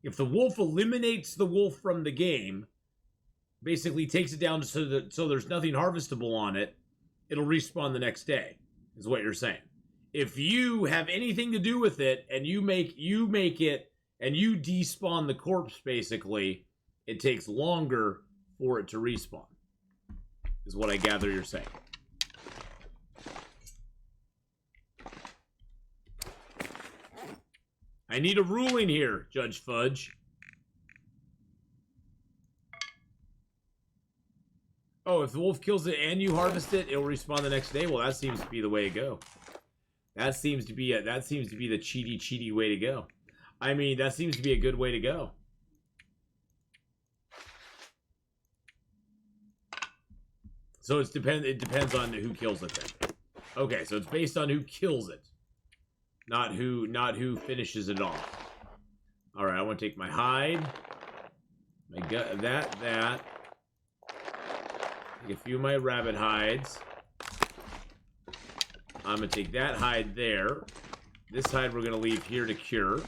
[SPEAKER 1] If the wolf eliminates the wolf from the game, basically takes it down so there's nothing harvestable on it, it'll respawn the next day, is what you're saying. If you have anything to do with it and you make it and you despawn the corpse, basically, it takes longer for it to respawn, is what I gather you're saying. I need a ruling here, Judge Fudge. Oh, if the wolf kills it and you harvest it, it'll respawn the next day. Well, that seems to be the way to go. That seems to be the cheaty way to go. I mean, that seems to be a good way to go. So it depends on who kills it then. Okay, so it's based on who kills it. Not who finishes it off. Alright, I want to take my hide. My gut, that. Take a few of my rabbit hides. I'm going to take that hide there. This hide we're going to leave here to cure.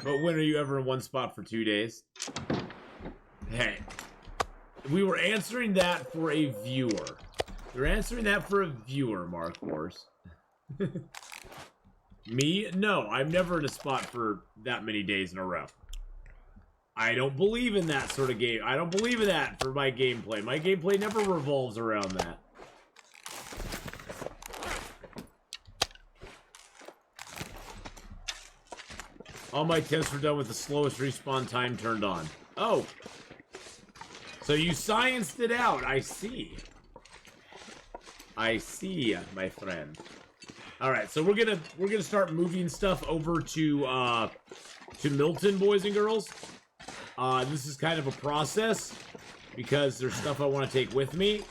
[SPEAKER 1] But when are you ever in one spot for 2 days? Hey. We were answering that for a viewer. You're answering that for a viewer, Mark Wars. Me? No, I'm never in a spot for that many days in a row. I don't believe in that sort of game. I don't believe in that for my gameplay. My gameplay never revolves around that. All my tests were done with the slowest respawn time turned on. Oh. So you scienced it out. I see. I see, my friend. All right, so we're gonna start moving stuff over to Milton, boys and girls. This is kind of a process because there's stuff I want to take with me.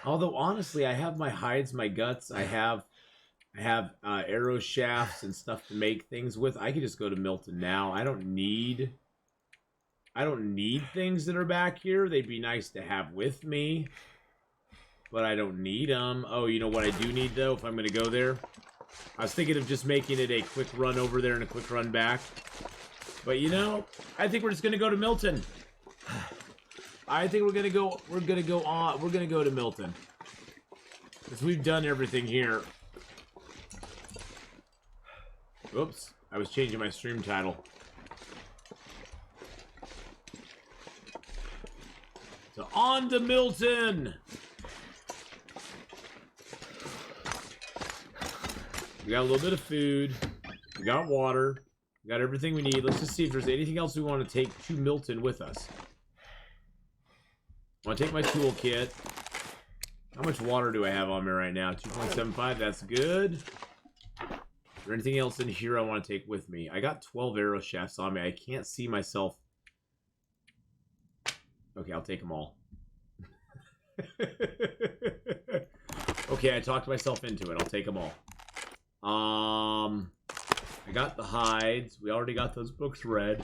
[SPEAKER 1] Although honestly, I have my hides, my guts. I have arrow shafts and stuff to make things with. I could just go to Milton now. I don't need things that are back here. They'd be nice to have with me, but I don't need them. Oh, you know what I do need, though, if I'm going to go there? I was thinking of just making it a quick run over there and a quick run back. But, you know, I think we're just going to go to Milton. I think we're going to go to Milton. Because we've done everything here. Oops, I was changing my stream title. So on to Milton! We got a little bit of food. We got water. We got everything we need. Let's just see if there's anything else we want to take to Milton with us. I want to take my toolkit. How much water do I have on me right now? 2.75, that's good. Is there anything else in here I want to take with me? I got 12 arrow shafts on me. I can't see myself. Okay, I'll take them all. Okay, I talked myself into it. I'll take them all. I got the hides. We already got those books read.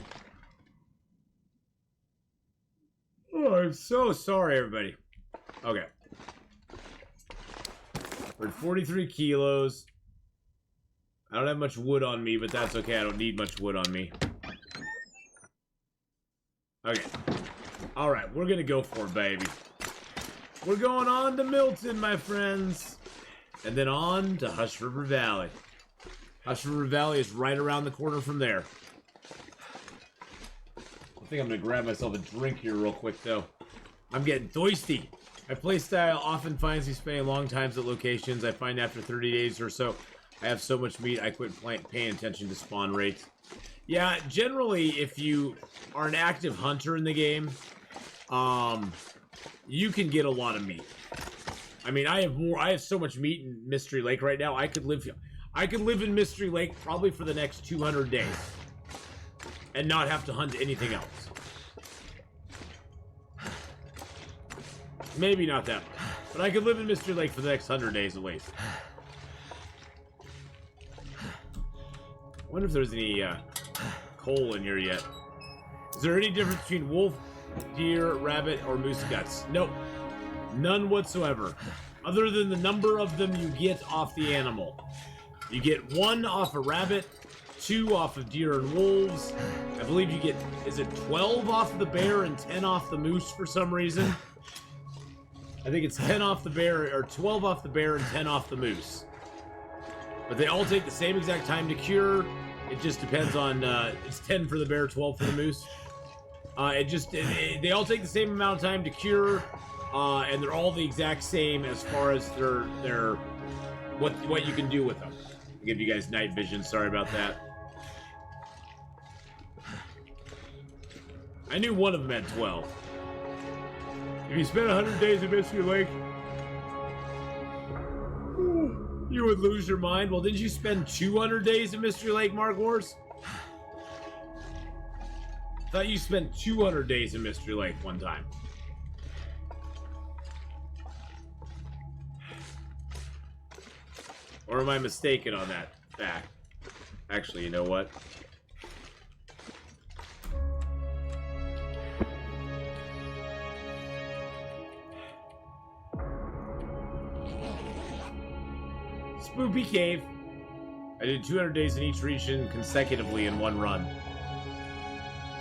[SPEAKER 1] Oh, I'm so sorry, everybody. Okay. We're at 43 kilos. I don't have much wood on me, but that's okay. I don't need much wood on me. Okay. Alright, we're gonna go for it, baby. We're going on to Milton, my friends. And then on to Hush River Valley. Hush River Valley is right around the corner from there. I think I'm gonna grab myself a drink here real quick, though. I'm getting thirsty. My playstyle often finds me spending long times at locations. I find after 30 days or so, I have so much meat, I quit paying attention to spawn rates. Yeah, generally, if you are an active hunter in the game, you can get a lot of meat. I mean, I have so much meat in Mystery Lake right now. I could live in Mystery Lake probably for the next 200 days and not have to hunt anything else. Maybe not that much, but I could live in Mystery Lake for the next 100 days at least. I wonder if there's any coal in here yet. Is there any difference between wolf, deer, rabbit, or moose guts? Nope. None whatsoever. Other than the number of them you get off the animal. You get 1 off a rabbit, 2 off of deer and wolves. I believe you get, is it 12 off the bear and 10 off the moose for some reason? I think it's 10 off the bear, or 12 off the bear and 10 off the moose. But they all take the same exact time to cure. It just depends on, it's 10 for the bear, 12 for the moose. They all take the same amount of time to cure, and they're all the exact same as far as their what you can do with them. I'll give you guys night vision, sorry about that. I knew one of them had 12. If you spent 100 days in Mystery Lake, you would lose your mind. Well, didn't you spend 200 days in Mystery Lake, Mark Wars? I thought you spent 200 days in Mystery Lake one time. Or am I mistaken on that fact? Actually, you know what? Spoopy Cave. I did 200 days in each region consecutively in one run.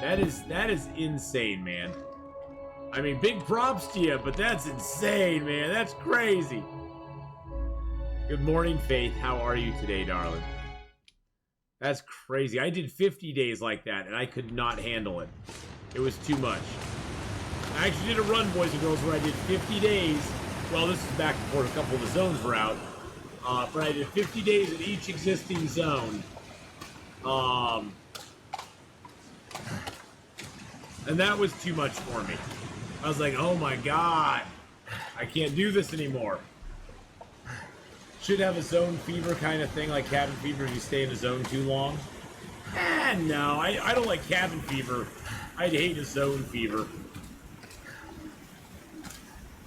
[SPEAKER 1] That is insane, man. I mean, big props to you, but that's insane, man. That's crazy. Good morning, Faith. How are you today, darling? That's crazy. I did 50 days like that, and I could not handle it. It was too much. I actually did a run, boys and girls, where I did 50 days. Well, this is back before a couple of the zones were out. But I did 50 days in each existing zone. And that was too much for me. I was like, oh my god. I can't do this anymore. Should have a zone fever kind of thing, like cabin fever if you stay in a zone too long. No, I don't like cabin fever. I'd hate a zone fever.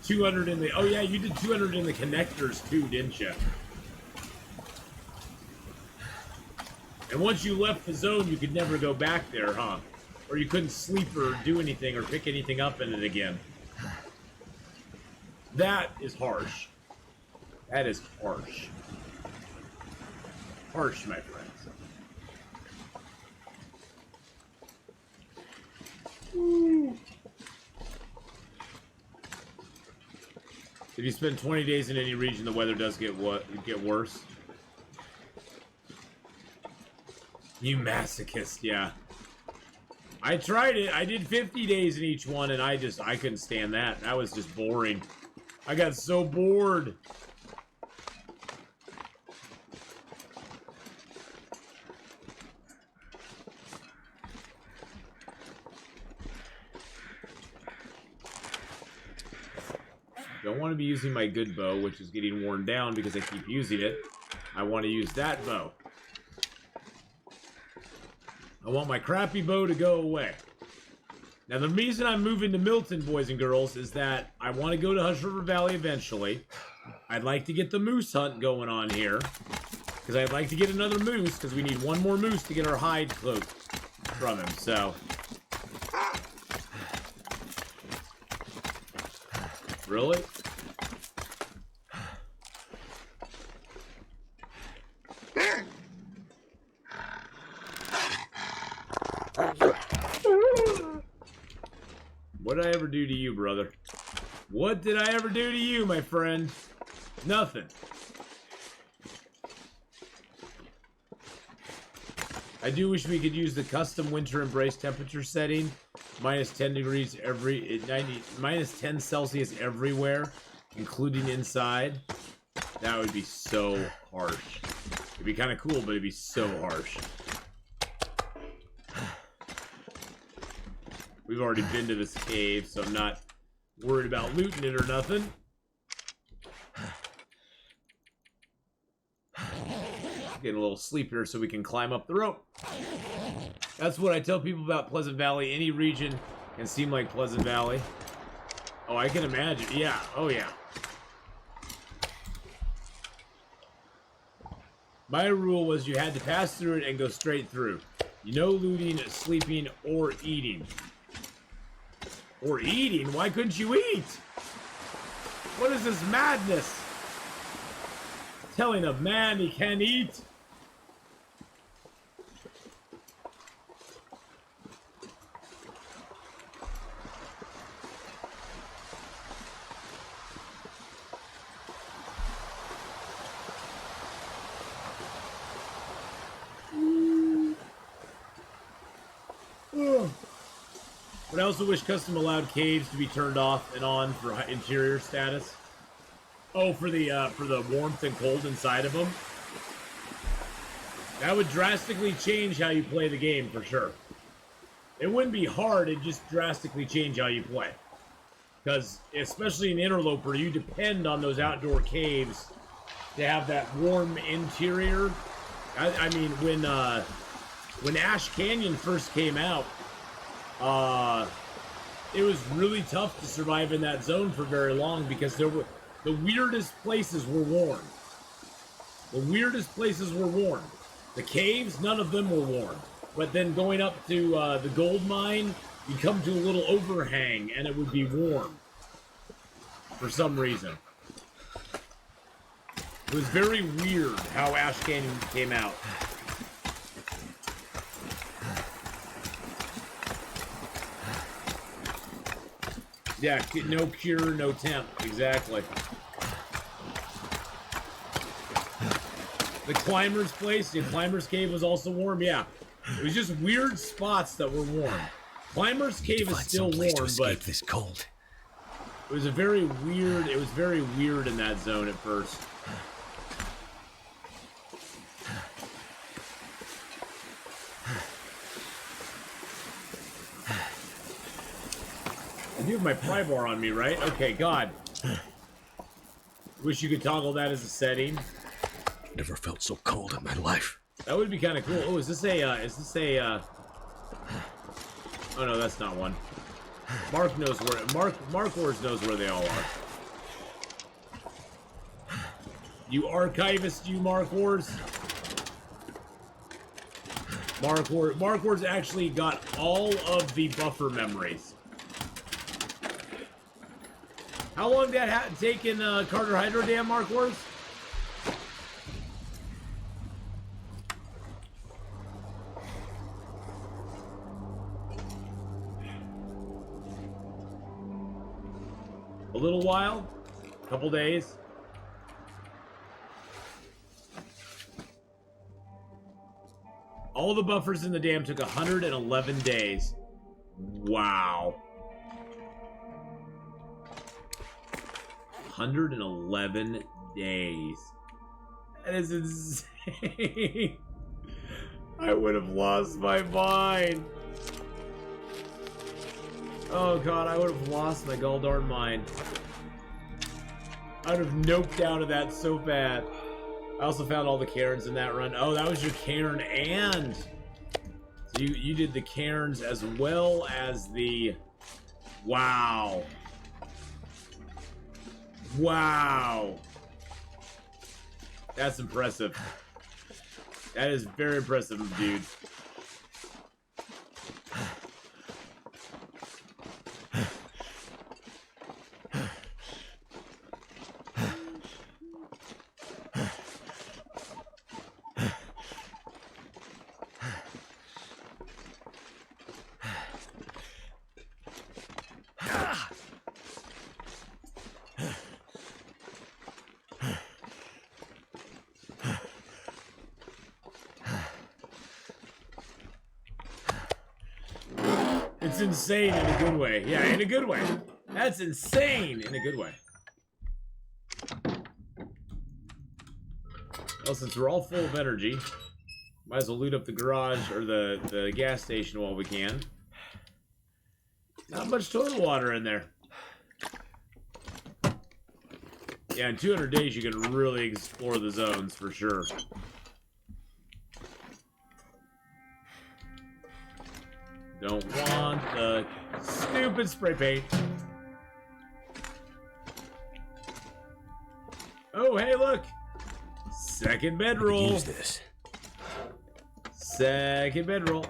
[SPEAKER 1] 200 in the... Oh yeah, you did 200 in the connectors too, didn't you? And once you left the zone, you could never go back there, huh? Or you couldn't sleep or do anything or pick anything up in it again. That is harsh. That is harsh. Harsh, my friends. Woo. If you spend 20 days in any region, the weather does get worse. You masochist, yeah. I tried it. I did 50 days in each one, and I couldn't stand that. That was just boring. I got so bored. Don't want to be using my good bow, which is getting worn down because I keep using it. I want to use that bow. I want my crappy bow to go away. Now, the reason I'm moving to Milton, boys and girls, is that I want to go to Hush River Valley eventually. I'd like to get the moose hunt going on here. Because I'd like to get another moose, because we need one more moose to get our hide cloak from him, so... Really? What did I ever do to you, brother? What did I ever do to you, my friend? Nothing. I do wish we could use the custom winter embrace temperature setting. Minus 10 degrees minus 10 Celsius everywhere, including inside. That would be so harsh. It'd be kind of cool, but it'd be so harsh. We've already been to this cave, so I'm not worried about looting it or nothing. Getting a little sleep here so we can climb up the rope. That's what I tell people about Pleasant Valley. Any region can seem like Pleasant Valley. Oh, I can imagine. Yeah. Oh, yeah. My rule was you had to pass through it and go straight through. No looting, sleeping, or eating. Or eating? Why couldn't you eat? What is this madness? Telling a man he can't eat? But I also wish custom allowed caves to be turned off and on for interior status. Oh, for the warmth and cold inside of them. That would drastically change how you play the game for sure. It wouldn't be hard, it'd just drastically change how you play. Because, especially in Interloper, you depend on those outdoor caves to have that warm interior. I mean, when Ash Canyon first came out, it was really tough to survive in that zone for very long because the weirdest places were warm. The weirdest places were warm. The caves, none of them were warm. But then going up to the gold mine, you come to a little overhang and it would be warm. For some reason. It was very weird how Ash Canyon came out. Yeah, no cure, no temp. Exactly. The Climber's place, the Climber's Cave was also warm. Yeah, it was just weird spots that were warm. Climber's Cave is still warm, but
[SPEAKER 3] this cold.
[SPEAKER 1] it was a very weird. It was very weird in that zone at first. I do have my pry bar on me, right? Okay, God. Wish you could toggle that as a setting.
[SPEAKER 3] Never felt so cold in my life.
[SPEAKER 1] That would be kind of cool. Oh, is this a, oh no, that's not one. Mark knows where, Mark Wars knows where they all are. You archivist, you Mark Wars. Mark Wars actually got all of the buffer memories. How long did that take in Carter Hydro Dam, Mark Wars? A little while? A couple days? All the buffers in the dam took 111 days. Wow. 111 days. That is insane. I would have lost my mind. Oh god, I would have lost my goldarn mind. I would have noped out of that so bad. I also found all the cairns in that run. Oh, that was your cairn and... So you did the cairns as well as the... Wow. Wow. That's impressive. That is very impressive, dude. It's insane in a good way. Yeah, in a good way. That's insane in a good way. Well, since we're all full of energy, might as well loot up the garage or the gas station while we can. Not much total water in there. Yeah, in 200 days you can really explore the zones for sure. Don't want the stupid spray paint. Oh, hey, look. Second bedroll.
[SPEAKER 3] Use this.
[SPEAKER 1] Second bedroll.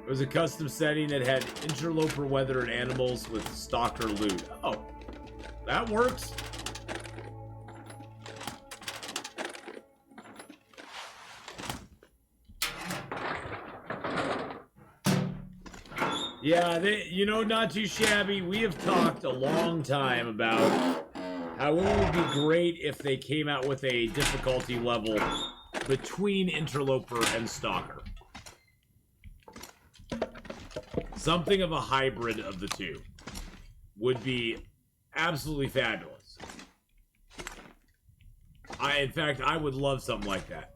[SPEAKER 1] It was a custom setting that had interloper weather and animals with stalker loot. Oh. That works. Yeah, you know, not too shabby. We have talked a long time about how it would be great if they came out with a difficulty level between interloper and stalker. Something of a hybrid of the two would be absolutely fabulous. In fact, I would love something like that.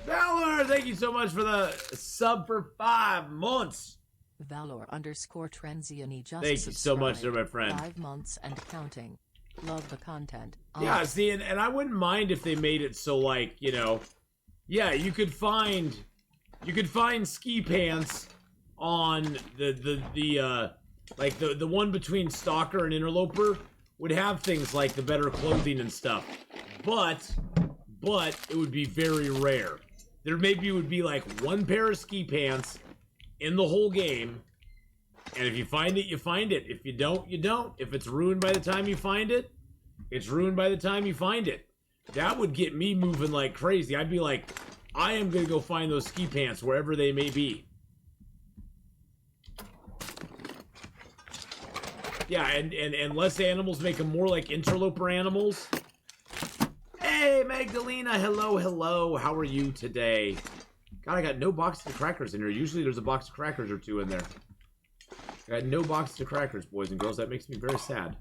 [SPEAKER 1] Valor, thank you so much for the sub for 5 months.
[SPEAKER 4] Valor_Transiani just
[SPEAKER 1] Thank you so much, sir, my friend.
[SPEAKER 4] 5 months and counting. Love the content.
[SPEAKER 1] Yeah, see, and I wouldn't mind if they made it so, like, you know, yeah, you could find ski pants on the one between Stalker and Interloper would have things like the better clothing and stuff, but it would be very rare. There maybe would be like one pair of ski pants in the whole game. And if you find it, you find it. If you don't, you don't. If it's ruined by the time you find it, it's ruined by the time you find it. That would get me moving like crazy. I'd be like, I am going to go find those ski pants wherever they may be. Yeah, and less animals make them more like interloper animals. Hey, Magdalena, hello, hello. How are you today? God, I got no boxes of crackers in here. Usually there's a box of crackers or two in there. I got no boxes of crackers, boys and girls. That makes me very sad.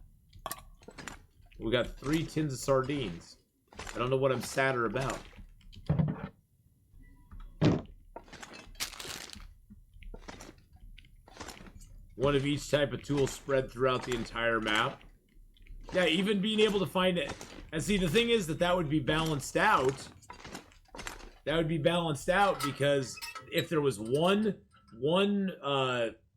[SPEAKER 1] We got 3 tins of sardines. I don't know what I'm sadder about. One of each type of tool spread throughout the entire map. Yeah, even being able to find it. And see, the thing is that would be balanced out. That would be balanced out because if there was one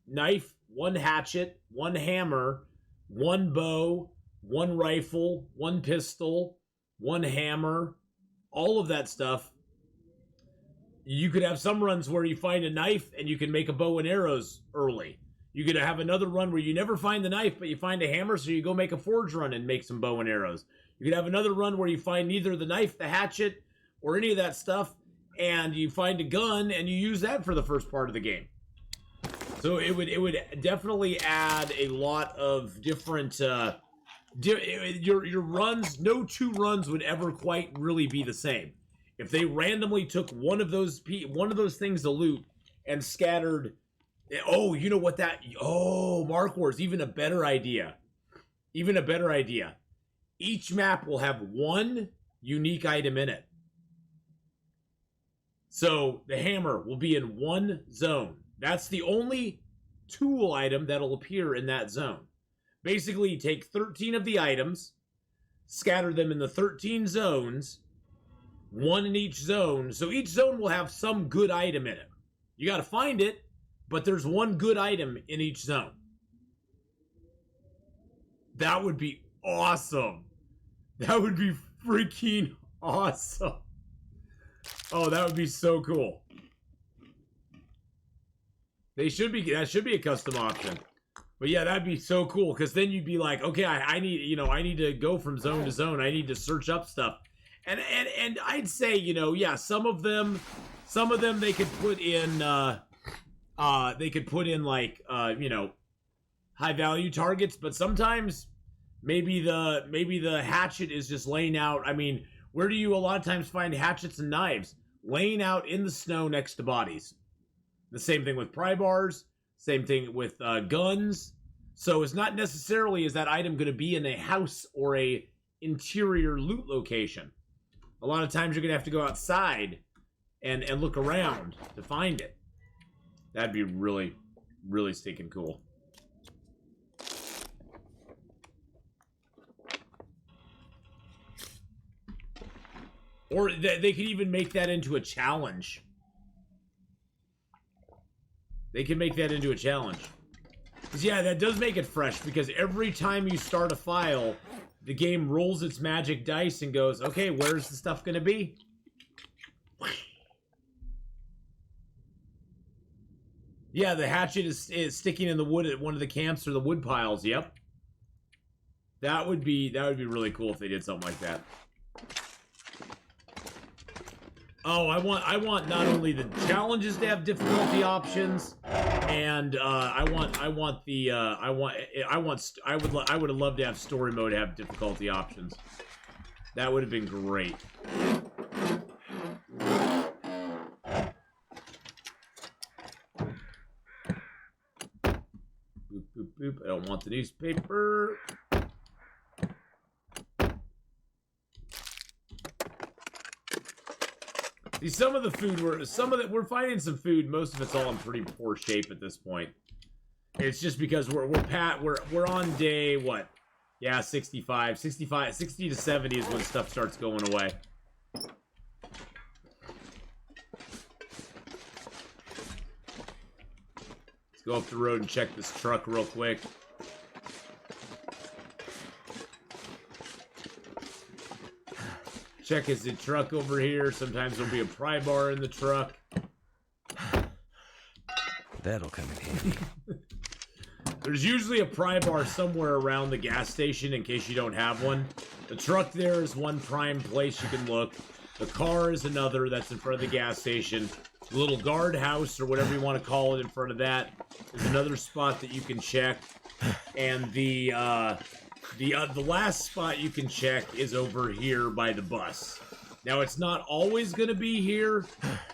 [SPEAKER 1] knife, one hatchet, one hammer, one bow, one rifle, one pistol, one hammer, all of that stuff, you could have some runs where you find a knife and you can make a bow and arrows early. You could have another run where you never find the knife, but you find a hammer, so you go make a forge run and make some bow and arrows. You could have another run where you find neither the knife, the hatchet, or any of that stuff, and you find a gun and you use that for the first part of the game. So it would definitely add a lot of different your runs. No 2 runs would ever quite really be the same. If they randomly took one of those things to loot and scattered. Oh, you know what that... Oh, Mark Wars, even a better idea. Even a better idea. Each map will have one unique item in it. So the hammer will be in one zone. That's the only tool item that'll appear in that zone. Basically, you take 13 of the items, scatter them in the 13 zones, one in each zone. So each zone will have some good item in it. You got to find it, but there's one good item in each zone. That would be awesome. That would be freaking awesome. Oh, that would be so cool. That should be a custom option. But yeah, that'd be so cool, because then you'd be like, okay, I need to go from zone to zone. I need to search up stuff. And I'd say, yeah, some of them they could put in like high value targets, but sometimes maybe the hatchet is just laying out. I mean, where do you a lot of times find hatchets and knives? Laying out in the snow next to bodies. The same thing with pry bars, same thing with guns. So it's not necessarily is that item going to be in a house or a interior loot location. A lot of times you're going to have to go outside and look around to find it. That'd be really, really stinking cool. Or they could even make that into a challenge. They can make that into a challenge. Because, yeah, that does make it fresh, because every time you start a file, the game rolls its magic dice and goes, okay, where's the stuff going to be? Yeah, the hatchet is sticking in the wood at one of the camps or the wood piles. Yep. That would be really cool if they did something like that. Oh, I want not only the challenges to have difficulty options, and I would have loved to have story mode have difficulty options. That would have been great. Boop, boop, boop. I don't want the newspaper. See, some of the food we're finding some food. Most of it's all in pretty poor shape at this point. It's just because we're on day what? Yeah, 65, 60 to 70 is when stuff starts going away. Let's go up the road and check this truck real quick. Check is the truck over here. Sometimes there'll be a pry bar in the truck.
[SPEAKER 3] That'll come in handy.
[SPEAKER 1] There's usually a pry bar somewhere around the gas station in case you don't have one. The truck there is one prime place you can look. The car is another that's in front of the gas station. The little guard house or whatever you want to call it in front of that is another spot that you can check. And the last spot you can check is over here by the bus. Now, it's not always going to be here,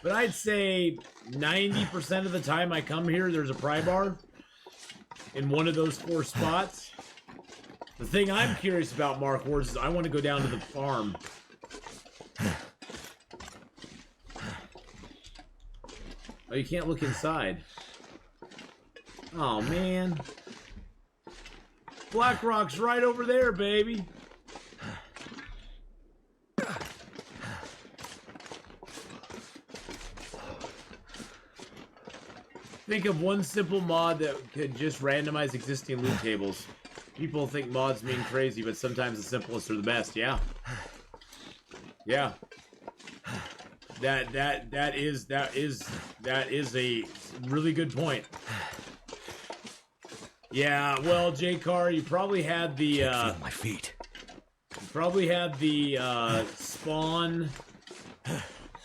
[SPEAKER 1] but I'd say 90% of the time I come here, there's a pry bar in one of those 4 spots. The thing I'm curious about, Mark Wars, is I want to go down to the farm. Oh, you can't look inside. Oh, man. Blackrock's right over there, baby. Think of one simple mod that could just randomize existing loot tables. People think mods mean crazy, but sometimes the simplest are the best. Yeah. Yeah. That is a really good point. Yeah, well, J-Car, you probably had the
[SPEAKER 3] Feel my feet.
[SPEAKER 1] you probably had the spawn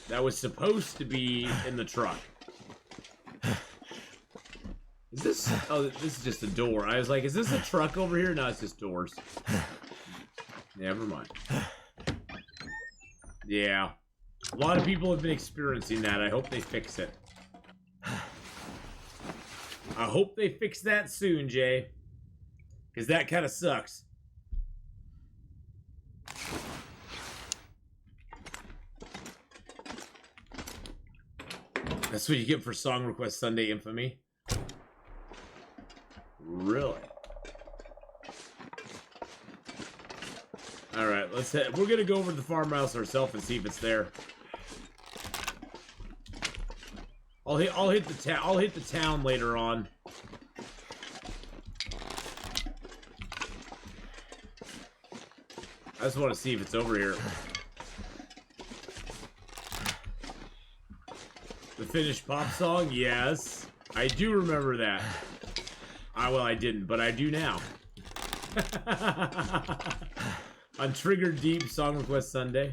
[SPEAKER 1] that was supposed to be in the truck. Is this... Oh, this is just a door. I was like, is this a truck over here? No, it's just doors. Never mind. Yeah. A lot of people have been experiencing that. I hope they fix it. I hope they fix that soon, Jay. Because that kind of sucks. That's what you get for Song Request Sunday Infamy. Really? Alright, let's head. We're gonna go over to the farmhouse ourselves and see if it's there. I'll hit the town later on. I just want to see if it's over here. The finished pop song? Yes. I do remember that. Well, I didn't, but I do now. On Trigger Deep Song Request Sunday.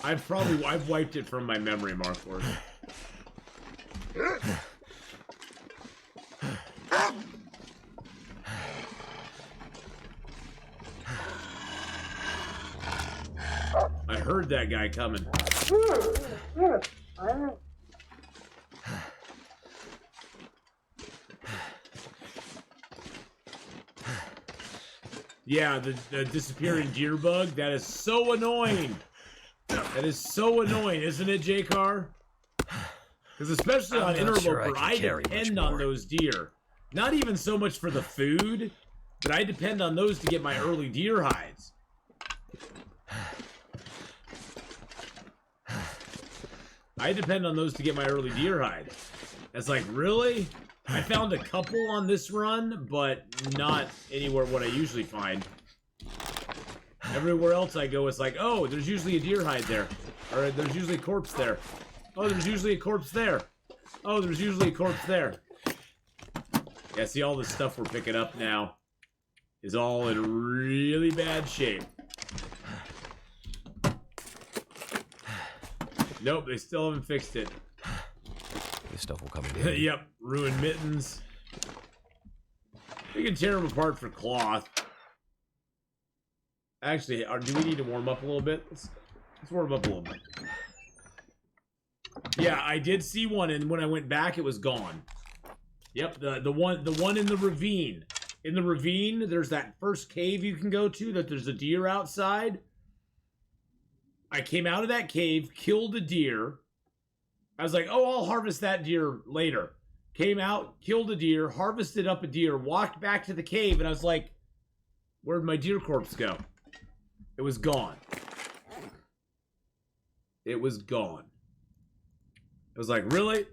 [SPEAKER 1] I've wiped it from my memory, Mark Ward. I heard that guy coming. Yeah, the disappearing deer bug, that is so annoying. That is so annoying, isn't it, J-Car? Because especially on Interloper, I depend on those deer. Not even so much for the food, but I depend on those to get my early deer hides. I depend on those to get my early deer hides. It's like, really? I found a couple on this run, but not anywhere what I usually find. Everywhere else I go, it's like, oh, there's usually a deer hide there. Or there's usually a corpse there. Oh, there's usually a corpse there. Oh, there's usually a corpse there. Yeah, see, all the stuff we're picking up now is all in really bad shape. Nope, they still haven't fixed it.
[SPEAKER 3] This stuff will come in.
[SPEAKER 1] Yep, ruined mittens. We can tear them apart for cloth. Actually, do we need to warm up a little bit? Let's warm up a little bit. Yeah, I did see one, and when I went back, it was gone. Yep, the one in the ravine. In the ravine, there's that first cave you can go to. That there's a deer outside. I came out of that cave, killed a deer. I was like, oh, I'll harvest that deer later. Came out, killed a deer, harvested up a deer, walked back to the cave, and I was like, where'd my deer corpse go? It was gone. It was gone. I was like, really?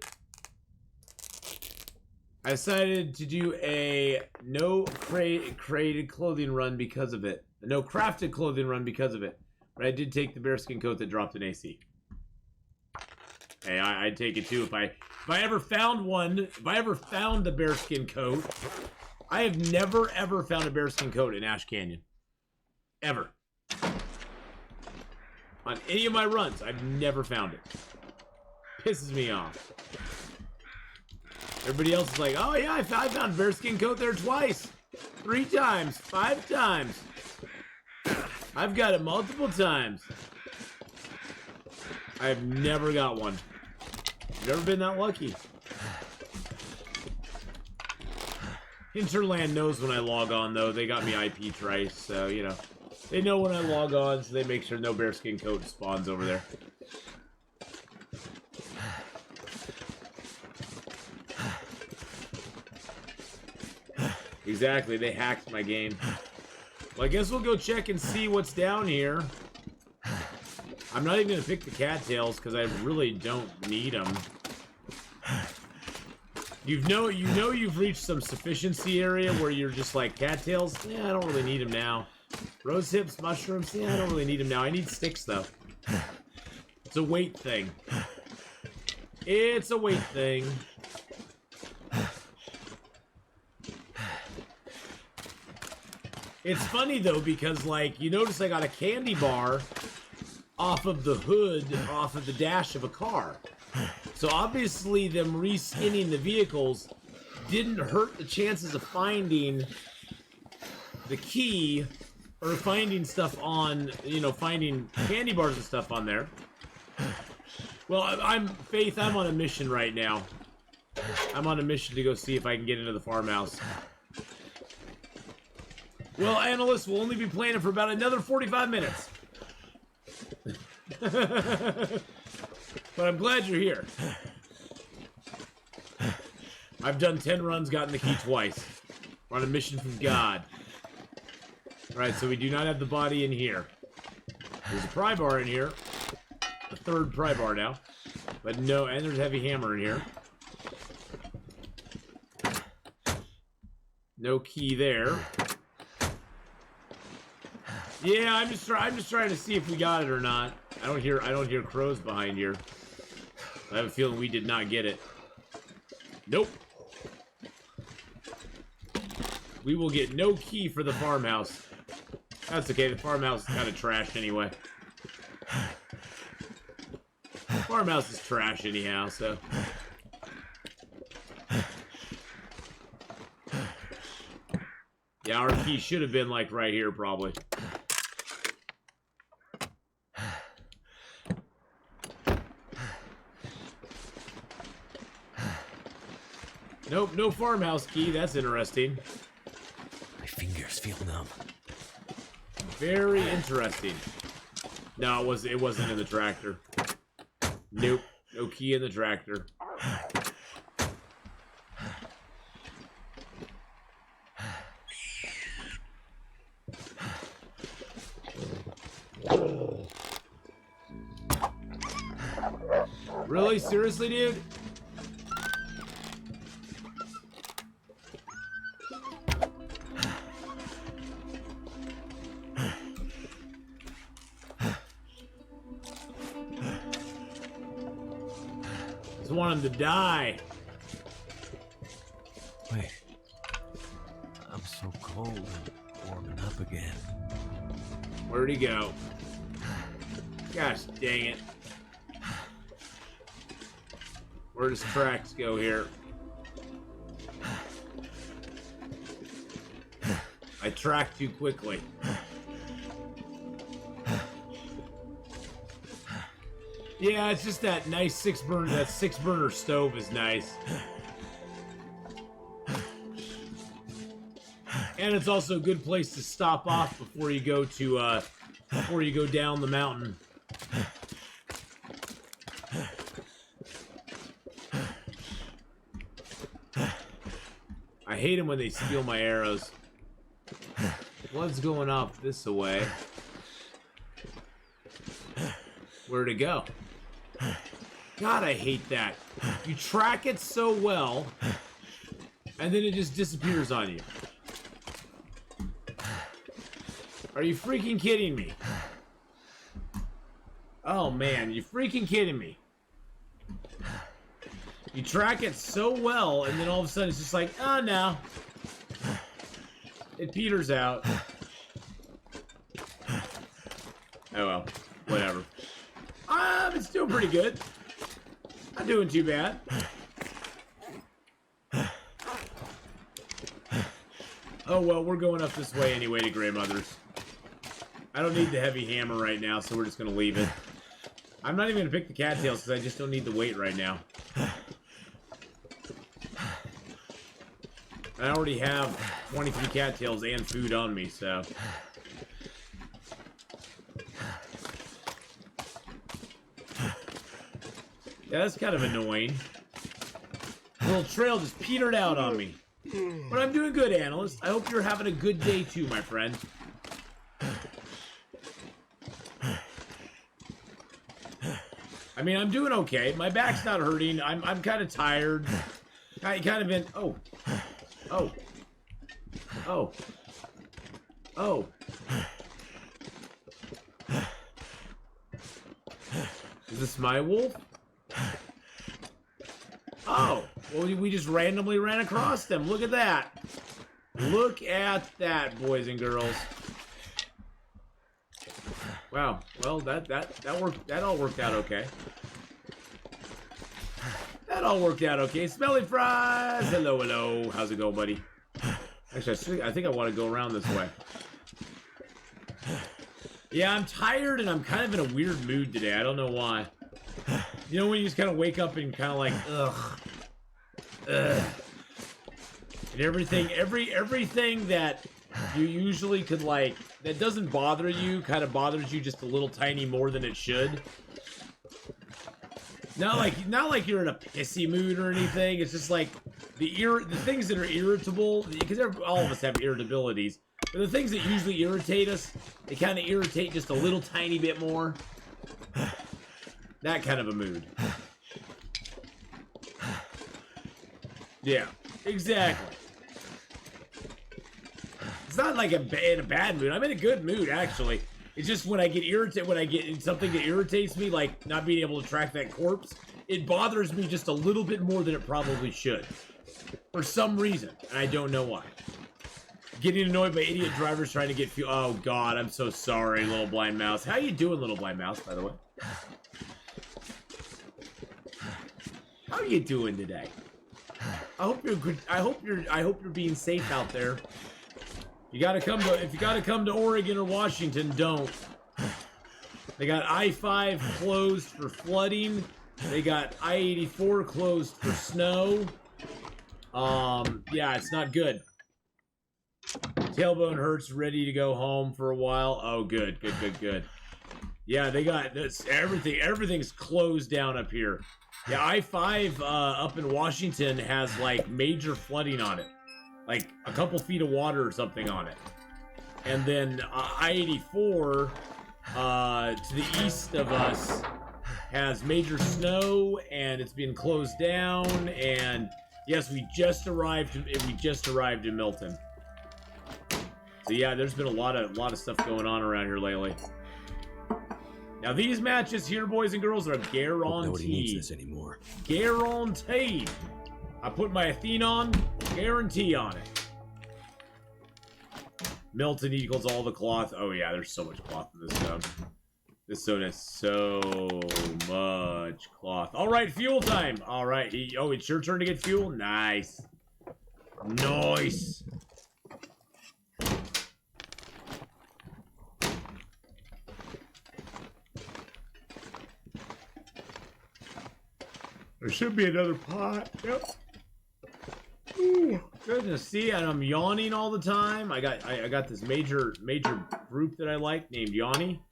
[SPEAKER 1] I decided to do a no created clothing run because of it. A no crafted clothing run because of it. But I did take the bearskin coat that dropped an AC. Hey, I'd take it too if I ever found one. If I ever found the bearskin coat, I have never ever found a bearskin coat in Ash Canyon, ever. On any of my runs, I've never found it. Pisses me off. Everybody else is like, oh yeah, I found a bearskin coat there twice, 3 times, 5 times. I've got it multiple times. I've never got one. Never been that lucky. Hinterland knows when I log on, though. They got me IP trice, so, you know. They know when I log on, so they make sure no bearskin coat spawns over there. Exactly, they hacked my game. Well, I guess we'll go check and see what's down here. I'm not even going to pick the cattails, because I really don't need them. You know you've reached some sufficiency area where you're just like, cattails? Yeah, I don't really need them now. Rose hips, mushrooms? Yeah, I don't really need them now. I need sticks, though. It's a weight thing. It's a weight thing. It's funny, though, because, like, you notice I got a candy bar off of the hood, off of the dash of a car. So obviously them reskinning the vehicles didn't hurt the chances of finding the key or finding stuff on, you know, finding candy bars and stuff on there. Well, Faith, I'm on a mission right now. I'm on a mission to go see if I can get into the farmhouse. Well, Analyst will only be playing it for about another 45 minutes. But I'm glad you're here. I've done 10 runs, gotten the key twice. We're on a mission from God. Alright, so we do not have the body in here. There's a pry bar in here. A 3rd pry bar now. But no, and there's a heavy hammer in here. No key there. Yeah, I'm just trying to see if we got it or not. I don't hear crows behind here. I have a feeling we did not get it. Nope. We will get no key for the farmhouse. That's okay, the farmhouse is kind of trash anyway. Farmhouse is trash anyhow, so. Yeah, our key should have been like right here probably. Nope, no farmhouse key. That's interesting.
[SPEAKER 3] My fingers feel numb.
[SPEAKER 1] Very interesting. No, it wasn't in the tractor. Nope, no key in the tractor. Really? Seriously, dude? Just want him to die.
[SPEAKER 3] Wait. I'm so cold and warming up again.
[SPEAKER 1] Where'd he go? Gosh dang it. Where does tracks go here? I tracked too quickly. Yeah, it's just that nice 6-burner. That 6-burner stove is nice. And it's also a good place to stop off before you go to before you go down the mountain. I hate them when they steal my arrows. Blood's going off this way. Where'd it go? God, I hate that. You track it so well, and then it just disappears on you. Are you freaking kidding me? Oh man, you freaking kidding me? You track it so well, and then all of a sudden it's just like, oh no. It peters out. Oh well, whatever. It's doing pretty good. Not doing too bad. Oh well, we're going up this way anyway to Grandmother's. I don't need the heavy hammer right now, so we're just gonna leave it. I'm not even gonna pick the cattails because I just don't need the weight right now. I already have 23 cattails and food on me, so. Yeah, that's kind of annoying. The little trail just petered out on me. But I'm doing good, Analyst. I hope you're having a good day too, my friend. I mean, I'm doing okay. My back's not hurting. I'm kind of tired. I kind of in. Oh. Oh. Oh. Oh. Is this my wolf? Oh. Well, we just randomly ran across them. Look at that. Look at that, boys and girls. Wow. Well, that worked. That all worked out okay. That all worked out okay. Smelly fries. Hello, hello. How's it going, buddy? Actually, I think I want to go around this way. Yeah, I'm tired and I'm kind of in a weird mood today. I don't know why. You know when you just kind of wake up and kind of like, ugh. Ugh. And everything that you usually could like, that doesn't bother you, kind of bothers you just a little tiny more than it should. Not like you're in a pissy mood or anything. It's just like the things that are irritable, because all of us have irritabilities. But the things that usually irritate us, they kind of irritate just a little tiny bit more. That kind of a mood. Yeah, exactly. It's not like I'm in a bad mood. I'm in a good mood, actually. It's just when I get irritated, when I get something that irritates me, like not being able to track that corpse, it bothers me just a little bit more than it probably should. For some reason, and I don't know why. Getting annoyed by idiot drivers trying to get fuel. Oh God, I'm so sorry, little blind mouse. How you doing, little blind mouse, by the way? How you doing today? I hope you're good. I hope you're being safe out there. If you gotta come to Oregon or Washington, don't. They got I-5 closed for flooding. They got I-84 closed for snow. Yeah, it's not good. Tailbone hurts, ready to go home for a while. Oh, good. Yeah, they got this. Everything's closed down up here. Yeah, I-5 up in Washington has like major flooding on it. Like a couple feet of water or something on it. And then I-84 to the east of us has major snow and it's been closed down. And yes, we just arrived in Milton. So yeah, there's been a lot of stuff going on around here lately. Now these matches here, boys and girls, are guaranteed.
[SPEAKER 3] Nobody needs this anymore.
[SPEAKER 1] Guaranteed. I put my Atheenon guarantee on it. Milton equals all the cloth. Oh yeah, there's so much cloth in this stuff. This zone has so much cloth. All right, fuel time. All right. Oh, it's your turn to get fuel? Nice. Nice. There should be another pot. Yep. Ooh, goodness, see, and I'm yawning all the time. I got this major group that I like named Yanni.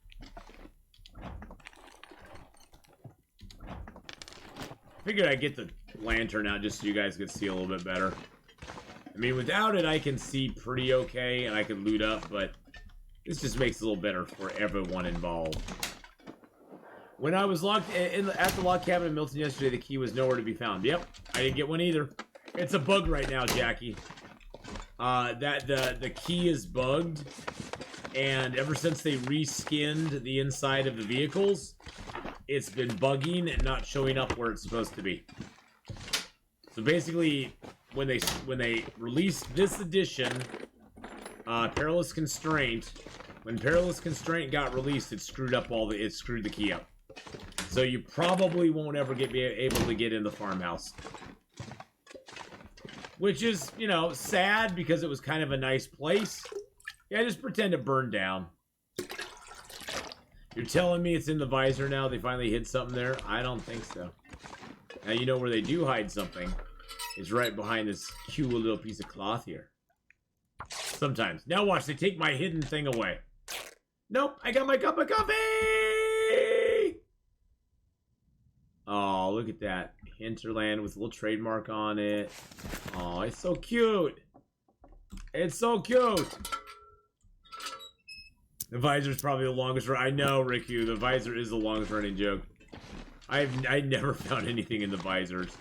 [SPEAKER 1] Figured I'd get the lantern out just so you guys could see a little bit better. I mean, without it, I can see pretty okay, and I can loot up, but this just makes it a little better for everyone involved. When I was locked at the lock cabin in Milton yesterday, the key was nowhere to be found. Yep, I didn't get one either. It's a bug right now, Jackie. The key is bugged, and ever since they reskinned the inside of the vehicles, it's been bugging and not showing up where it's supposed to be. So basically, when they released this edition, Perilous Constraint, when Perilous Constraint got released, it screwed the key up. So you probably won't ever be able to get in the farmhouse. Which is, you know, sad because it was kind of a nice place. Yeah, just pretend it burned down. You're telling me it's in the visor now? They finally hid something there? I don't think so. Now you know where they do hide something. It's right behind this cute little piece of cloth here. Sometimes. Now watch, they take my hidden thing away. Nope, I got my cup of coffee! Oh, look at that. Hinterland with a little trademark on it. Oh, it's so cute. It's so cute. The visor's probably the longest run. I know, Riku, the visor is the longest running joke. I never found anything in the visors.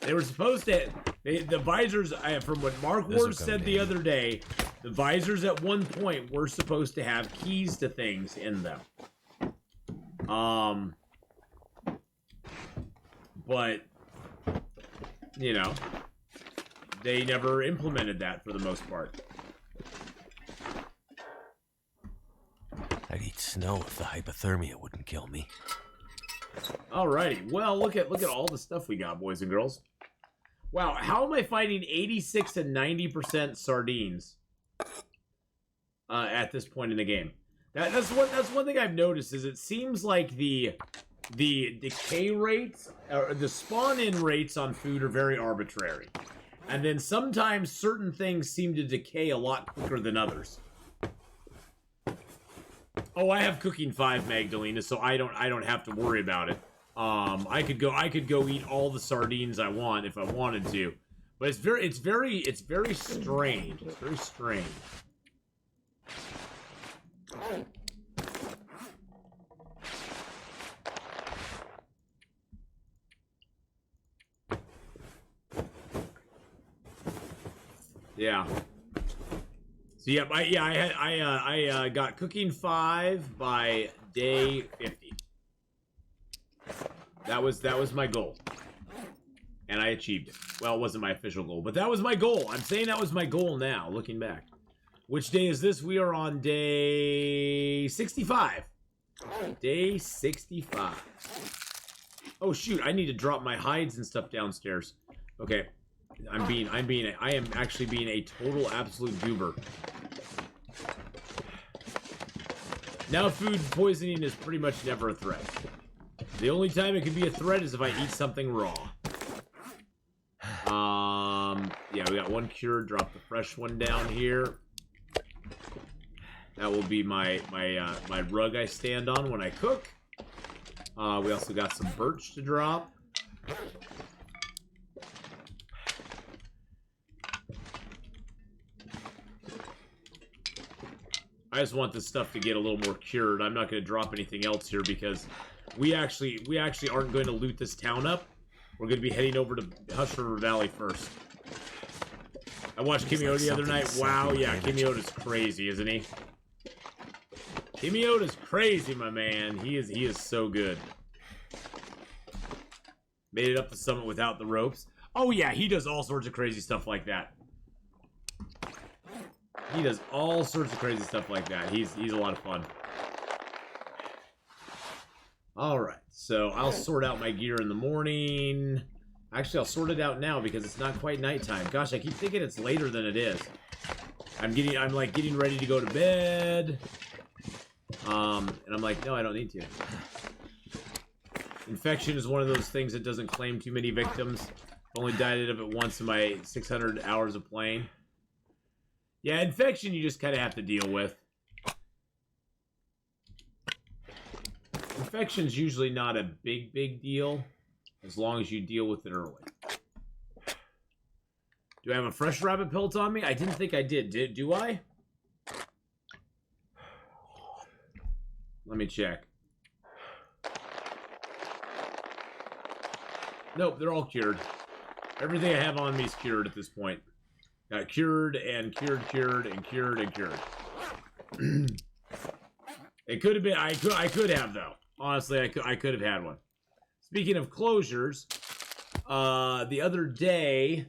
[SPEAKER 1] They were supposed to... the visors, from what Mark Ward said the other day, the visors at one point were supposed to have keys to things in them. But, you know, they never implemented that for the most part.
[SPEAKER 3] I'd eat snow if the hypothermia wouldn't kill me.
[SPEAKER 1] Alrighty, well, look at all the stuff we got, boys and girls. Wow, how am I finding 86 and 90% sardines at this point in the game? That's one thing I've noticed is it seems like the decay rates or the spawn-in rates on food are very arbitrary, and then sometimes certain things seem to decay a lot quicker than others. Oh, I have cooking 5, Magdalena, so I don't have to worry about it. I could go eat all the sardines I want if I wanted to, but it's very strange. It's very strange. Yeah. So yeah, I got cooking 5 by day 50. That was my goal, and I achieved it. Well, it wasn't my official goal, but that was my goal. I'm saying that was my goal now, looking back. Which day is this? We are on day 65. Day 65. Oh shoot! I need to drop my hides and stuff downstairs. Okay. I am actually being a total absolute goober. Now food poisoning is pretty much never a threat. The only time it can be a threat is if I eat something raw. Yeah, we got one cured. Drop the fresh one down here. That will be my rug I stand on when I cook. We also got some birch to drop. I just want this stuff to get a little more cured. I'm not going to drop anything else here because we actually aren't going to loot this town up. We're going to be heading over to Hush River Valley first. I watched Kimio the other night. Wow, yeah, Kimiota's crazy, isn't he? Kimiota's crazy, my man. He is so good. Made it up the summit without the ropes. Oh yeah, he does all sorts of crazy stuff like that. He does all sorts of crazy stuff like that. He's a lot of fun. Alright, so I'll sort out my gear in the morning. Actually, I'll sort it out now because it's not quite nighttime. Gosh, I keep thinking it's later than it is. I'm like getting ready to go to bed. And I'm like, no, I don't need to. Infection is one of those things that doesn't claim too many victims. I've only died of it once in my 600 hours of playing. Yeah, infection you just kind of have to deal with. Infection's usually not a big deal, as long as you deal with it early. Do I have a fresh rabbit pelt on me? I didn't think I did. Do I? Let me check. Nope, they're all cured. Everything I have on me is cured at this point. Got cured and cured and cured and cured. It could have been. I could have though. Honestly, I could have had one. Speaking of closures, the other day,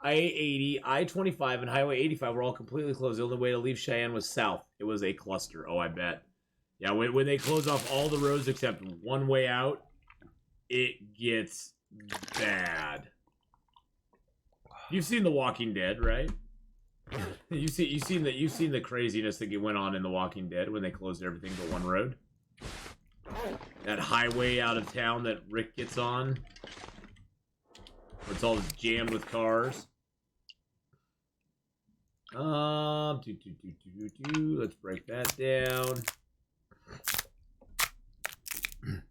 [SPEAKER 1] I-80, I-25, and Highway 85 were all completely closed. The only way to leave Cheyenne was south. It was a cluster. Oh, I bet. Yeah, when they close off all the roads except one way out, it gets bad. You've seen The Walking Dead, right? You've seen the craziness that went on in The Walking Dead when they closed everything but one road. That highway out of town that Rick gets on, where it's all just jammed with cars. Let's break that down.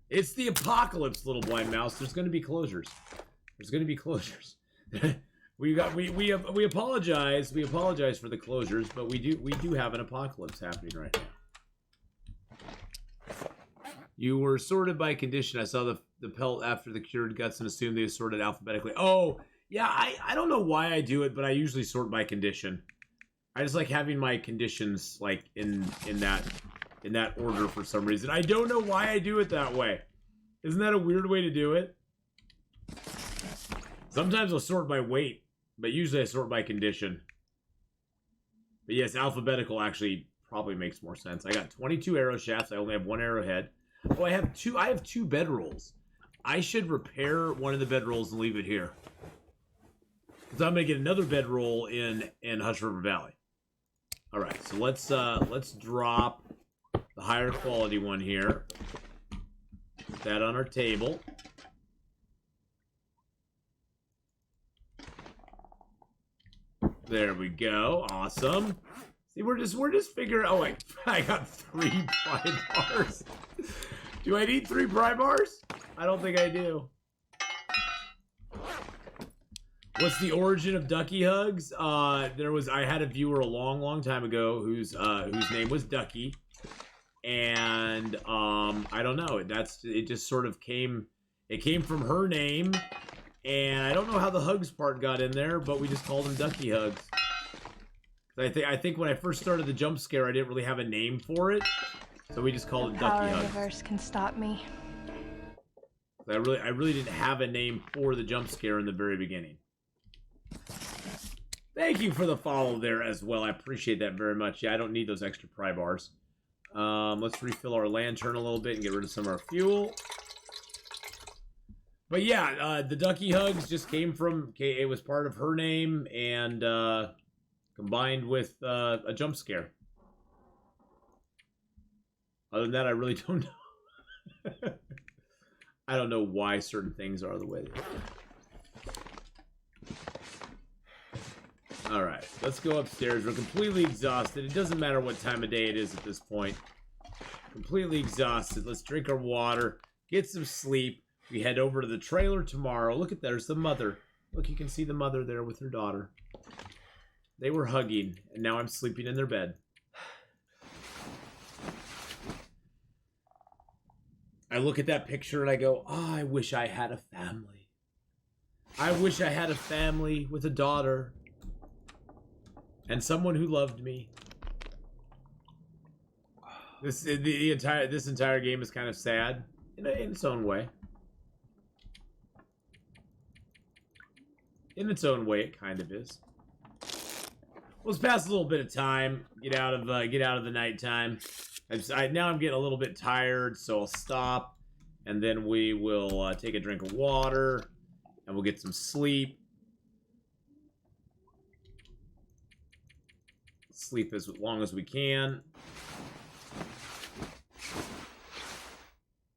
[SPEAKER 1] It's the apocalypse, little blind mouse. There's going to be closures. There's going to be closures. we apologize. We apologize for the closures, but we do have an apocalypse happening right now. You were sorted by condition. I saw the pelt after the cured guts and assumed they were sorted alphabetically. Oh, yeah, I don't know why I do it, but I usually sort by condition. I just like having my conditions like in that order for some reason. I don't know why I do it that way. Isn't that a weird way to do it? Sometimes I'll sort by weight, but usually I sort by condition. But yes, alphabetical actually probably makes more sense. I got 22 arrow shafts. I only have one arrowhead. Oh, I have two bedrolls. I should repair one of the bedrolls and leave it here. Because I'm going to get another bedroll in Hush River Valley. Alright, so let's drop the higher quality one here. Put that on our table. There we go. Awesome. See, we're just figuring. Oh wait, I got 3 pry bars. Do I need 3 pry bars? I don't think I do. What's the origin of Ducky Hugs? I had a viewer a long time ago whose name was Ducky, and I don't know. It just sort of came. It came from her name, and I don't know how the Hugs part got in there, but we just called him Ducky Hugs. I think when I first started the jump scare, I didn't really have a name for it, so we just called it Ducky Hugs.
[SPEAKER 5] Universe can stop me.
[SPEAKER 1] I really didn't have a name for the jump scare in the very beginning. Thank you for the follow there as well. I appreciate that very much. Yeah, I don't need those extra pry bars. Let's refill our lantern a little bit and get rid of some of our fuel. But yeah, the Ducky Hugs just came from... it was part of her name and combined with a jump scare. Other than that, I really don't know. I don't know why certain things are the way they are. Alright, let's go upstairs. We're completely exhausted. It doesn't matter what time of day it is at this point. Completely exhausted. Let's drink our water, get some sleep. We head over to the trailer tomorrow. Look at there's the mother. Look, you can see the mother there with her daughter. They were hugging, and now I'm sleeping in their bed. I look at that picture and I go, oh, I wish I had a family. I wish I had a family with a daughter. And someone who loved me. This entire game is kind of sad in its own way. In its own way, it kind of is. Let's pass a little bit of time. Get out of the nighttime. Now I'm getting a little bit tired, so I'll stop, and then we will take a drink of water, and we'll get some sleep. Sleep as long as we can.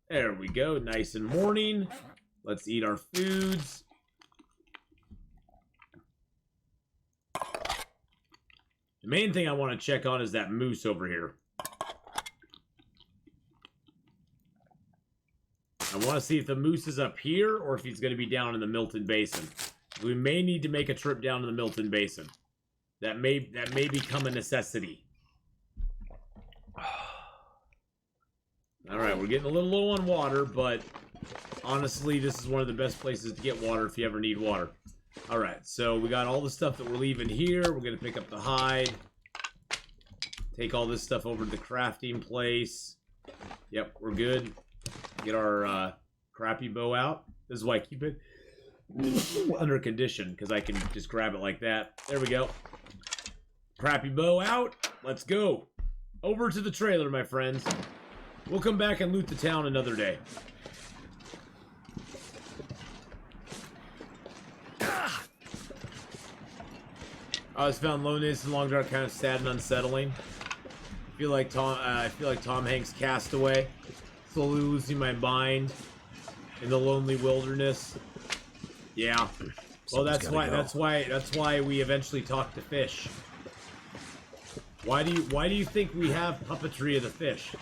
[SPEAKER 1] There we go, nice and morning. Let's eat our foods. The main thing I want to check on is that moose over here. I want to see if the moose is up here or if he's going to be down in the Milton Basin. We may need to make a trip down to the Milton Basin. That may become a necessity. Alright, we're getting a little low on water, but honestly, this is one of the best places to get water if you ever need water. Alright, so we got all the stuff that we're leaving here. We're going to pick up the hide. Take all this stuff over to the crafting place. Yep, we're good. Get our crappy bow out. This is why I keep it under condition, because I can just grab it like that. There we go. Crappy bow out. Let's go. Over to the trailer, my friends. We'll come back and loot the town another day. I was found loneliness and long dark kind of sad and unsettling. I feel like Tom Hanks' Castaway. Slowly losing my mind in the lonely wilderness. Yeah. Well, that's why we eventually talk to fish. Why do you think we have puppetry of the fish?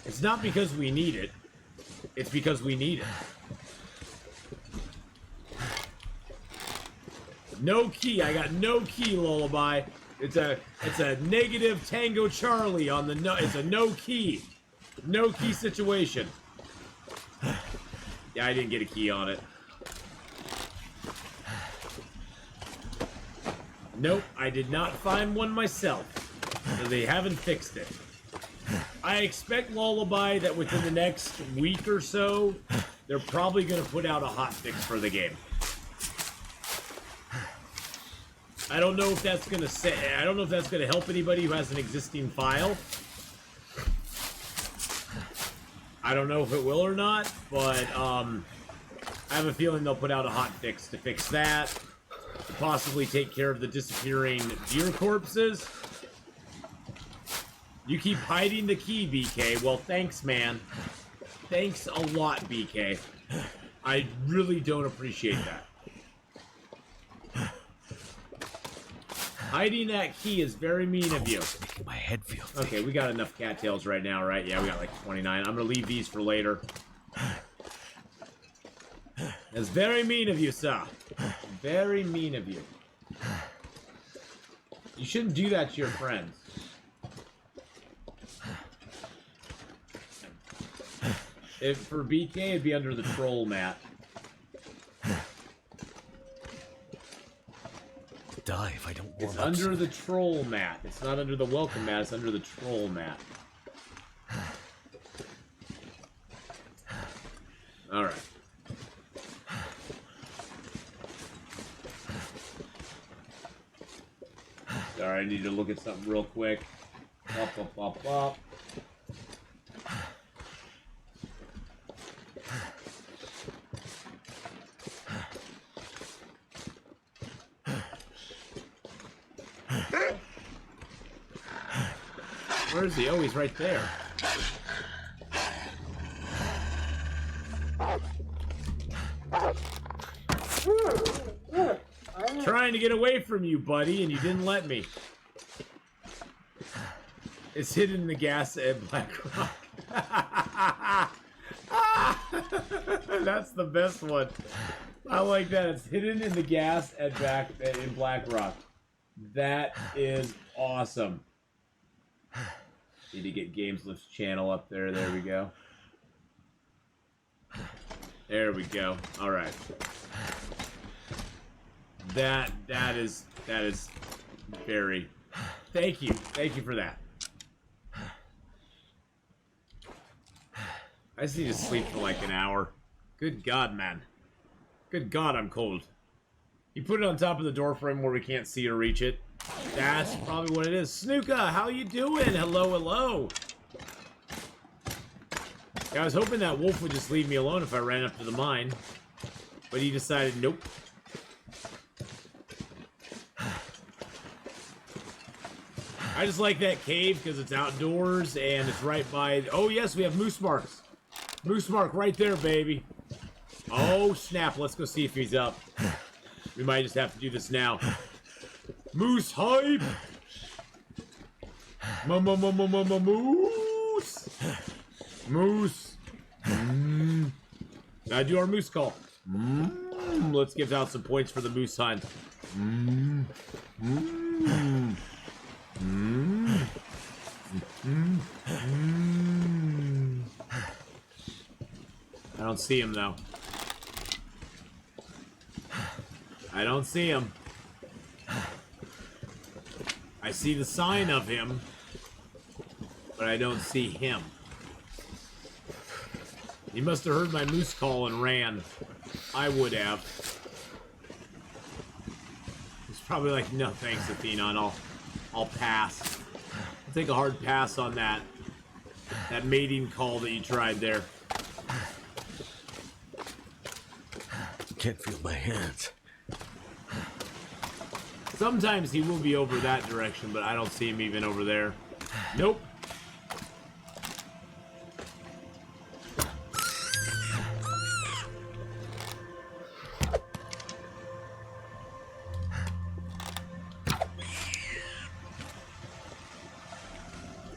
[SPEAKER 1] It's not because we need it. It's because we need it. No key. I got no key, Lullaby. It's a negative Tango Charlie on the no. It's a no key situation. Yeah, I didn't get a key on it. Nope, I did not find one myself. So they haven't fixed it. I expect, Lullaby, that within the next week or so, they're probably going to put out a hotfix for the game. I don't know if that's going to help anybody who has an existing file. I don't know if it will or not, but I have a feeling they'll put out a hotfix to fix that. To possibly take care of the disappearing deer corpses. You keep hiding the key, BK. Well, thanks, man. Thanks a lot, BK. I really don't appreciate that. Hiding that key is very mean of you.
[SPEAKER 3] Making my head feel thick.
[SPEAKER 1] Okay, we got enough cattails right now, right? Yeah, we got like 29. I'm gonna leave these for later. That's very mean of you, sir. Very mean of you. You shouldn't do that to your friends. If for BK, it'd be under the troll mat.
[SPEAKER 3] Die if I don't warm
[SPEAKER 1] It's
[SPEAKER 3] up.
[SPEAKER 1] under the troll mat. It's not under the welcome mat. It's under the troll mat. All right. Sorry, I need to look at something real quick. Pop, pop, pop, pop. Where is he? Oh, he's right there. Trying to get away from you, buddy, and you didn't let me. It's hidden in the gas at Blackrock. That's the best one. I like that. It's hidden in the gas at in Blackrock. That is awesome. Need to get GamesLift's channel up there. There we go. There we go. All right. That is very. Thank you for that. I just need to sleep for like an hour. Good God, man. Good God, I'm cold. You put it on top of the door frame where we can't see or reach it. That's probably what it is. Snooka, how you doing? Hello, hello. Yeah, I was hoping that wolf would just leave me alone if I ran up to the mine. But he decided, nope. I just like that cave because it's outdoors and it's right by... Oh, yes, we have moose marks. Moose mark right there, baby. Oh, snap. Let's go see if he's up. We might just have to do this now. Moose hype! Moose! Moose! Gotta do our moose call. Let's give out some points for the moose hunt. I don't see him, though. I don't see him. I see the sign of him, but I don't see him. He must have heard my moose call and ran. I would have. Probably like, no thanks, Atheenon. I'll pass. I'll take a hard pass on that mating call that you tried there.
[SPEAKER 3] Can't feel my hands.
[SPEAKER 1] Sometimes he will be over that direction, but I don't see him even over there. Nope.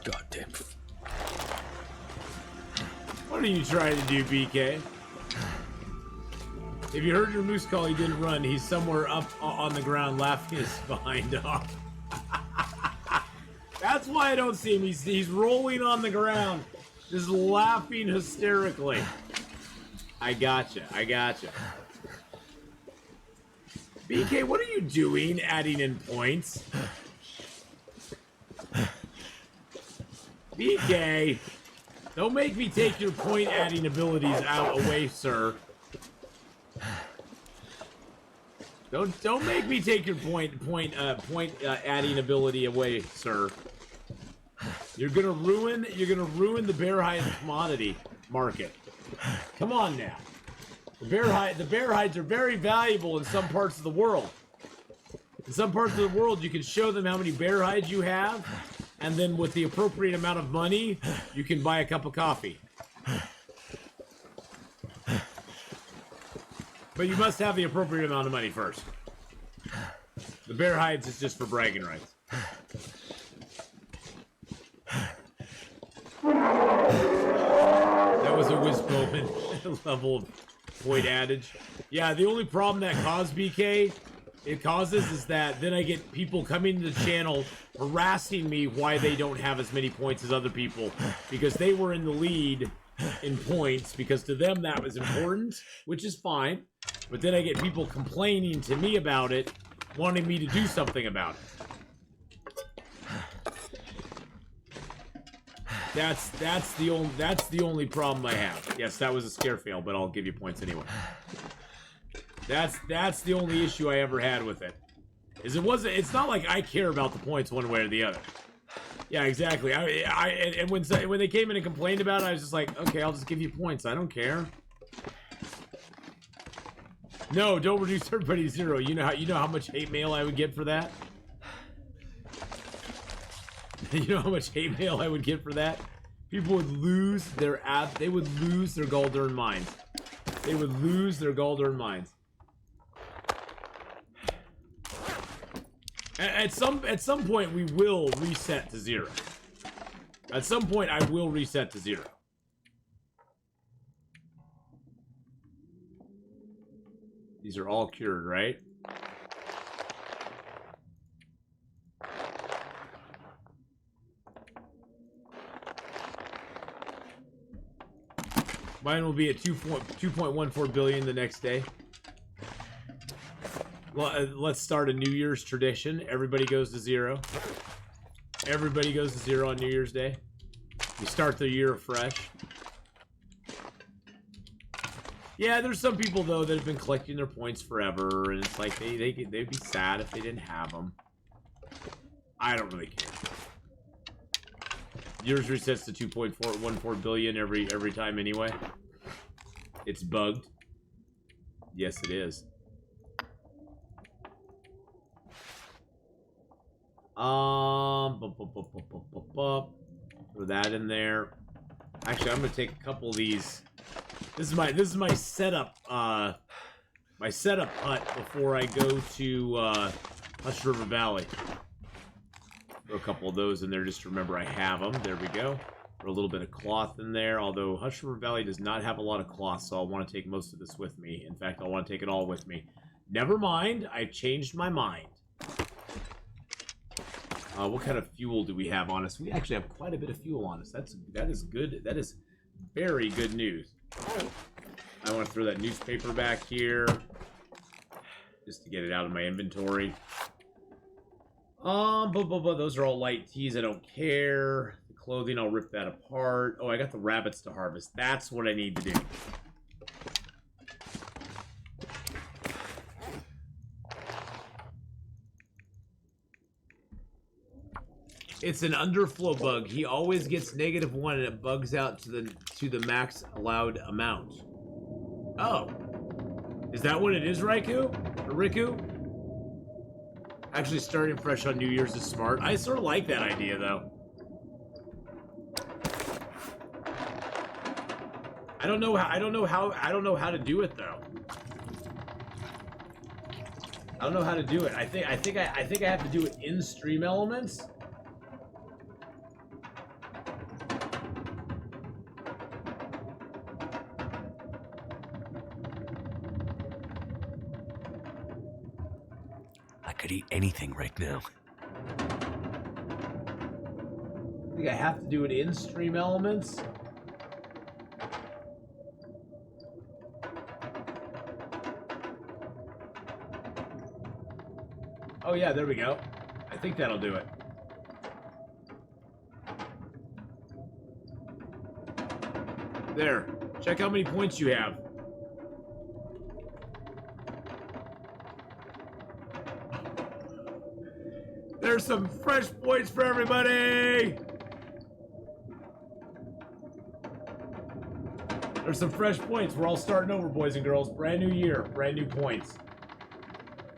[SPEAKER 3] Goddamn.
[SPEAKER 1] What are you trying to do, BK? If you heard your moose call, he didn't run. He's somewhere up on the ground laughing his behind off. That's why I don't see him. He's rolling on the ground, just laughing hysterically. I gotcha. BK, what are you doing adding in points? BK, don't make me take your point adding abilities away, sir. Don't make me take your point adding ability away, sir. You're gonna ruin the bear hide commodity market. Come on now. The bear hides are very valuable in some parts of the world. In some parts of the world, you can show them how many bear hides you have, and then with the appropriate amount of money, you can buy a cup of coffee. But you must have the appropriate amount of money first. The bear hides is just for bragging rights. That was a whiz moment level of point adage. Yeah, the only problem that caused BK, it causes is that then I get people coming to the channel harassing me why they don't have as many points as other people because they were in the lead in points because to them that was important, which is fine. But then I get people complaining to me about it, wanting me to do something about it. That's the only problem I have. Yes, that was a scare fail, but I'll give you points anyway. That's the only issue I ever had with it. It's not like I care about the points one way or the other. Yeah, exactly. And when they came in and complained about it, I was just like, okay, I'll just give you points. I don't care. No, don't reduce everybody to 0. You know how much hate mail I would get for that? You know how much hate mail I would get for that? People would lose their they would lose their gall-darn minds. They would lose their gall-darn minds. At some point we will reset to 0. At some point I will reset to 0. These are all cured, right? Mine will be at 2.14 billion the next day. Well, let's start a New Year's tradition. Everybody goes to 0. Everybody goes to 0 on New Year's Day. We start the year fresh. Yeah, there's some people though that have been collecting their points forever, and it's like they'd be sad if they didn't have them. I don't really care. Yours resets to 2.414 billion every time anyway. It's bugged. Yes, it is. Throw that in there. Actually, I'm gonna take a couple of these. This is my setup hut before I go to Hush River Valley. Throw a couple of those in there just to remember I have them. There we go. Throw a little bit of cloth in there. Although Hush River Valley does not have a lot of cloth, so I'll want to take most of this with me. In fact, I'll want to take it all with me. Never mind. I've changed my mind. What kind of fuel do we have on us? We actually have quite a bit of fuel on us. That is good. That is very good news. I want to throw that newspaper back here just to get it out of my inventory. Those are all light teas. I don't care. The clothing, I'll rip that apart. Oh, I got the rabbits to harvest. That's what I need to do. It's an underflow bug. He always gets -1 and it bugs out to the max allowed amount. Oh. Is that what it is, Riku? Or Riku? Actually starting fresh on New Year's is smart. I sort of like that idea though. I don't know how to do it though. I don't know how to do it. I think I have to do it in stream elements.
[SPEAKER 3] I could eat anything right now.
[SPEAKER 1] I think I have to do it in stream elements. Oh yeah, there we go. I think that'll do it. There. Check how many points you have. There's some fresh points for everybody! There's some fresh points. We're all starting over, boys and girls. Brand new year, brand new points.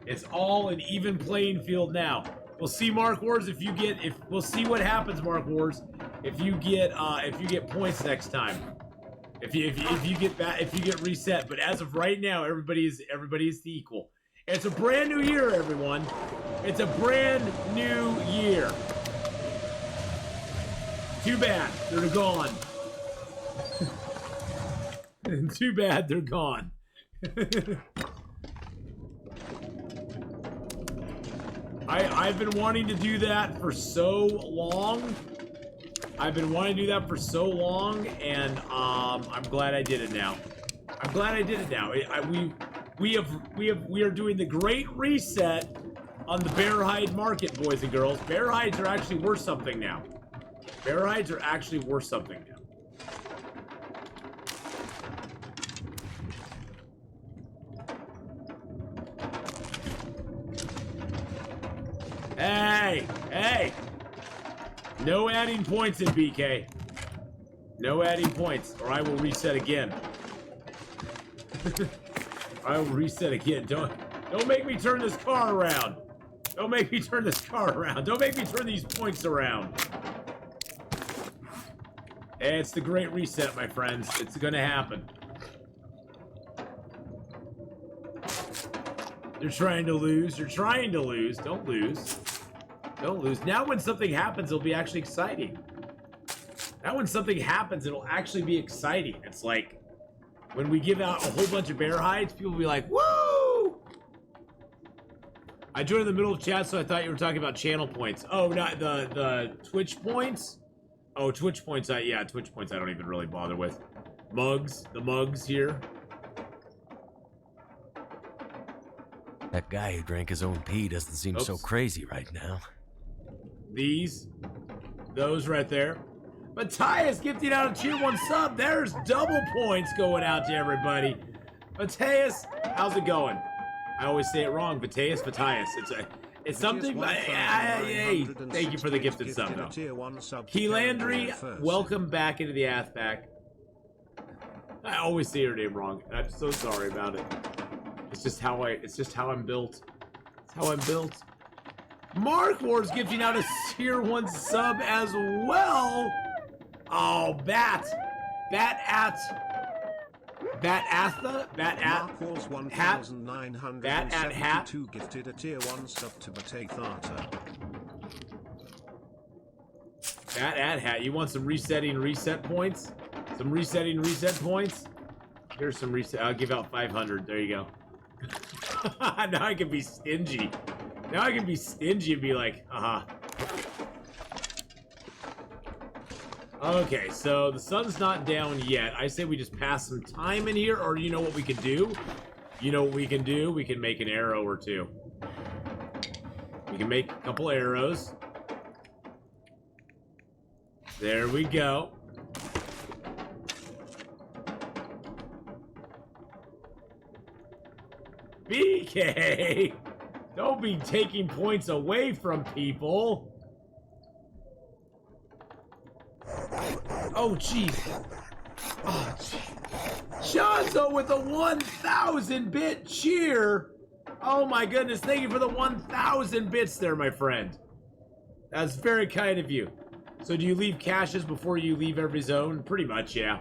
[SPEAKER 1] It's all an even playing field now. We'll see, Mark Wars, we'll see what happens, Mark Wars, if you get points next time. If you get reset. But as of right now, everybody is equal. It's a brand new year, everyone. It's a brand new year. Too bad they're gone. Too bad they're gone. I've been wanting to do that for so long. And I'm glad I did it now. We are doing the great reset on the bear hide market, boys and girls. Bear hides are actually worth something now. Hey! No adding points in BK. No adding points, or I will reset again. Don't make me turn this car around. Don't make me turn these points around. It's the great reset, my friends. It's gonna happen. You're trying to lose. Don't lose. Now when something happens, it'll be actually exciting. It's like when we give out a whole bunch of bear hides, people will be like, woo! I joined in the middle of chat, so I thought you were talking about channel points. Oh, not the Twitch points? Oh, Twitch points, yeah, Twitch points I don't even really bother with. The mugs here.
[SPEAKER 3] That guy who drank his own pee doesn't seem so crazy right now.
[SPEAKER 1] Those right there. Matthias gifting out a tier 1 sub. There's double points going out to everybody. Matthias, how's it going? I always say it wrong. Matthias. It's something. Hey, thank you for the gifted sub, though. Keelandry, welcome back into the Athback. I always say your name wrong. I'm so sorry about it. It's just how I'm built. Mark Wars gifting out a tier 1 sub as well. Oh, Bat at Hat.
[SPEAKER 2] Gifted a tier 1 sub to Atheenon.
[SPEAKER 1] Bat at Hat. You want some reset points? Here's some reset. I'll give out 500. There you go. Now I can be stingy. And be like, haha. Okay, so the sun's not down yet. I say we just pass some time in here, or you know what we can do? We can make an arrow or two. We can make a couple arrows. There we go. BK! Don't be taking points away from people. Oh, jeez. Oh, jeez. Shanzo with a 1,000-bit cheer. Oh, my goodness. Thank you for the 1,000 bits there, my friend. That's very kind of you. So do you leave caches before you leave every zone? Pretty much, yeah.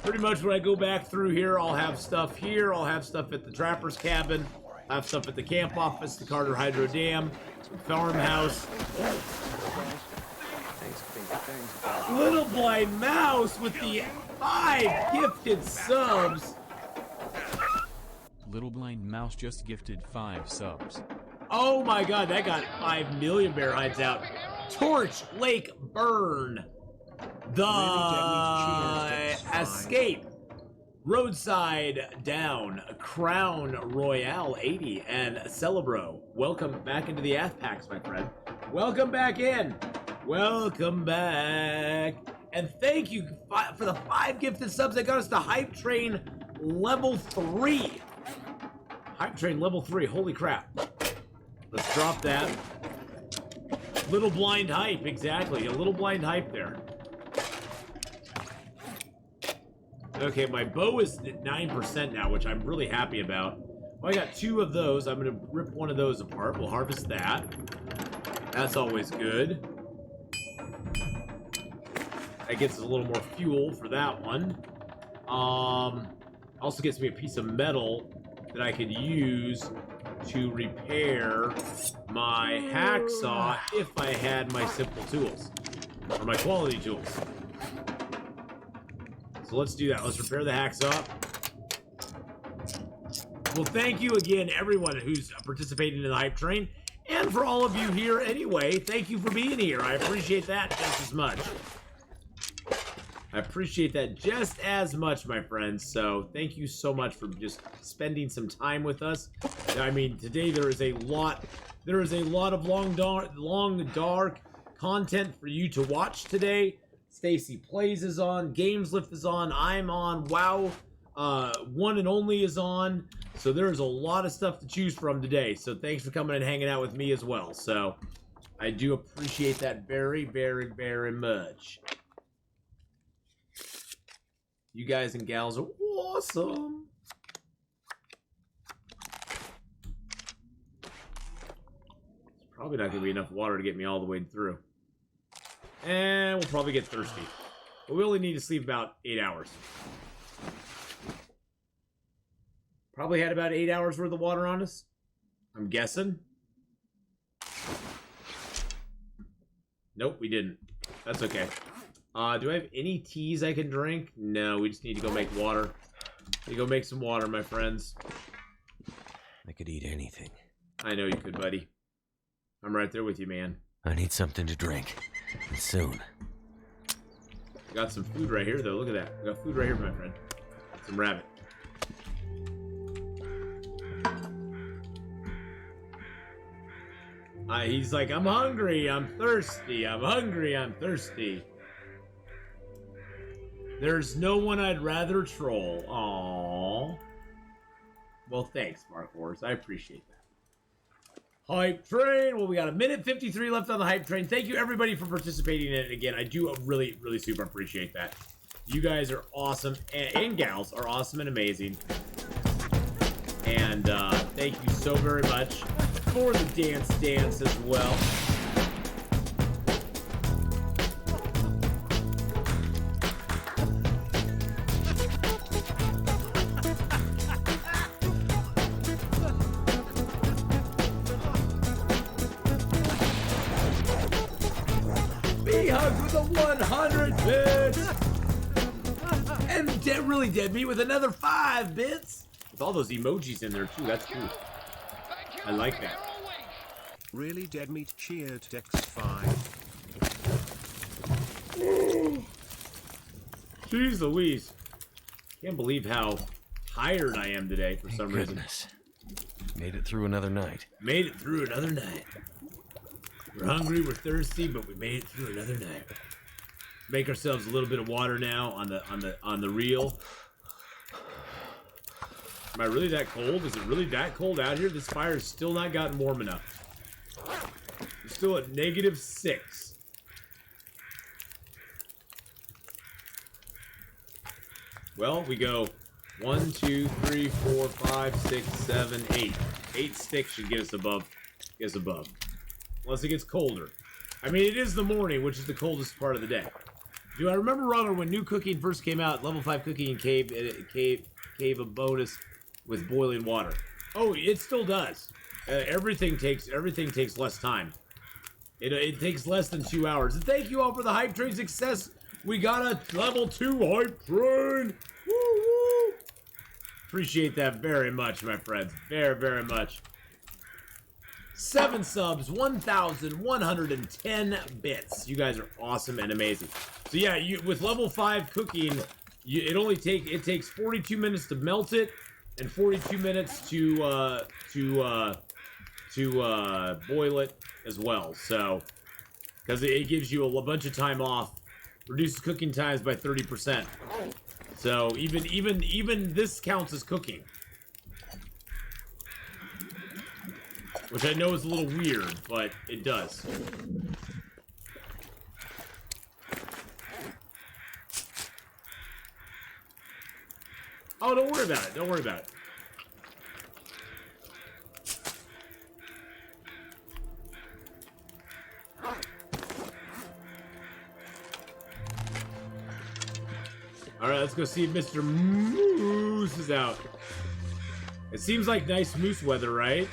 [SPEAKER 1] Pretty much when I go back through here, I'll have stuff here. I'll have stuff at the trapper's cabin. I'll have stuff at the camp office, the Carter Hydro Dam, farmhouse. Little Blind Mouse with the 5 gifted subs.
[SPEAKER 5] Little Blind Mouse just gifted 5 subs.
[SPEAKER 1] Oh my god, that got 5 million bear hides out. Torch Lake Burn. The Escape. Roadside Down. Crown Royale 80 and Celebro. Welcome back into the Ath Packs, my friend. Welcome back in. Welcome back. And thank you for the 5 gifted subs that got us to Hype Train level 3. Hype Train level 3. Holy crap. Let's drop that. Little Blind Hype, exactly. A Little Blind Hype there. Okay, my bow is at 9% now, which I'm really happy about. Well, I got 2 of those. I'm going to rip one of those apart. We'll harvest that. That's always good. That gets us a little more fuel for that one. Also gets me a piece of metal that I could use to repair my hacksaw if I had my simple tools. Or my quality tools. So let's do that. Let's repair the hacksaw. Well, thank you again, everyone who's participating in the Hype Train. And for all of you here anyway, thank you for being here. I appreciate that just as much. I appreciate that just as much, my friends. So thank you so much for just spending some time with us. I mean, today there is a lot of long dark content for you to watch today. Stacy Plays is on, Gameslift is on, I'm on, WoW One and Only is on. So there's a lot of stuff to choose from today. So thanks for coming and hanging out with me as well. So I do appreciate that very, very, very much. You guys and gals are awesome. It's probably not going to be enough water to get me all the way through. And we'll probably get thirsty. But we only need to sleep about 8 hours. Probably had about 8 hours worth of water on us. I'm guessing. Nope, we didn't. That's okay. Do I have any teas I can drink? No, we just need to go make water. Need to go make some water, my friends.
[SPEAKER 3] I could eat anything.
[SPEAKER 1] I know you could, buddy. I'm right there with you, man.
[SPEAKER 3] I need something to drink. And soon.
[SPEAKER 1] Got some food right here, though. Look at that. We got food right here, my friend. Some rabbit. He's like, I'm hungry, I'm thirsty. I'm hungry, I'm thirsty. There's no one I'd rather troll. Aww. Well, thanks, Mark Wars. I appreciate that. Hype Train. Well, we got 1:53 left on the Hype Train. Thank you, everybody, for participating in it again. I do really, really super appreciate that. You guys are awesome, and gals are awesome and amazing. And thank you so very much for the dance as well. Hugged with a 100 bits! And really dead meat with another 5 bits! With all those emojis in there too, that's cool. I like that.
[SPEAKER 2] Really dead meat cheered Dex 5.
[SPEAKER 1] Jeez Louise. Can't believe how tired I am today for some reason.
[SPEAKER 3] Made it through another night.
[SPEAKER 1] Made it through another night. We're hungry, we're thirsty, but we made it through another night. Make ourselves a little bit of water now on the reel. Am I really that cold? Is it really that cold out here? This fire's still not gotten warm enough. We're still at -6. Well, we go 1, 2, 3, 4, 5, 6, 7, 8. 8 sticks should get us above. Get us above. Unless it gets colder. I mean, it is the morning, which is the coldest part of the day. Do I remember wrong, or when new cooking first came out, level 5 cooking in cave a bonus with boiling water? Oh, it still does. Everything takes less time. It takes less than 2 hours. And thank you all for the hype train success. We got a level 2 hype train. Woo woo! Appreciate that very much, my friends. Very, very much. 7 subs, 1,110 bits. You guys are awesome and amazing. So yeah, with level 5 cooking, it takes 42 minutes to melt it and 42 minutes to boil it as well. So because it gives you a bunch of time off, reduces cooking times by 30%. So even this counts as cooking. Which I know is a little weird, but it does. Oh, don't worry about it. Don't worry about it. Alright, let's go see if Mr. Moose is out. It seems like nice moose weather, right?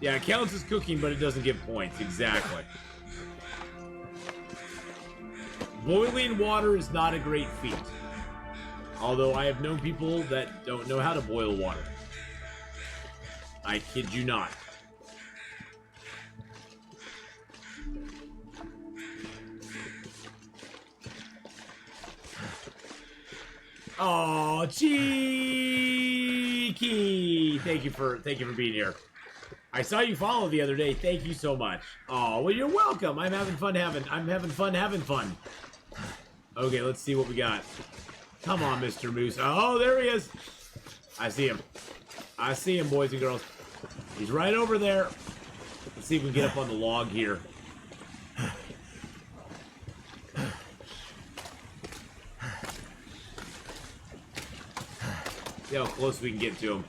[SPEAKER 1] Yeah, it counts as cooking, but it doesn't get points. Exactly. Boiling water is not a great feat. Although I have known people that don't know how to boil water. I kid you not. Oh, cheeky! Thank you for being here. I saw you follow the other day. Thank you so much. Oh, well, you're welcome. I'm having fun having fun. Okay, let's see what we got. Come on, Mr. Moose. Oh, there he is. I see him. I see him, boys and girls. He's right over there. Let's see if we can get up on the log here. See how close we can get to him.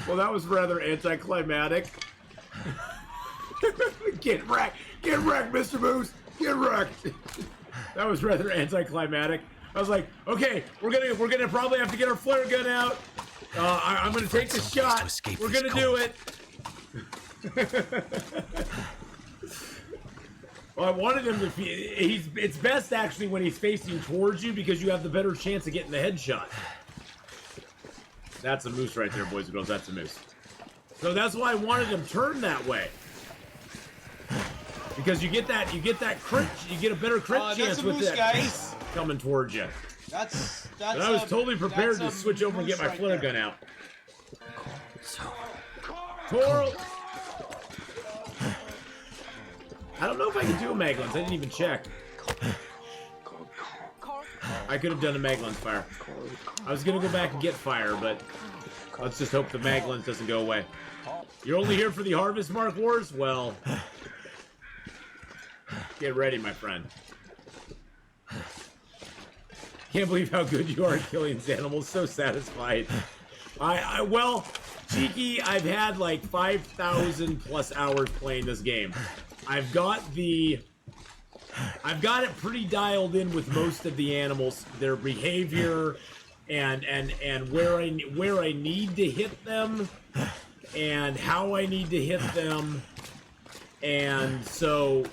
[SPEAKER 1] Well, that was rather anticlimactic. Get wrecked, Mr. Moose, get wrecked. That was rather anticlimactic. I was like, okay, we're gonna probably have to get our flare gun out. I'm gonna take the shot. We're gonna do it. Well, I wanted him to. It's best actually when he's facing towards you because you have the better chance of getting the headshot. That's a moose right there, boys and girls. That's a moose. So that's why I wanted him turned that way. Because you get that crit, you get a better crit chance with that face coming towards you.
[SPEAKER 6] That's.
[SPEAKER 1] And I was totally prepared to switch over and get my flare gun out. Coral. I don't know if I can do a mag lens. I didn't even check. I could have done a mag lens fire. I was gonna go back and get fire, but let's just hope the mag lens doesn't go away. You're only here for the Harvest Mark Wars? Well, get ready, my friend. Can't believe how good you are at killing these animals. So satisfied. Well, Cheeky, I've had like 5,000 plus hours playing this game. I've got it pretty dialed in with most of the animals, their behavior, and where I need to hit them, and how I need to hit them, and so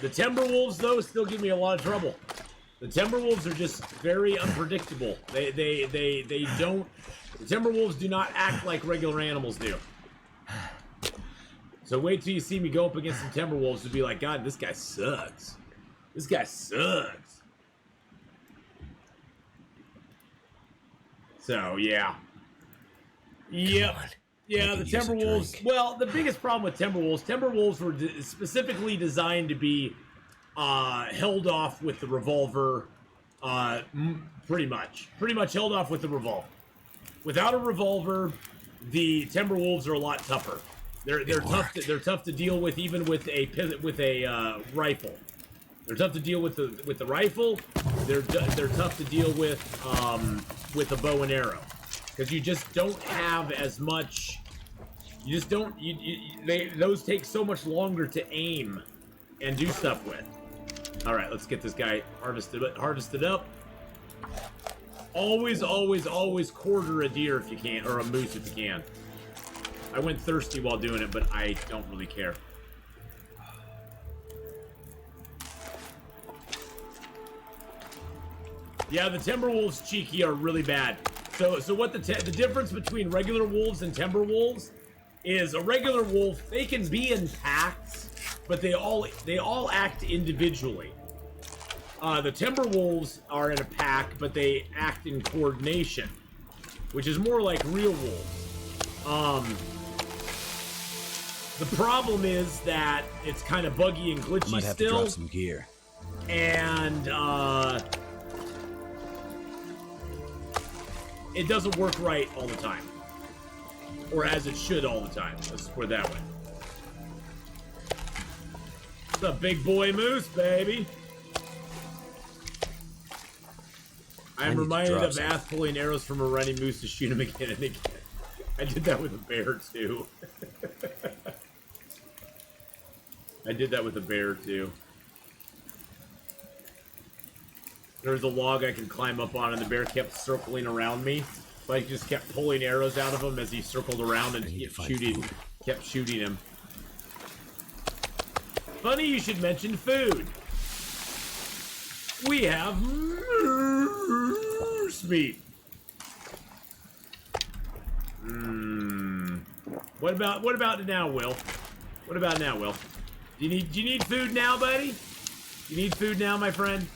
[SPEAKER 1] the Timberwolves though still give me a lot of trouble. The Timberwolves are just very unpredictable. They don't. The Timberwolves do not act like regular animals do. So wait till you see me go up against some Timberwolves and be like, God, this guy sucks. This guy sucks. So, yeah. Yep. Yeah,
[SPEAKER 3] I
[SPEAKER 1] the
[SPEAKER 3] could use a
[SPEAKER 1] Timberwolves.
[SPEAKER 3] drink.
[SPEAKER 1] Well, the biggest problem with Timberwolves were specifically designed to be held off with the revolver. Pretty much held off with the revolver. Without a revolver, the Timberwolves are a lot tougher. They're tough to deal with, even with a rifle. They're tough to deal with the rifle. They're tough to deal with a bow and arrow, because you just don't have as much. You just don't. Those take so much longer to aim and do stuff with. All right, let's get this guy harvested up. Always quarter a deer if you can, or a moose if you can. I went thirsty while doing it, but I don't really care. Yeah, the Timberwolves, Cheeky, are really bad. So what the difference between regular wolves and Timberwolves is a regular wolf, they can be in packs, but they all act individually. The Timberwolves are in a pack, but they act in coordination, which is more like real wolves. The problem is that it's kind of buggy and glitchy
[SPEAKER 3] Might have
[SPEAKER 1] still,
[SPEAKER 3] to drop some gear.
[SPEAKER 1] and it doesn't work right all the time, or as it should all the time. Let's put it that way. What's up, big boy moose, baby? I'm reminded of Ath pulling arrows from a running moose to shoot him again and again. I did that with a bear too. There was a log I could climb up on, and the bear kept circling around me. But I just kept pulling arrows out of him as he circled around and kept shooting him. Funny you should mention food. We have moose meat. What about now, Will? What about now, Will? Do you need food now, buddy? You need food now, my friend?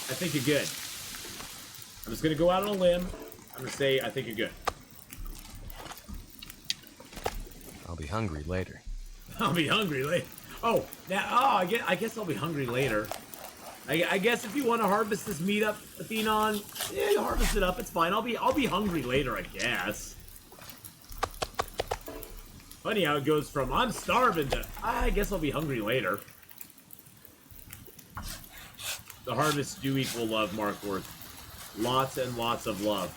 [SPEAKER 1] I think you're good. I'm just gonna go out on a limb. I'm gonna say I think you're good.
[SPEAKER 3] I'll be hungry later.
[SPEAKER 1] I'll be hungry later. Oh, I guess I'll be hungry later. I guess if you want to harvest this meat up, Atheenon, yeah, you harvest it up. It's fine. I'll be hungry later, I guess. Funny how it goes from I'm starving to I guess I'll be hungry later. The harvests do equal love, Markworth. Lots and lots of love.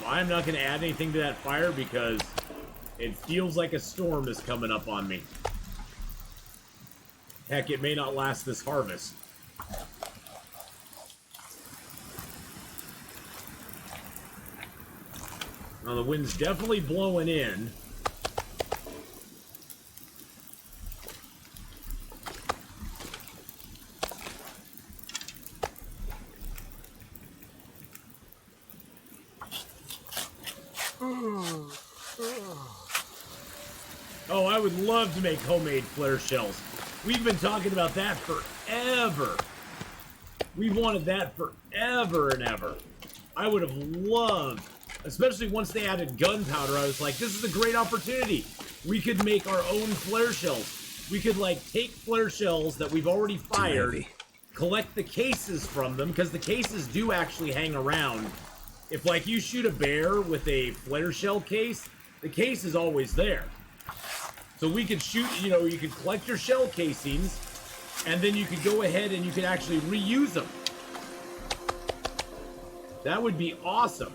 [SPEAKER 1] I'm not going to add anything to that fire because it feels like a storm is coming up on me. Heck, it may not last this harvest. Now, the wind's definitely blowing in. Oh, I would love to make homemade flare shells. We've been talking about that forever. We've wanted that forever and ever. I would have loved, especially once they added gunpowder, I was like, this is a great opportunity. We could make our own flare shells. We could, like, take flare shells that we've already fired, collect the cases from them, because the cases do actually hang around. If, like, you shoot a bear with a flare shell case, the case is always there. So we could shoot, you could collect your shell casings, and then you could go ahead and you could actually reuse them. That would be awesome.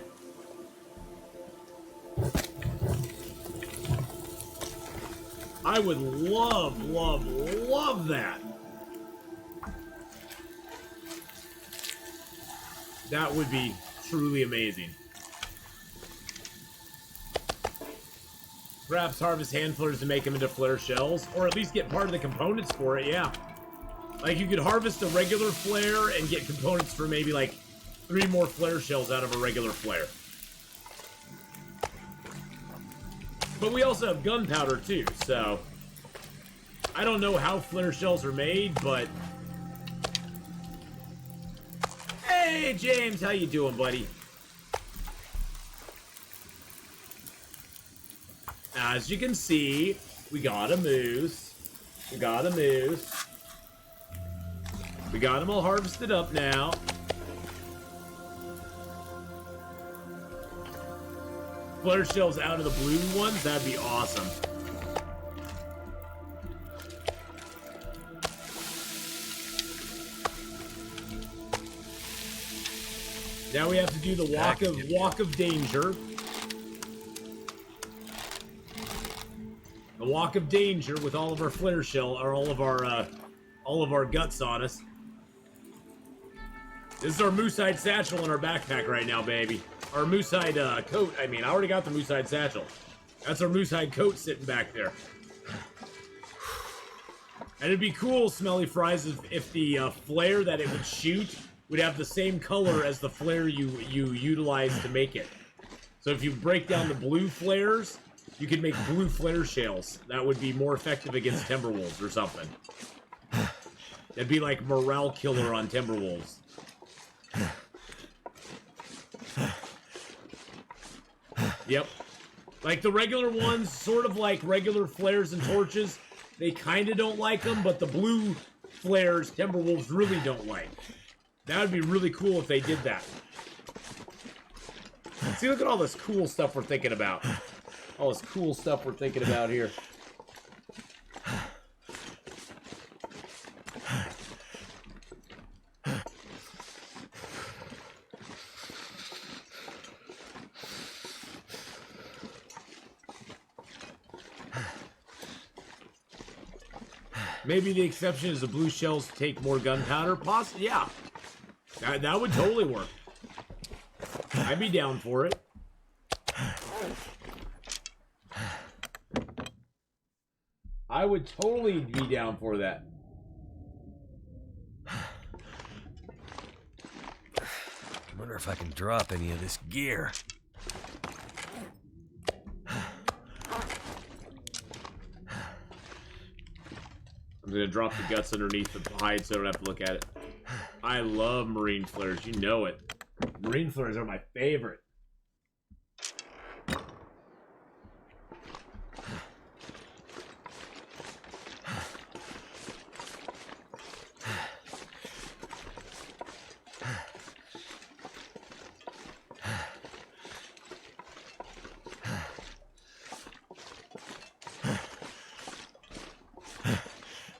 [SPEAKER 1] I would love, love, love that. That would be truly amazing. Perhaps harvest hand flares to make them into flare shells, or at least get part of the components for it, yeah. Like, you could harvest a regular flare and get components for maybe, like, 3 more flare shells out of a regular flare. But we also have gunpowder, too, so I don't know how flare shells are made, but... Hey, James, how you doing, buddy? As you can see, we got a moose. We got a moose. We got them all harvested up now. Flare shells out of the blue ones, that'd be awesome. Now we have to do the walk of danger. The walk of danger with all of our flare shell, or all of our guts on us. This is our moose-hide satchel in our backpack right now, baby. Our moose-hide coat. I mean, I already got the moose-hide satchel. That's our moose-hide coat sitting back there. And it'd be cool, Smelly Fries, if the flare that it would shoot would have the same color as the flare you utilize to make it. So if you break down the blue flares, you could make blue flare shells. That would be more effective against Timberwolves or something. That'd be like morale killer on Timberwolves. Yep. Like the regular ones, sort of like regular flares and torches, they kind of don't like them, but the blue flares, Timberwolves really don't like. That would be really cool if they did that. See, look at all this cool stuff we're thinking about. All this cool stuff we're thinking about here. Maybe the exception is the blue shells take more gunpowder. Possibly, yeah. That would totally work. I'd be down for it. I would totally be down for that.
[SPEAKER 3] I wonder if I can drop any of this gear.
[SPEAKER 1] I'm gonna drop the guts underneath the hide so I don't have to look at it. I love marine flares, you know it. Marine flares are my favorite.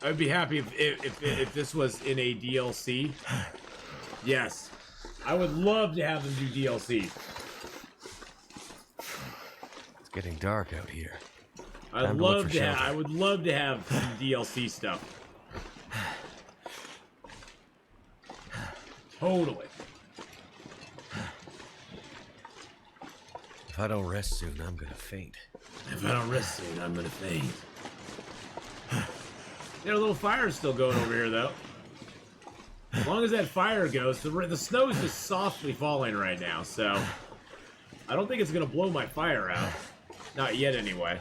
[SPEAKER 1] I'd be happy if this was in a DLC. Yes. I would love to have them do DLC.
[SPEAKER 3] It's getting dark out here.
[SPEAKER 1] I would love to have some DLC stuff. Totally.
[SPEAKER 3] If I don't rest soon, I'm gonna faint.
[SPEAKER 1] If I don't rest soon, I'm gonna faint. Yeah, a little fire is still going over here, though. As long as that fire goes, the snow is just softly falling right now, so I don't think it's gonna blow my fire out. Not yet, anyway.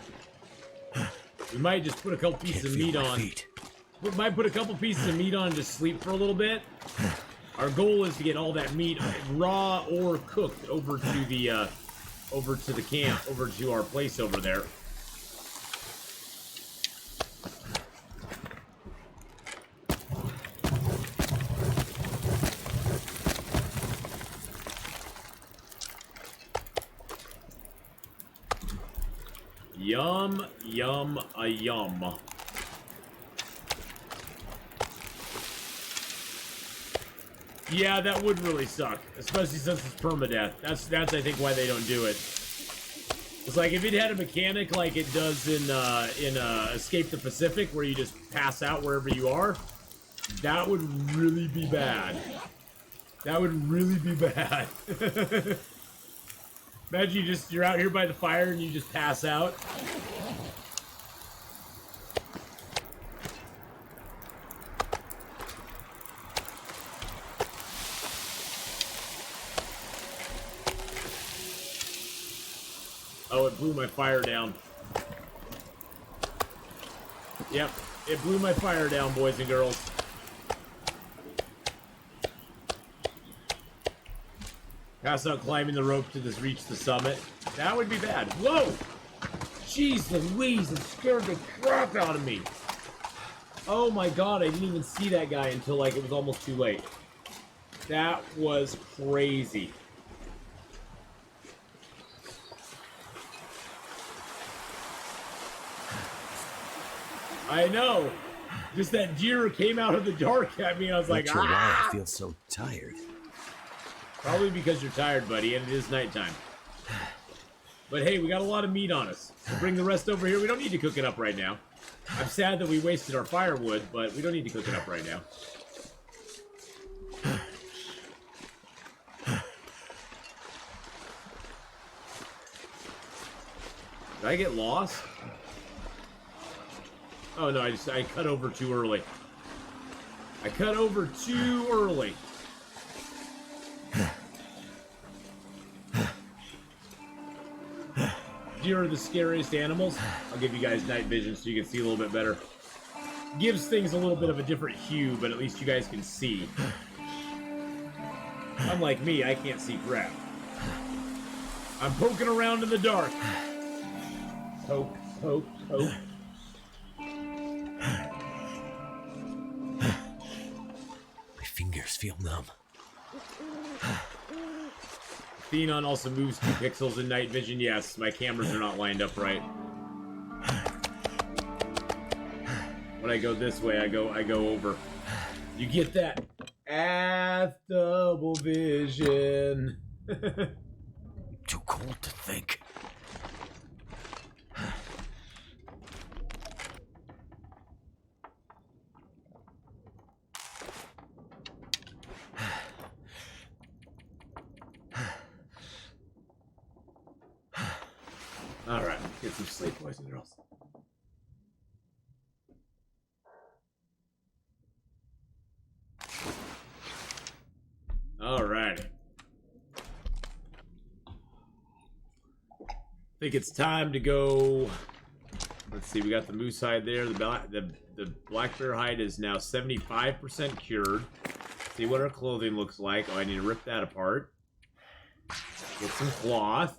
[SPEAKER 1] We might just put a couple pieces of meat on. We might put a couple pieces of meat on and just sleep for a little bit. Our goal is to get all that meat, raw or cooked, over to the camp, over to our place over there. Yum, yum, a yum. Yeah, that would really suck, especially since it's permadeath. That's I think why they don't do it. It's like if it had a mechanic like it does in Escape the Pacific, where you just pass out wherever you are, that would really be bad. That would really be bad. Imagine you're out here by the fire and you just pass out. Oh, it blew my fire down. Yep, It blew my fire down, boys and girls. Pass out climbing the rope to reach the summit. That would be bad. Whoa! Jeez Louise, it scared the crap out of me. Oh my god, I didn't even see that guy until like it was almost too late. That was crazy. I know. Just that deer came out of the dark at me, and I was like,
[SPEAKER 3] Not sure why
[SPEAKER 1] ah!
[SPEAKER 3] I feel so tired.
[SPEAKER 1] Probably because you're tired, buddy, and it is nighttime. But hey, we got a lot of meat on us. So bring the rest over here. We don't need to cook it up right now. I'm sad that we wasted our firewood, but we don't need to cook it up right now. Did I get lost? Oh no, I cut over too early. I cut over too early. Deer are the scariest animals. I'll give you guys night vision so you can see a little bit better. Gives things a little bit of a different hue, but at least you guys can see. Unlike me, I can't see crap. I'm poking around in the dark. Poke, poke, poke.
[SPEAKER 3] My fingers feel numb.
[SPEAKER 1] Atheenon also moves 2 pixels in night vision. Yes, my cameras are not lined up right. When I go this way, I go over. You get that? Double vision.
[SPEAKER 3] Too cold to think.
[SPEAKER 1] Alright, get some sleep, boys and girls. Alrighty. I think it's time to go. Let's see, we got the moose hide there. The black bear hide is now 75% cured. See what our clothing looks like. Oh, I need to rip that apart. Get some cloth.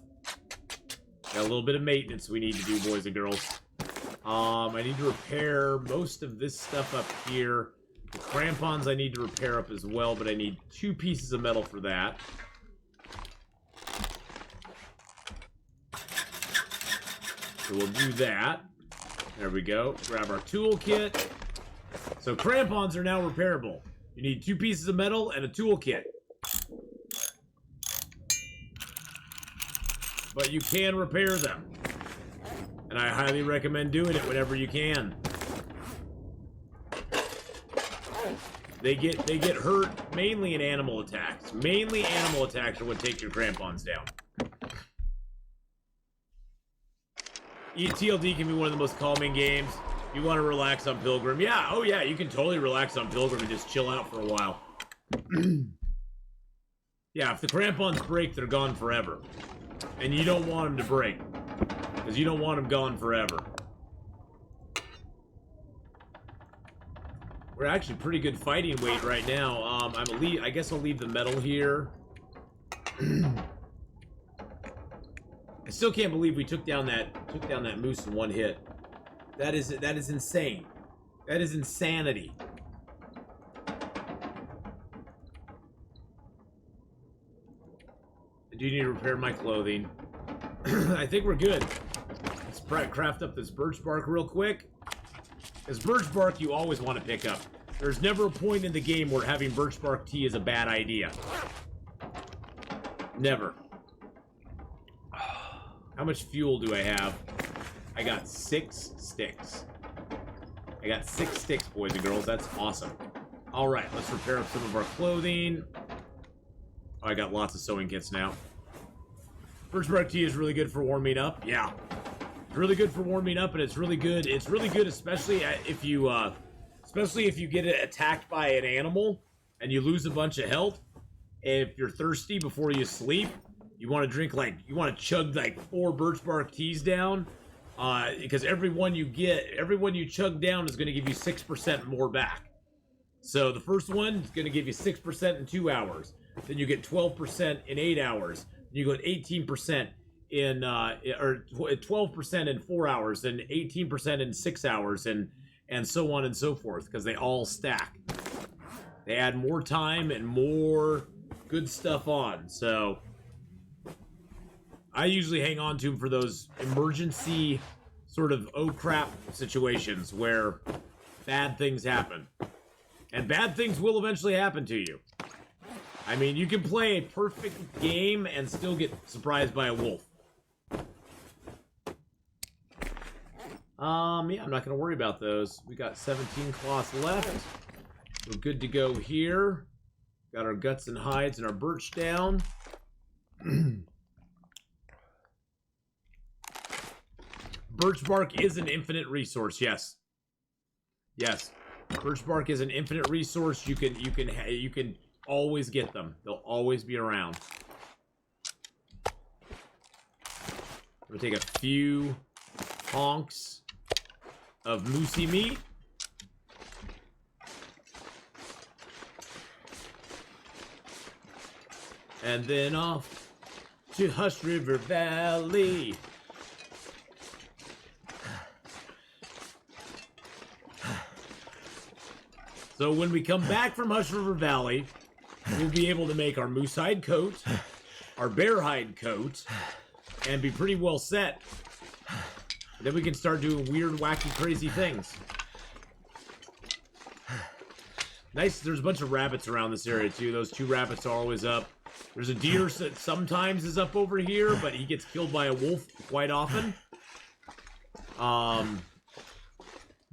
[SPEAKER 1] Got a little bit of maintenance we need to do, boys and girls. I need to repair most of this stuff up here. The crampons I need to repair up as well, but I need 2 pieces of metal for that. So we'll do that. There we go. Grab our toolkit. So crampons are now repairable. You need 2 pieces of metal and a toolkit. But you can repair them. And I highly recommend doing it whenever you can. They get hurt mainly in animal attacks. Mainly animal attacks are what take your crampons down. TLD can be one of the most calming games. You want to relax on Pilgrim. Yeah, oh yeah, you can totally relax on Pilgrim and just chill out for a while. Yeah, if the crampons break, they're gone forever. And you don't want them to break. Because you don't want them gone forever. We're actually pretty good fighting weight right now. I guess I'll leave the metal here. I still can't believe we took down that moose in one hit. That is insane. That is insanity. I do need to repair my clothing. I think we're good. Let's craft up this birch bark real quick. Because birch bark you always want to pick up. There's never a point in the game where having birch bark tea is a bad idea. Never. How much fuel do I have? I got 6 sticks. I got 6 sticks, boys and girls. That's awesome. Alright, let's repair up some of our clothing. Oh, I got lots of sewing kits now. Birch bark tea is really good for warming up. Yeah. It's really good for warming up, and it's really good. It's really good, especially if you get attacked by an animal and you lose a bunch of health. If you're thirsty before you sleep, you want to drink you want to chug like 4 birch bark teas down. Because every one you chug down is going to give you 6% more back. So the first one is going to give you 6% in 2 hours. Then you get 12% in 8 hours. Then you go 18% in, or 12% in 4 hours, then 18% in 6 hours, and so on and so forth, because they all stack. They add more time and more good stuff on. So I usually hang on to them for those emergency sort of oh crap situations where bad things happen. And bad things will eventually happen to you. I mean, you can play a perfect game and still get surprised by a wolf. Yeah, I'm not going to worry about those. We got 17 cloths left. We're good to go here. Got our guts and hides and our birch down. Birch bark is an infinite resource, yes. Yes. Birch bark is an infinite resource. You can always get them. They'll always be around. I'm gonna take a few honks of moosey meat. And then off to Hush River Valley. So when we come back from Hush River Valley, we'll be able to make our moose hide coat, our bear hide coat, and be pretty well set. Then we can start doing weird, wacky, crazy things. Nice, there's a bunch of rabbits around this area too. Those 2 rabbits are always up. There's a deer that sometimes is up over here, but he gets killed by a wolf quite often.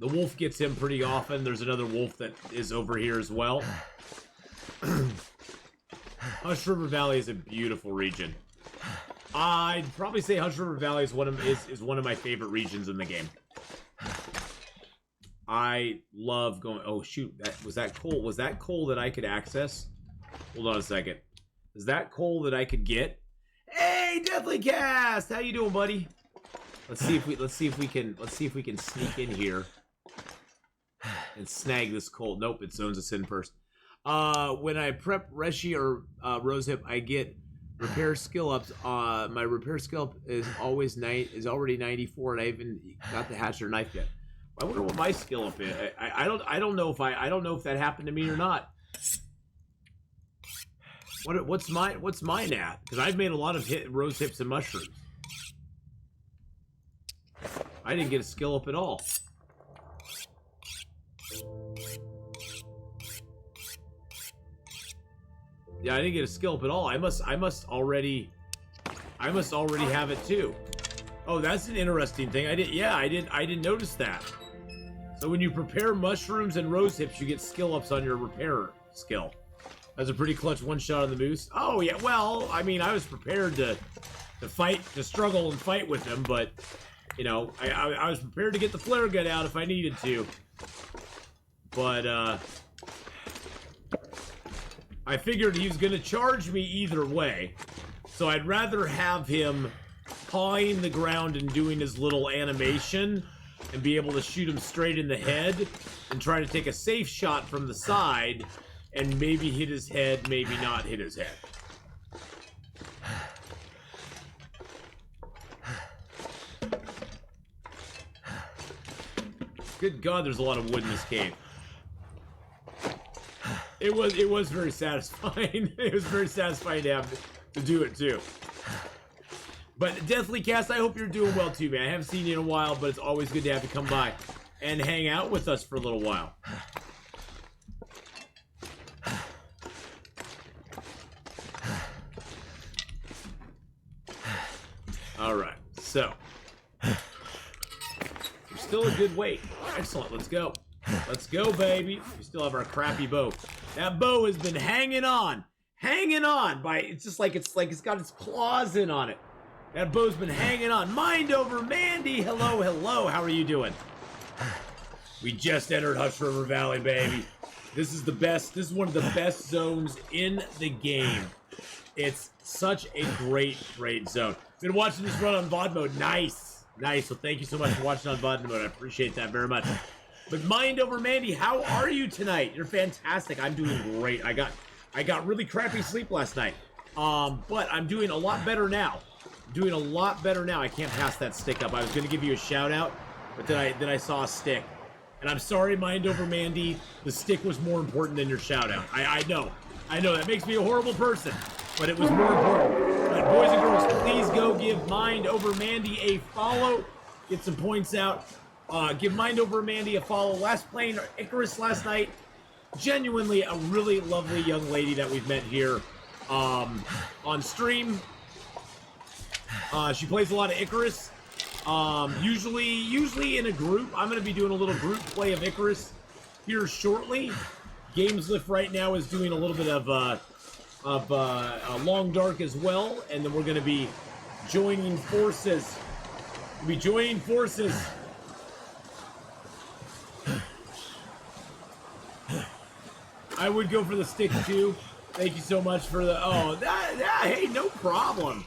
[SPEAKER 1] The wolf gets him pretty often. There's another wolf that is over here as well. Hush River Valley is a beautiful region. I'd probably say Hush River Valley is one of my favorite regions in the game. I love going. Oh shoot! Was that coal? Was that coal that I could access? Hold on a second. Is that coal that I could get? Hey, Deathly Cast, how you doing, buddy? Let's see if we can sneak in here and snag this coal. Nope, it zones us in first. When I prep Reshi or Rosehip, I get repair skill ups. My repair skill up is already 94, and I haven't got the hatchet knife yet. I wonder what my skill up is. I don't know if that happened to me or not. What's mine at? Because I've made a lot of rose hips and mushrooms. I didn't get a skill up at all. Yeah, I didn't get a skill up at all. I must already have it too. Oh, that's an interesting thing. I didn't notice that. So when you prepare mushrooms and rose hips, you get skill ups on your repair skill. That's a pretty clutch one shot on the moose. Oh yeah, well, I mean, I was prepared to struggle and fight with him, but you know, I was prepared to get the flare gun out if I needed to. But I figured he was gonna charge me either way, so I'd rather have him pawing the ground and doing his little animation and be able to shoot him straight in the head and try to take a safe shot from the side and maybe hit his head, maybe not hit his head. Good God, there's a lot of wood in this cave. It was very satisfying. It was very satisfying to do it too. But Deathly Cast, I hope you're doing well too, man. I haven't seen you in a while, but it's always good to have you come by and hang out with us for a little while. Alright, so we're still a good weight. Excellent, let's go. Let's go, baby. We still have our crappy bow. That bow has been hanging on by, it's just like it's got its claws in on it. That bow's been hanging on. Mind over Mandy. Hello, hello. How are you doing? We just entered Hush River Valley, baby. This is the best. This is one of the best zones in the game. It's such a great zone. Been watching this run on VOD mode. Nice. Nice. Well, thank you so much for watching on VOD mode. I appreciate that very much. But Mind Over Mandy, how are you tonight? You're fantastic. I'm doing great. I got really crappy sleep last night. But I'm doing a lot better now. I can't pass that stick up. I was going to give you a shout out, but then I saw a stick. And I'm sorry, Mind Over Mandy. The stick was more important than your shout out. I know. That makes me a horrible person, but it was more important. But boys and girls, please go give Mind Over Mandy a follow. Get some points out. Give Mind Over Mandy a follow. Last playing Icarus last night. Genuinely a really lovely young lady that we've met here on stream. She plays a lot of Icarus. Usually in a group. I'm going to be doing a little group play of Icarus here shortly. Gameslift right now is doing a little bit of Long Dark as well, and then we're going to be joining forces. I would go for the stick too. Thank you so much for the. Hey, no problem.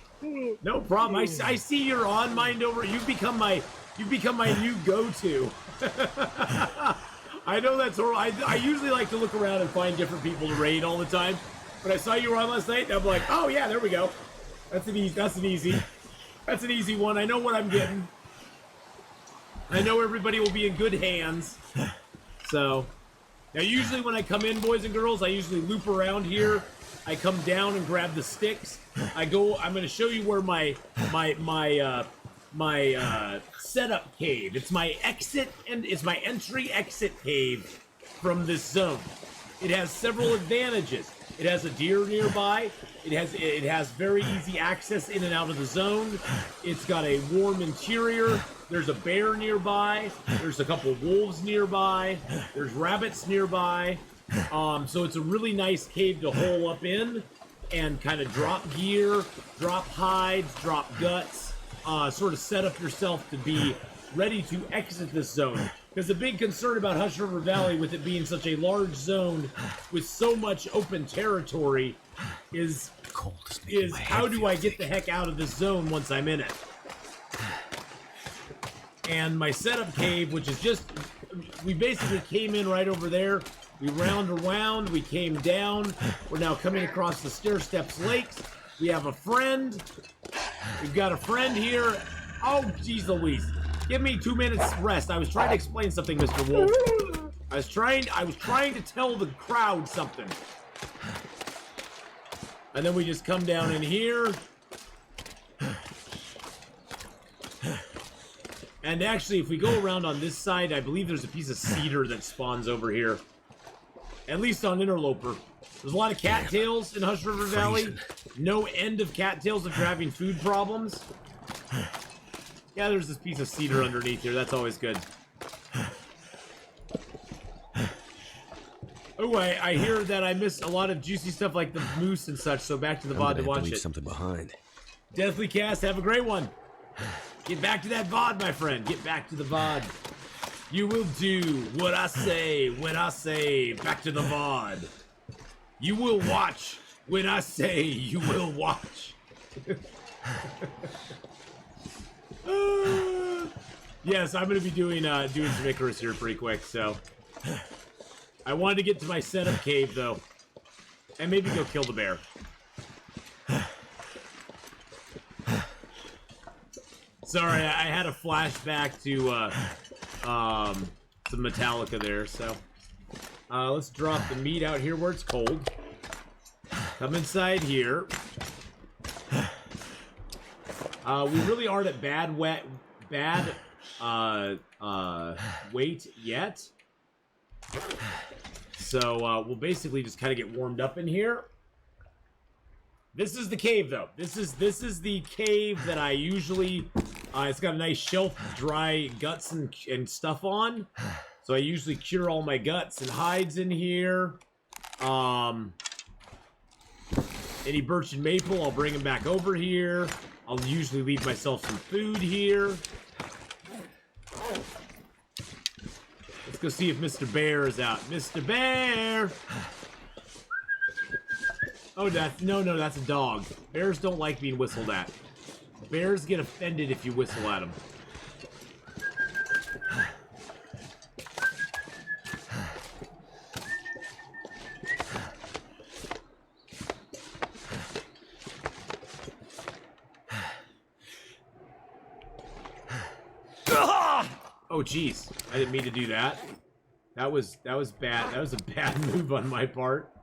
[SPEAKER 1] No problem. I see you're on Mind Over. You've become my new go-to. I know that's horrible. I usually like to look around and find different people to raid all the time. But I saw you were on last night, and I'm like, oh yeah, there we go. That's an easy one. I know what I'm getting. I know everybody will be in good hands. So now usually when I come in, boys and girls, I usually loop around here. I come down and grab the sticks. I'm going to show you where my setup cave. It's my exit and it's my entry exit cave from this zone. It has several advantages. It has a deer nearby. It has very easy access in and out of the zone. It's got a warm interior. There's a bear nearby. There's a couple wolves nearby. There's rabbits nearby. So it's a really nice cave to hole up in and kind of drop gear, drop hides, drop guts, sort of set up yourself to be ready to exit this zone. Because the big concern about Hush River Valley, with it being such a large zone with so much open territory, is how do I get the heck out of this zone once I'm in it? And my setup cave, which is just, we basically came in right over there. We round around, we came down. We're now coming across the Stair Steps Lakes. We have a friend. We've got a friend here. Oh, geez Louise. Give me 2 minutes rest. I was trying to explain something, Mr. Wolf. I was trying to tell the crowd something. And then we just come down in here. And actually, if we go around on this side, I believe there's a piece of cedar that spawns over here. At least on Interloper. There's a lot of cattails in Hush River Valley. No end of cattails if you're having food problems. Yeah, there's this piece of cedar underneath here. That's always good. Oh, I hear that I missed a lot of juicy stuff like the moose and such, so back to the VOD to watch it.
[SPEAKER 3] Something behind.
[SPEAKER 1] Deathly Cast, have a great one. Get back to that VOD, my friend. Get back to the VOD. You will do what I say when I say back to the VOD. You will watch when I say you will watch. Yes, I'm going to be doing some Icarus here pretty quick, so. I wanted to get to my setup cave, though. And maybe go kill the bear. Sorry, I had a flashback to some Metallica there, so. Let's drop the meat out here where it's cold. Come inside here. We really aren't at bad weight yet. So we'll basically just kind of get warmed up in here. This is the cave, though. This is the cave that I usually. It's got a nice shelf, dry guts and stuff on. So I usually cure all my guts and hides in here. Any birch and maple, I'll bring them back over here. I'll usually leave myself some food here. Let's go see if Mr. Bear is out. Mr. Bear! Oh, no, that's a dog. Bears don't like being whistled at. Bears get offended if you whistle at them. Oh, jeez. I didn't mean to do that. That was bad. That was a bad move on my part.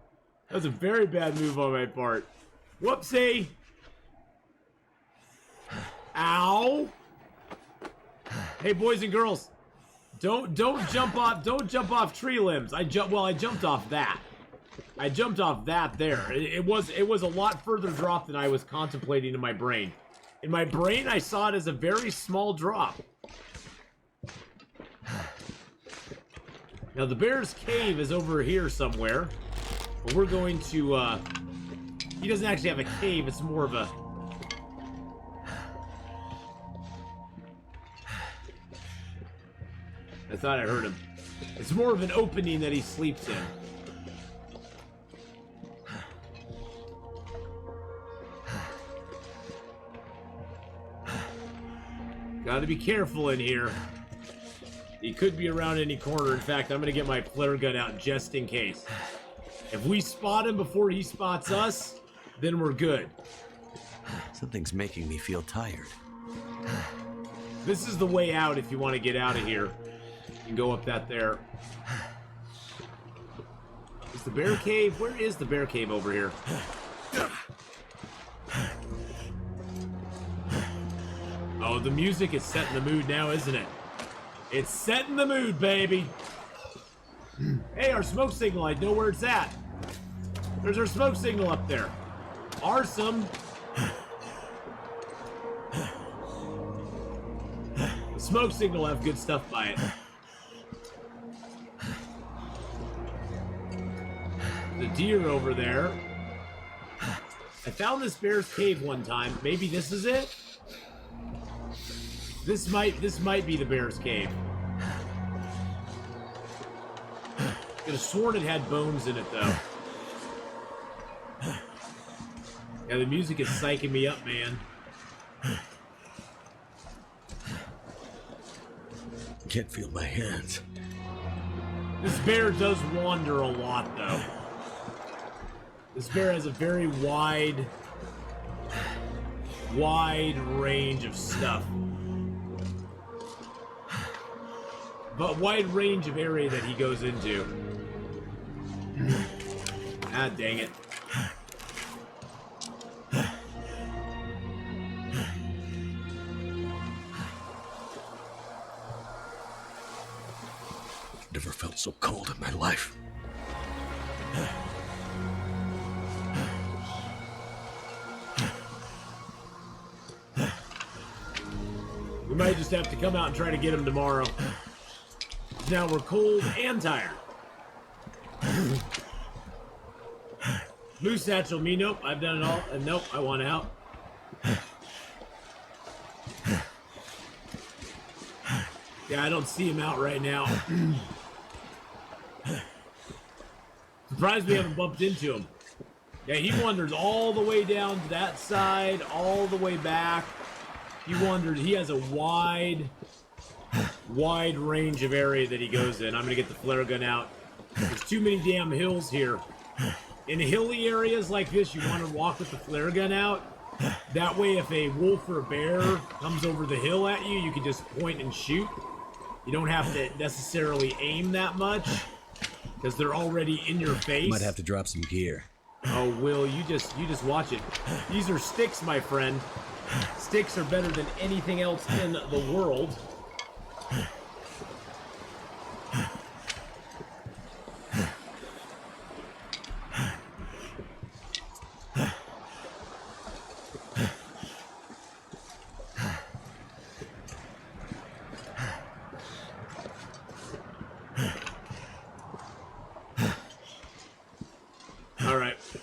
[SPEAKER 1] That was a very bad move on my part. Whoopsie! Ow! Hey, boys and girls, don't jump off tree limbs. I jumped off that. I jumped off that there. It was a lot further drop than I was contemplating in my brain. In my brain, I saw it as a very small drop. Now, the bear's cave is over here somewhere. But we're going to, he doesn't actually have a cave, it's more of a... I thought I heard him. It's more of an opening that he sleeps in. Gotta be careful in here. He could be around any corner. In fact, I'm gonna get my flare gun out just in case. If we spot him before he spots us, then we're good.
[SPEAKER 3] Something's making me feel tired.
[SPEAKER 1] This is the way out if you want to get out of here. You can go up that there. Is the bear cave? Where is the bear cave over here? Oh, the music is setting the mood now, isn't it? It's setting the mood, baby. Hey, our smoke signal, I know where it's at. There's our smoke signal up there. Awesome. The smoke signal will have good stuff by it. The deer over there. I found this bear's cave one time. Maybe this is it? This might be the bear's cave. Could have sworn it had bones in it, though. Yeah, the music is psyching me up, man.
[SPEAKER 3] Can't feel my hands.
[SPEAKER 1] This bear does wander a lot, though. This bear has a very wide range of stuff. But wide range of area that he goes into. Ah, dang it.
[SPEAKER 3] Never felt so cold in my life.
[SPEAKER 1] We might just have to come out and try to get him tomorrow. Now we're cold and tired. Moose satchel, me, nope, I've done it all, and nope, I want out. Yeah, I don't see him out right now. Surprised we haven't bumped into him. Yeah, he wanders all the way down to that side, all the way back. He has a wide range of area that he goes in. I'm gonna get the flare gun out. There's too many damn hills here. In hilly areas like this, you want to walk with the flare gun out. That way, if a wolf or a bear comes over the hill at you, you can just point and shoot. You don't have to necessarily aim that much because they're already in your face.
[SPEAKER 3] Might have to drop some gear.
[SPEAKER 1] Oh, Will, you just watch it. These are sticks, my friend. Sticks are better than anything else in the world.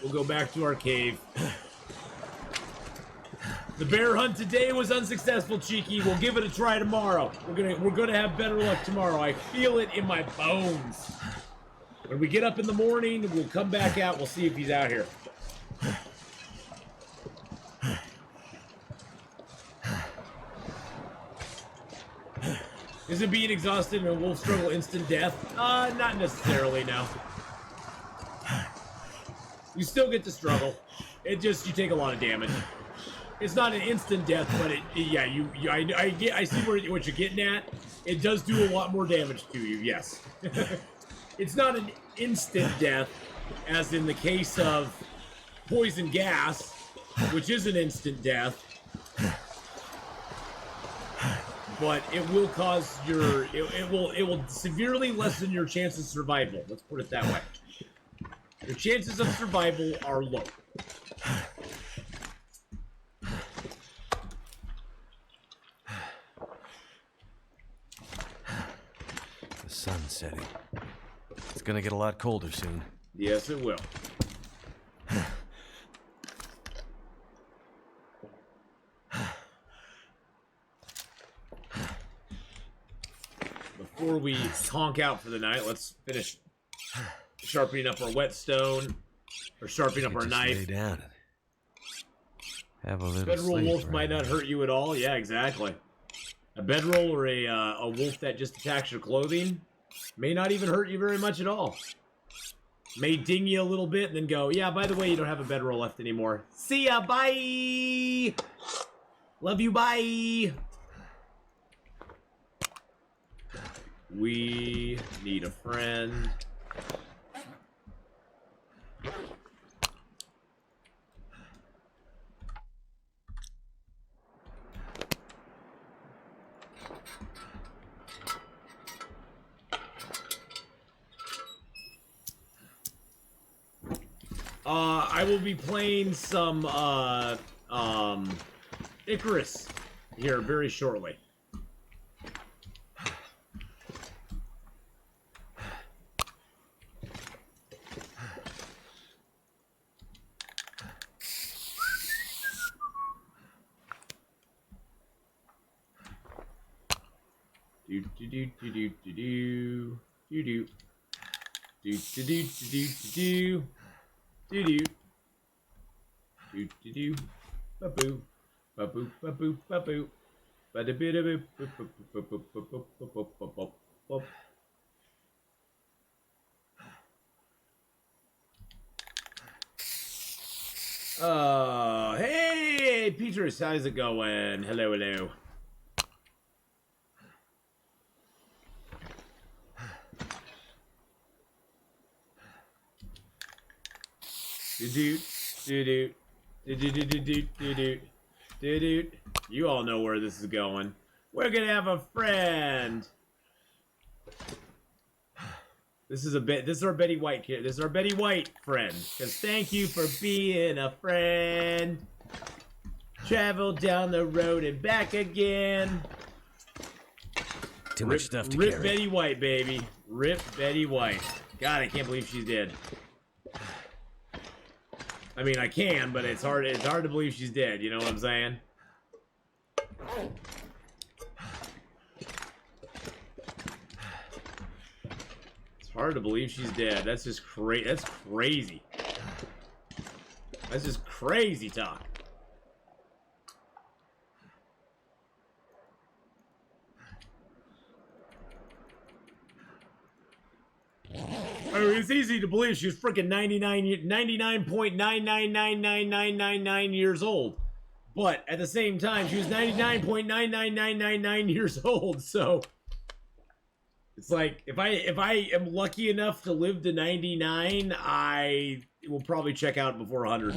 [SPEAKER 1] We'll go back to our cave. The bear hunt today was unsuccessful, Cheeky. We'll give it a try tomorrow. We're gonna have better luck tomorrow. I feel it in my bones. When we get up in the morning, we'll come back out. We'll see if he's out here. Isn't being exhausted in a wolf struggle instant death? Not necessarily, no. You still get to struggle. You take a lot of damage. It's not an instant death, but I see what you're getting at.
[SPEAKER 6] It does do a lot more damage to you, yes. It's not an instant death, as in the case of poison gas, which is an instant death. But it will cause your... It will severely lessen your chances of survival. Let's put it that way. Your chances of survival are low.
[SPEAKER 3] The sun's setting. It's gonna get a lot colder soon.
[SPEAKER 6] Yes, it will. Before we conk out for the night, let's finish sharpening up our whetstone, or sharpening up our
[SPEAKER 3] Just
[SPEAKER 6] knife.
[SPEAKER 3] lay down and have a little
[SPEAKER 6] Bedroll
[SPEAKER 3] sleep
[SPEAKER 6] wolf
[SPEAKER 3] right
[SPEAKER 6] might not
[SPEAKER 3] now.
[SPEAKER 6] hurt you at all. Yeah, exactly. A bedroll or a wolf that just attacks your clothing may not even hurt you very much at all. May ding you a little bit and then go, yeah, by the way, you don't have a bedroll left anymore. See ya, bye! Love you, bye! We need a friend. I will be playing some, Icarus here very shortly. Do do do do do do do do do do do do do do do do do do ba-boo ba-boo ba-boo ba-boo ba-da-bee-da-boo ba-ba-ba-ba-ba-ba-ba-ba-ba-ba. Hey, Peters, how's it going? Hello, hello. Do do do do do do do do do do. You all know where this is going. We're gonna have a friend. This is our Betty White kid. This is our Betty White friend. Cause thank you for being a friend. Travel down the road and back again.
[SPEAKER 3] Too much stuff to
[SPEAKER 6] Rip
[SPEAKER 3] carry.
[SPEAKER 6] Betty White, baby. Rip Betty White. God, I can't believe she's dead. I mean, I can, but it's hard to believe she's dead, you know what I'm saying? It's hard to believe she's dead. That's just that's crazy. That's just crazy talk. I mean, it's easy to believe she was freaking 99.9999999 years old. But at the same time, she was 99.99999 years old, so it's like if I am lucky enough to live to 99, I will probably check out before 100.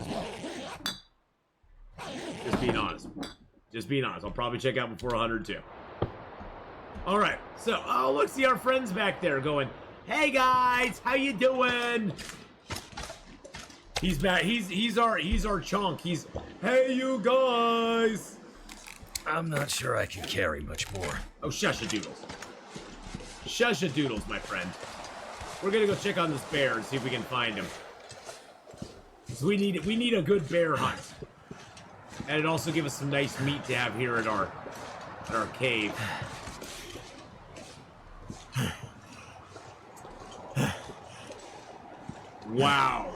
[SPEAKER 6] Just being honest. Just being honest. I'll probably check out before 100 too. All right. So, oh, look, see our friends back there going, "Hey guys, how you doing?" He's back. He's our chunk. He's, "Hey you guys."
[SPEAKER 3] I'm not sure I can carry much more.
[SPEAKER 6] Oh, shush-a-doodles. Shush-a-doodles, my friend. We're gonna go check on this bear and see if we can find him. So we need a good bear hunt, and it also give us some nice meat to have here at our cave. Wow.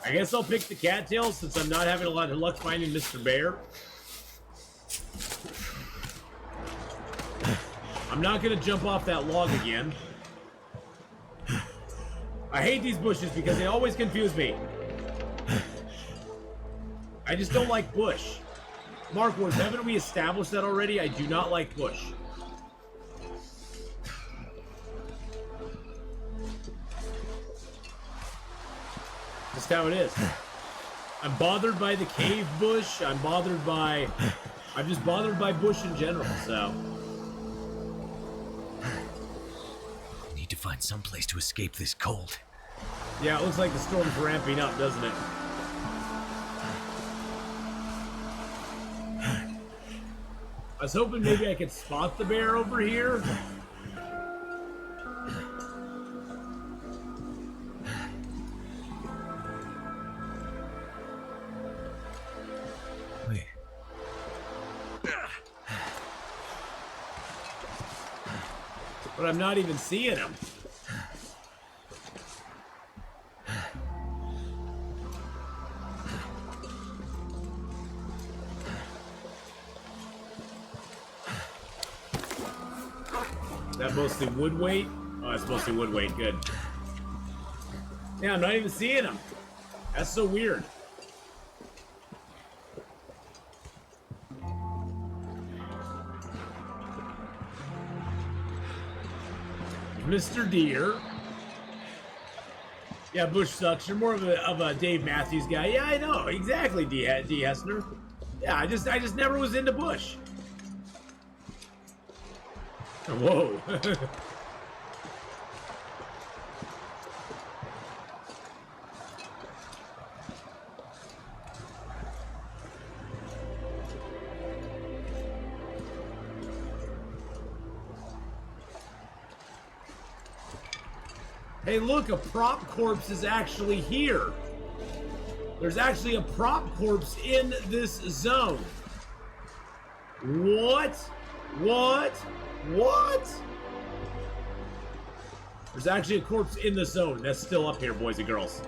[SPEAKER 6] I guess I'll pick the cattails since I'm not having a lot of luck finding Mr. Bear. I'm not gonna jump off that log again. I hate these bushes because they always confuse me. I just don't like bush. Mark Wars, haven't we established that already? I do not like bush. Just how it is. I'm bothered by the cave bush. I'm just bothered by bush in general, so.
[SPEAKER 3] I need to find some place to escape this cold.
[SPEAKER 6] Yeah, it looks like the storm's ramping up, doesn't it? I was hoping maybe I could spot the bear over here.
[SPEAKER 3] Wait.
[SPEAKER 6] But I'm not even seeing him. That mostly wood weight? Oh, it's mostly wood weight. Good. Yeah, I'm not even seeing him. That's so weird. Mr. Deer. Yeah, Bush sucks. You're more of a Dave Matthews guy. Yeah, I know. Exactly, D. Hessner. Yeah, I just never was into Bush. Whoa. Hey, look, a prop corpse is actually here. There's actually a prop corpse in this zone. What? What? What? There's actually a corpse in the zone. That's still up here, boys and girls.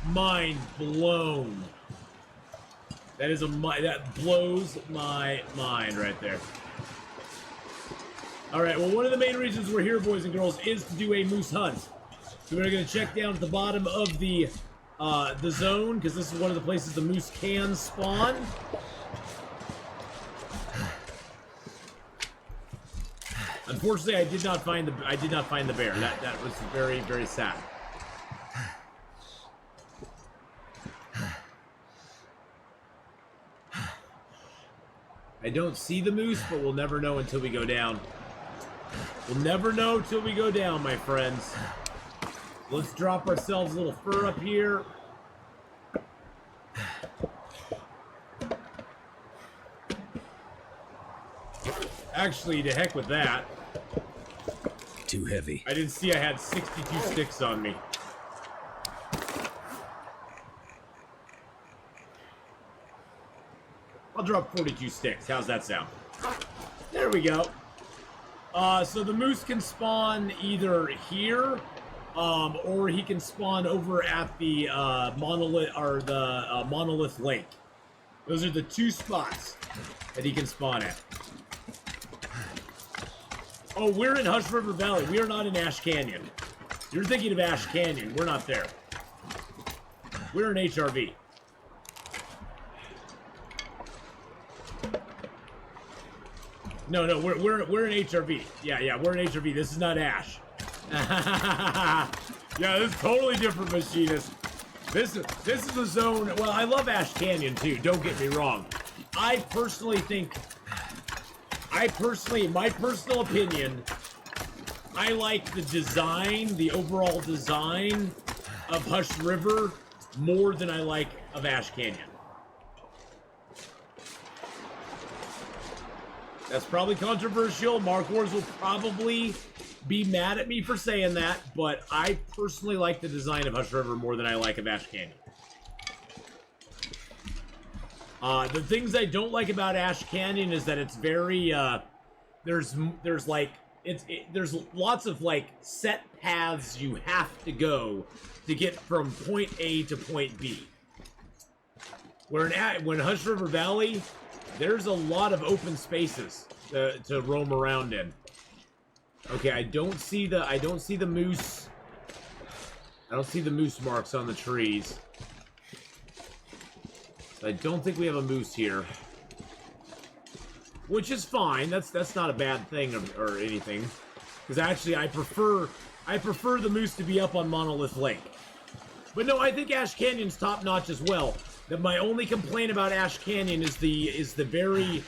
[SPEAKER 6] Mind blown. That blows my mind right there. All right, well, one of the main reasons we're here, boys and girls, is to do a moose hunt. So we're going to check down at the bottom of the zone, because this is one of the places the moose can spawn. Unfortunately, I did not find the bear. That was very, very sad. I don't see the moose, but we'll never know until we go down. We'll never know till we go down, my friends. Let's drop ourselves a little fur up here. Actually, to heck with that.
[SPEAKER 3] Too heavy.
[SPEAKER 6] I didn't see I had 62 sticks on me. I'll drop 42 sticks. How's that sound? There we go. So the moose can spawn either here, or he can spawn over at the monolith lake. Those are the two spots that he can spawn at. Oh, we're in Hush River Valley. We are not in Ash Canyon. You're thinking of Ash Canyon. We're not there. We're in HRV. No, we're in HRV. Yeah, we're in HRV. This is not Ash. Yeah, this is totally different, Machinist. This is a zone. Well, I love Ash Canyon too. Don't get me wrong. My personal opinion, I like the design, the overall design of Hush River more than I like of Ash Canyon. That's probably controversial. Mark Wars will probably be mad at me for saying that, but I personally like the design of Hush River more than I like of Ash Canyon. The things I don't like about Ash Canyon is that it's very, there's lots of like set paths you have to go to get from point A to point B. When Hush River Valley, there's a lot of open spaces to roam around in. Okay, I don't see the moose. I don't see the moose marks on the trees. I don't think we have a moose here. Which is fine. That's not a bad thing or anything. Because actually I prefer the moose to be up on Monolith Lake. But no, I think Ash Canyon's top notch as well. That my only complaint about Ash Canyon is the very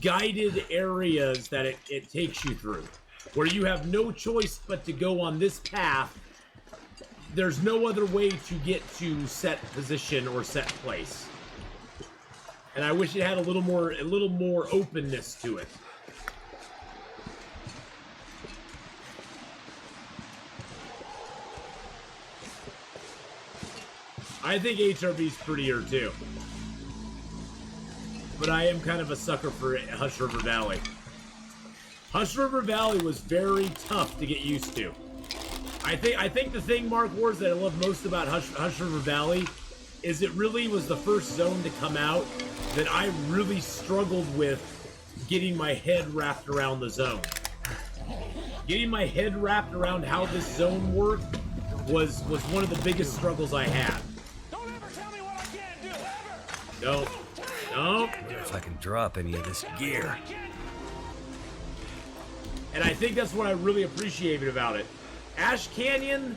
[SPEAKER 6] guided areas that it takes you through. Where you have no choice but to go on this path. There's no other way to get to set position or set place. And I wish it had a little more openness to it. I think HRV's prettier too. But I am kind of a sucker for Hush River Valley. Hush River Valley was very tough to get used to. I think the thing, Mark Wars, that I love most about Hush River Valley is it really was the first zone to come out that I really struggled with getting my head wrapped around the zone. Getting my head wrapped around how this zone worked was one of the biggest struggles I had.
[SPEAKER 7] Don't ever tell me what I can't do, ever!
[SPEAKER 6] Don't.
[SPEAKER 3] I wonder if I can drop any of this gear.
[SPEAKER 6] And I think that's what I really appreciated about it. Ash Canyon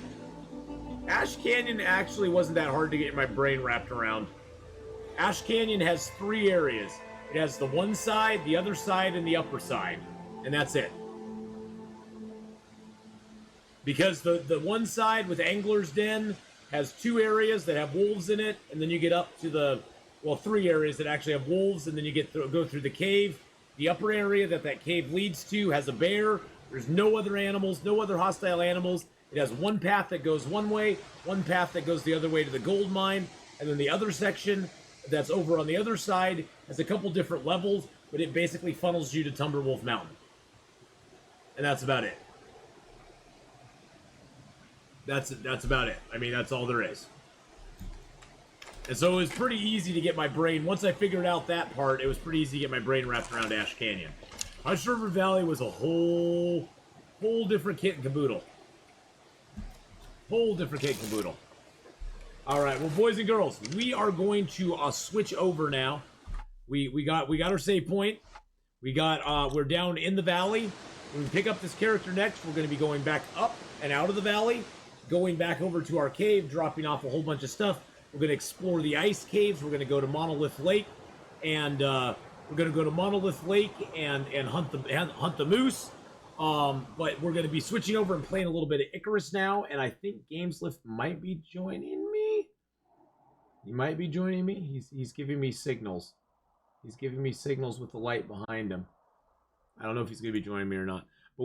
[SPEAKER 6] actually wasn't that hard to get my brain wrapped around. Ash Canyon has 3 areas. It has the one side, the other side, and the upper side. And that's it. Because the one side with Angler's Den has 2 areas that have wolves in it, and then you get up to the, well, 3 areas that actually have wolves, and then you go through the cave. The upper area that cave leads to has a bear. There's no other animals, no other hostile animals. It has one path that goes one way, one path that goes the other way to the gold mine, and then the other section that's over on the other side has a couple different levels, but it basically funnels you to Timberwolf Mountain. And that's about it. That's about it. I mean, that's all there is. And so it was pretty easy to get my brain, once I figured out that part, it was pretty easy to get my brain wrapped around Ash Canyon. Hush River Valley was a whole different kit and caboodle. Whole different kit and caboodle. All right, well, boys and girls, we are going to switch over now. We got our save point. We're down in the valley. When we pick up this character next, we're going to be going back up and out of the valley, going back over to our cave, dropping off a whole bunch of stuff. We're going to explore the ice caves. We're going to go to Monolith Lake, and we're going to go to Monolith Lake and hunt the moose. But we're going to be switching over and playing a little bit of Icarus now, and I think Gameslift might be joining me. He might be joining me. He's giving me signals. He's giving me signals with the light behind him. I don't know if he's going to be joining me or not.